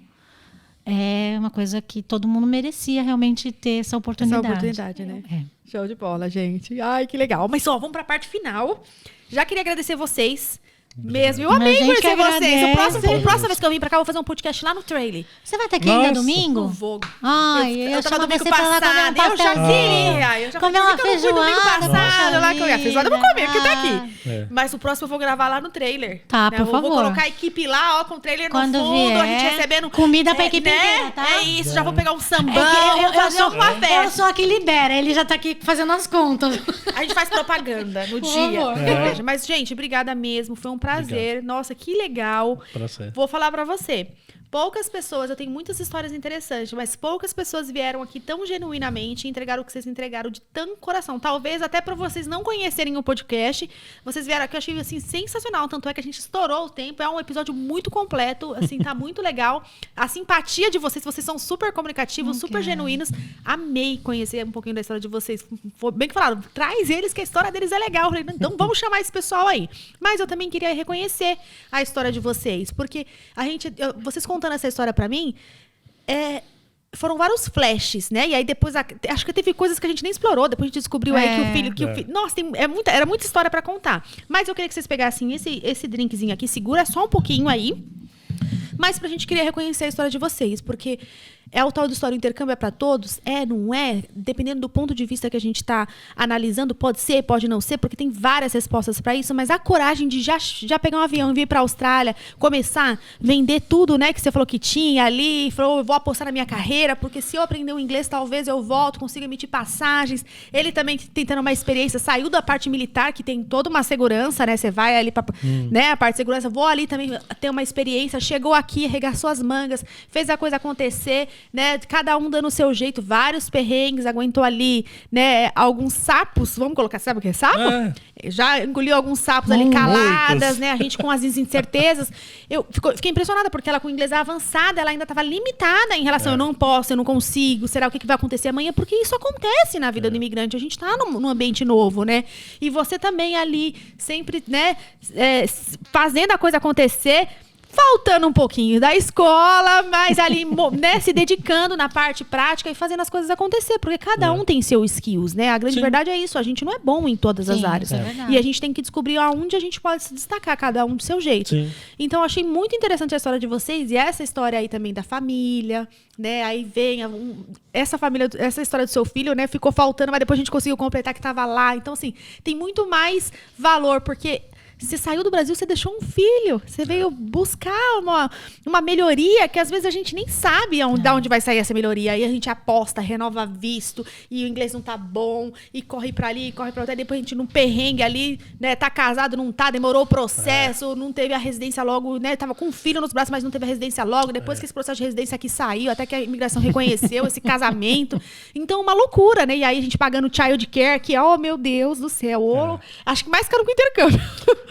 é uma coisa que todo mundo merecia realmente ter essa oportunidade. Essa oportunidade, né? Show de bola, gente. Ai, que legal. Mas só, vamos para a parte final. Já queria agradecer vocês. Mesmo. Eu amei conhecer vocês. A próxima vez que eu vim pra cá, eu vou fazer um podcast lá no trailer. Você vai estar aqui ainda domingo? Não vou. Ai, eu tava domingo você pra lá comer um passado. Eu já queria. Eu já comer uma feijoada. Domingo passado lá que eu ia. Feijoada eu vou comer, porque tá aqui. É. Mas o próximo eu vou gravar lá no trailer. Tá, né? por favor. Vou colocar a equipe lá, ó, com o trailer Quando no fundo, vier, a gente recebendo comida pra equipe inteira, tá? É isso, já vou pegar um sambão, eu fazer uma festa. Eu sou a que libera, ele já tá aqui fazendo as contas. A gente faz propaganda no Por dia. favor. Mas, gente, obrigada mesmo. Foi um prazer. Obrigado. Nossa, que legal. Prazer. Vou falar pra você. Poucas pessoas, eu tenho muitas histórias interessantes, mas poucas pessoas vieram aqui tão genuinamente e entregaram o que vocês entregaram de tão coração. Talvez até para vocês não conhecerem o podcast, vocês vieram aqui, eu achei assim sensacional, tanto é que a gente estourou o tempo, é um episódio muito completo, assim, tá muito legal. A simpatia de vocês são super comunicativos, super genuínos. Amei conhecer um pouquinho da história de vocês. Bem que falaram, traz eles que a história deles é legal. Eu falei, então vamos chamar esse pessoal aí. Mas eu também queria reconhecer a história de vocês, porque vocês contando essa história pra mim, foram vários flashes, né? E aí depois, acho que teve coisas que a gente nem explorou, depois a gente descobriu aí que o filho... Nossa, era muita história pra contar. Mas eu queria que vocês pegassem esse drinkzinho aqui, segura só um pouquinho aí. Mas pra gente queria reconhecer a história de vocês, porque é o tal do história, o intercâmbio é para todos? Não é? Dependendo do ponto de vista que a gente está analisando, pode ser, pode não ser, porque tem várias respostas para isso, mas a coragem de já pegar um avião e vir para a Austrália, começar a vender tudo, né, que você falou que tinha ali, falou, eu vou apostar na minha carreira, porque se eu aprender o inglês, talvez eu volto, consiga emitir passagens. Ele também tentando uma experiência, saiu da parte militar, que tem toda uma segurança, né, você vai ali para né, a parte de segurança, vou ali também ter uma experiência, chegou aqui, arregaçou as mangas, fez a coisa acontecer, né? Cada um dando o seu jeito, vários perrengues, aguentou ali, né? Alguns sapos, vamos colocar, sabe o que é sapo? Já engoliu alguns sapos ali caladas, muitos, né? A gente com as incertezas. Eu fiquei impressionada, porque ela com inglês avançada, ela ainda estava limitada em relação, eu não posso, eu não consigo, será o que vai acontecer amanhã? Porque isso acontece na vida do imigrante, a gente está num ambiente novo, né? E você também ali, sempre, né? Fazendo a coisa acontecer, faltando um pouquinho da escola, mas ali, né, se dedicando na parte prática e fazendo as coisas acontecer, porque cada um tem seu skills, né? A grande verdade é isso, a gente não é bom em todas as áreas. E a gente tem que descobrir aonde a gente pode se destacar, cada um do seu jeito. Sim. Então, eu achei muito interessante a história de vocês e essa história aí também da família, né? Aí vem essa família, essa história do seu filho, né? Ficou faltando, mas depois a gente conseguiu completar que estava lá. Então, assim, tem muito mais valor, porque você saiu do Brasil, você deixou um filho. Você veio buscar uma melhoria que às vezes a gente nem sabe de onde vai sair essa melhoria. Aí a gente aposta, renova visto, e o inglês não tá bom, e corre pra ali, corre pra outra. Depois a gente num perrengue ali, né? Tá casado, não tá, demorou o processo, não teve a residência logo, né? Tava com um filho nos braços, mas não teve a residência logo. Depois que esse processo de residência aqui saiu, até que a imigração reconheceu esse casamento. Então, uma loucura, né? E aí a gente pagando child care, que, oh meu Deus do céu, acho que mais caro que o intercâmbio.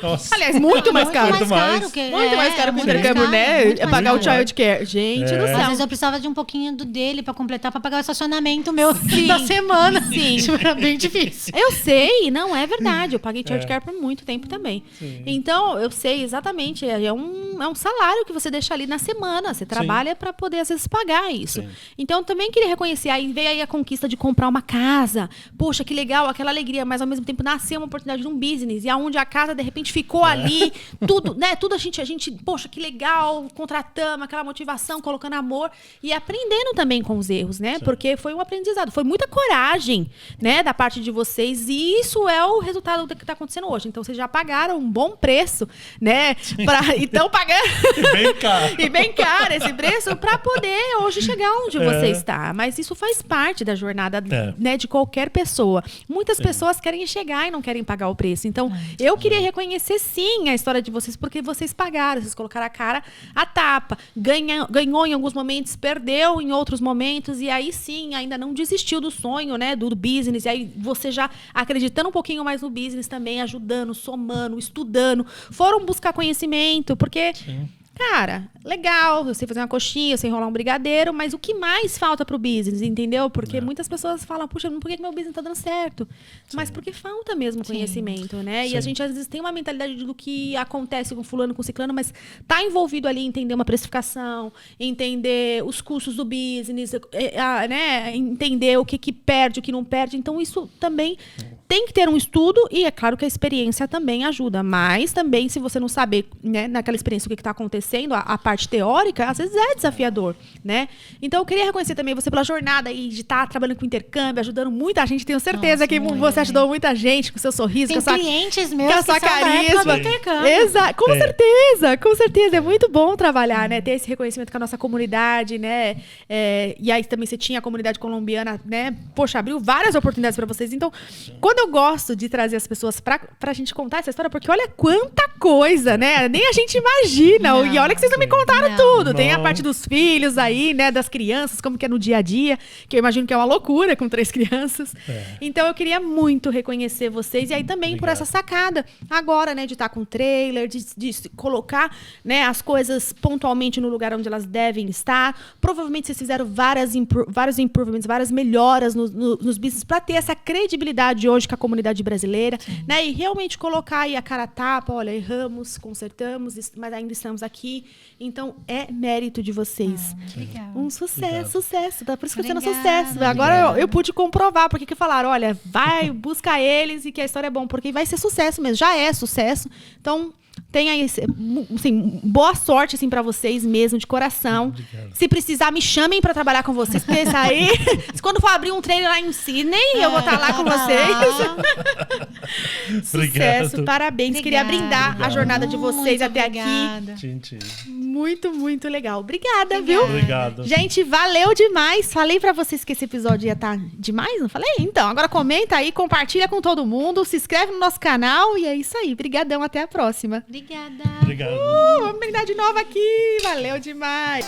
Nossa. Aliás, muito mais caro. Muito mais. Muito mais caro que o intercâmbio, né? É pagar o child care. Gente do Às céu. vezes eu precisava de um pouquinho dele pra completar, pra pagar o estacionamento meu da semana. Sim. Isso era bem difícil. Eu sei, não, é verdade. Eu paguei child care por muito tempo também. Sim. Então, eu sei exatamente. É um salário que você deixa ali na semana. Você trabalha pra poder, às vezes, pagar isso. Sim. Então, eu também queria reconhecer. Aí veio aí a conquista de comprar uma casa. Poxa, que legal, aquela alegria. Mas, ao mesmo tempo, nasceu uma oportunidade de um business. E aonde a casa, de repente, ficou ali. Tudo, né? Tudo a gente, poxa, que legal. Contratamos, aquela motivação, colocando amor. E aprendendo também com os erros, né? Sim. Porque foi um aprendizado. Foi muita coragem, né? Da parte de vocês. E isso é o resultado do que está acontecendo hoje. Então, vocês já pagaram um bom preço, né? Então, pagando... E bem caro. E bem caro esse preço para poder hoje chegar onde você está. Mas isso faz parte da jornada, né? De qualquer pessoa. Muitas pessoas querem chegar e não querem pagar o preço. Então, eu queria reconhecer, sim, a história de vocês, porque vocês pagaram, vocês colocaram a cara a tapa. Ganhou em alguns momentos, perdeu em outros momentos, e aí sim, ainda não desistiu do sonho, né? Do business. E aí você já acreditando um pouquinho mais no business também, ajudando, somando, estudando. Foram buscar conhecimento, porque... Sim. Cara, legal, eu sei fazer uma coxinha, eu sei enrolar um brigadeiro, mas o que mais falta pro business, entendeu? Porque muitas pessoas falam, puxa, por que meu business tá dando certo? Sim. Mas porque falta mesmo conhecimento, né? Sim. E a gente às vezes tem uma mentalidade do que acontece com fulano, com ciclano, mas tá envolvido ali em entender uma precificação, entender os custos do business, né? Entender o que perde, o que não perde. Então isso também tem que ter um estudo e é claro que a experiência também ajuda, mas também se você não saber, né, naquela experiência o que está acontecendo, a parte teórica, às vezes é desafiador, né? Então eu queria reconhecer também você pela jornada aí de estar trabalhando com intercâmbio, ajudando muita gente, tenho certeza que você ajudou muita gente com seu sorriso, tem com a sua clientes meus com a sua carisma. Exato, com certeza, é muito bom trabalhar, né? Ter esse reconhecimento com a nossa comunidade, né? E aí também você tinha a comunidade colombiana, né? Poxa, abriu várias oportunidades para vocês. Então, quando eu gosto de trazer as pessoas pra gente contar essa história, porque olha quanta coisa, né? Nem a gente imagina. E olha que vocês não me contaram tudo. Tem a parte dos filhos aí, né? Das crianças, como que é no dia a dia, que eu imagino que é uma loucura com 3 crianças. Então, eu queria muito reconhecer vocês. E aí também por essa sacada agora, né? De estar com trailer, de colocar, né, as coisas pontualmente no lugar onde elas devem estar. Provavelmente vocês fizeram vários improvements, várias melhoras nos business para ter essa credibilidade hoje com a comunidade brasileira, né? E realmente colocar aí a cara a tapa, olha, erramos, consertamos, mas ainda estamos aqui. Então, é mérito de vocês. Um sucesso. Tá? Por isso que eu tô sendo sucesso. Agora eu pude comprovar, porque que falaram, olha, vai, busca eles e que a história é bom, porque vai ser sucesso mesmo, já é sucesso. Então, tenha aí, assim, boa sorte assim, para vocês mesmo, de coração. Obrigado. Se precisar, me chamem para trabalhar com vocês, porque isso aí, quando for abrir um treino lá em Sydney, eu vou estar lá com vocês. Sucesso, parabéns. Obrigada, queria brindar a jornada de vocês até aqui. Muito, muito legal. Obrigada, viu? Obrigado. Gente, valeu demais. Falei pra vocês que esse episódio ia estar demais, não falei? Então, agora comenta aí, compartilha com todo mundo, se inscreve no nosso canal e é isso aí. Obrigadão, até a próxima. Obrigada. Obrigado. Vamos brindar de novo aqui. Valeu demais.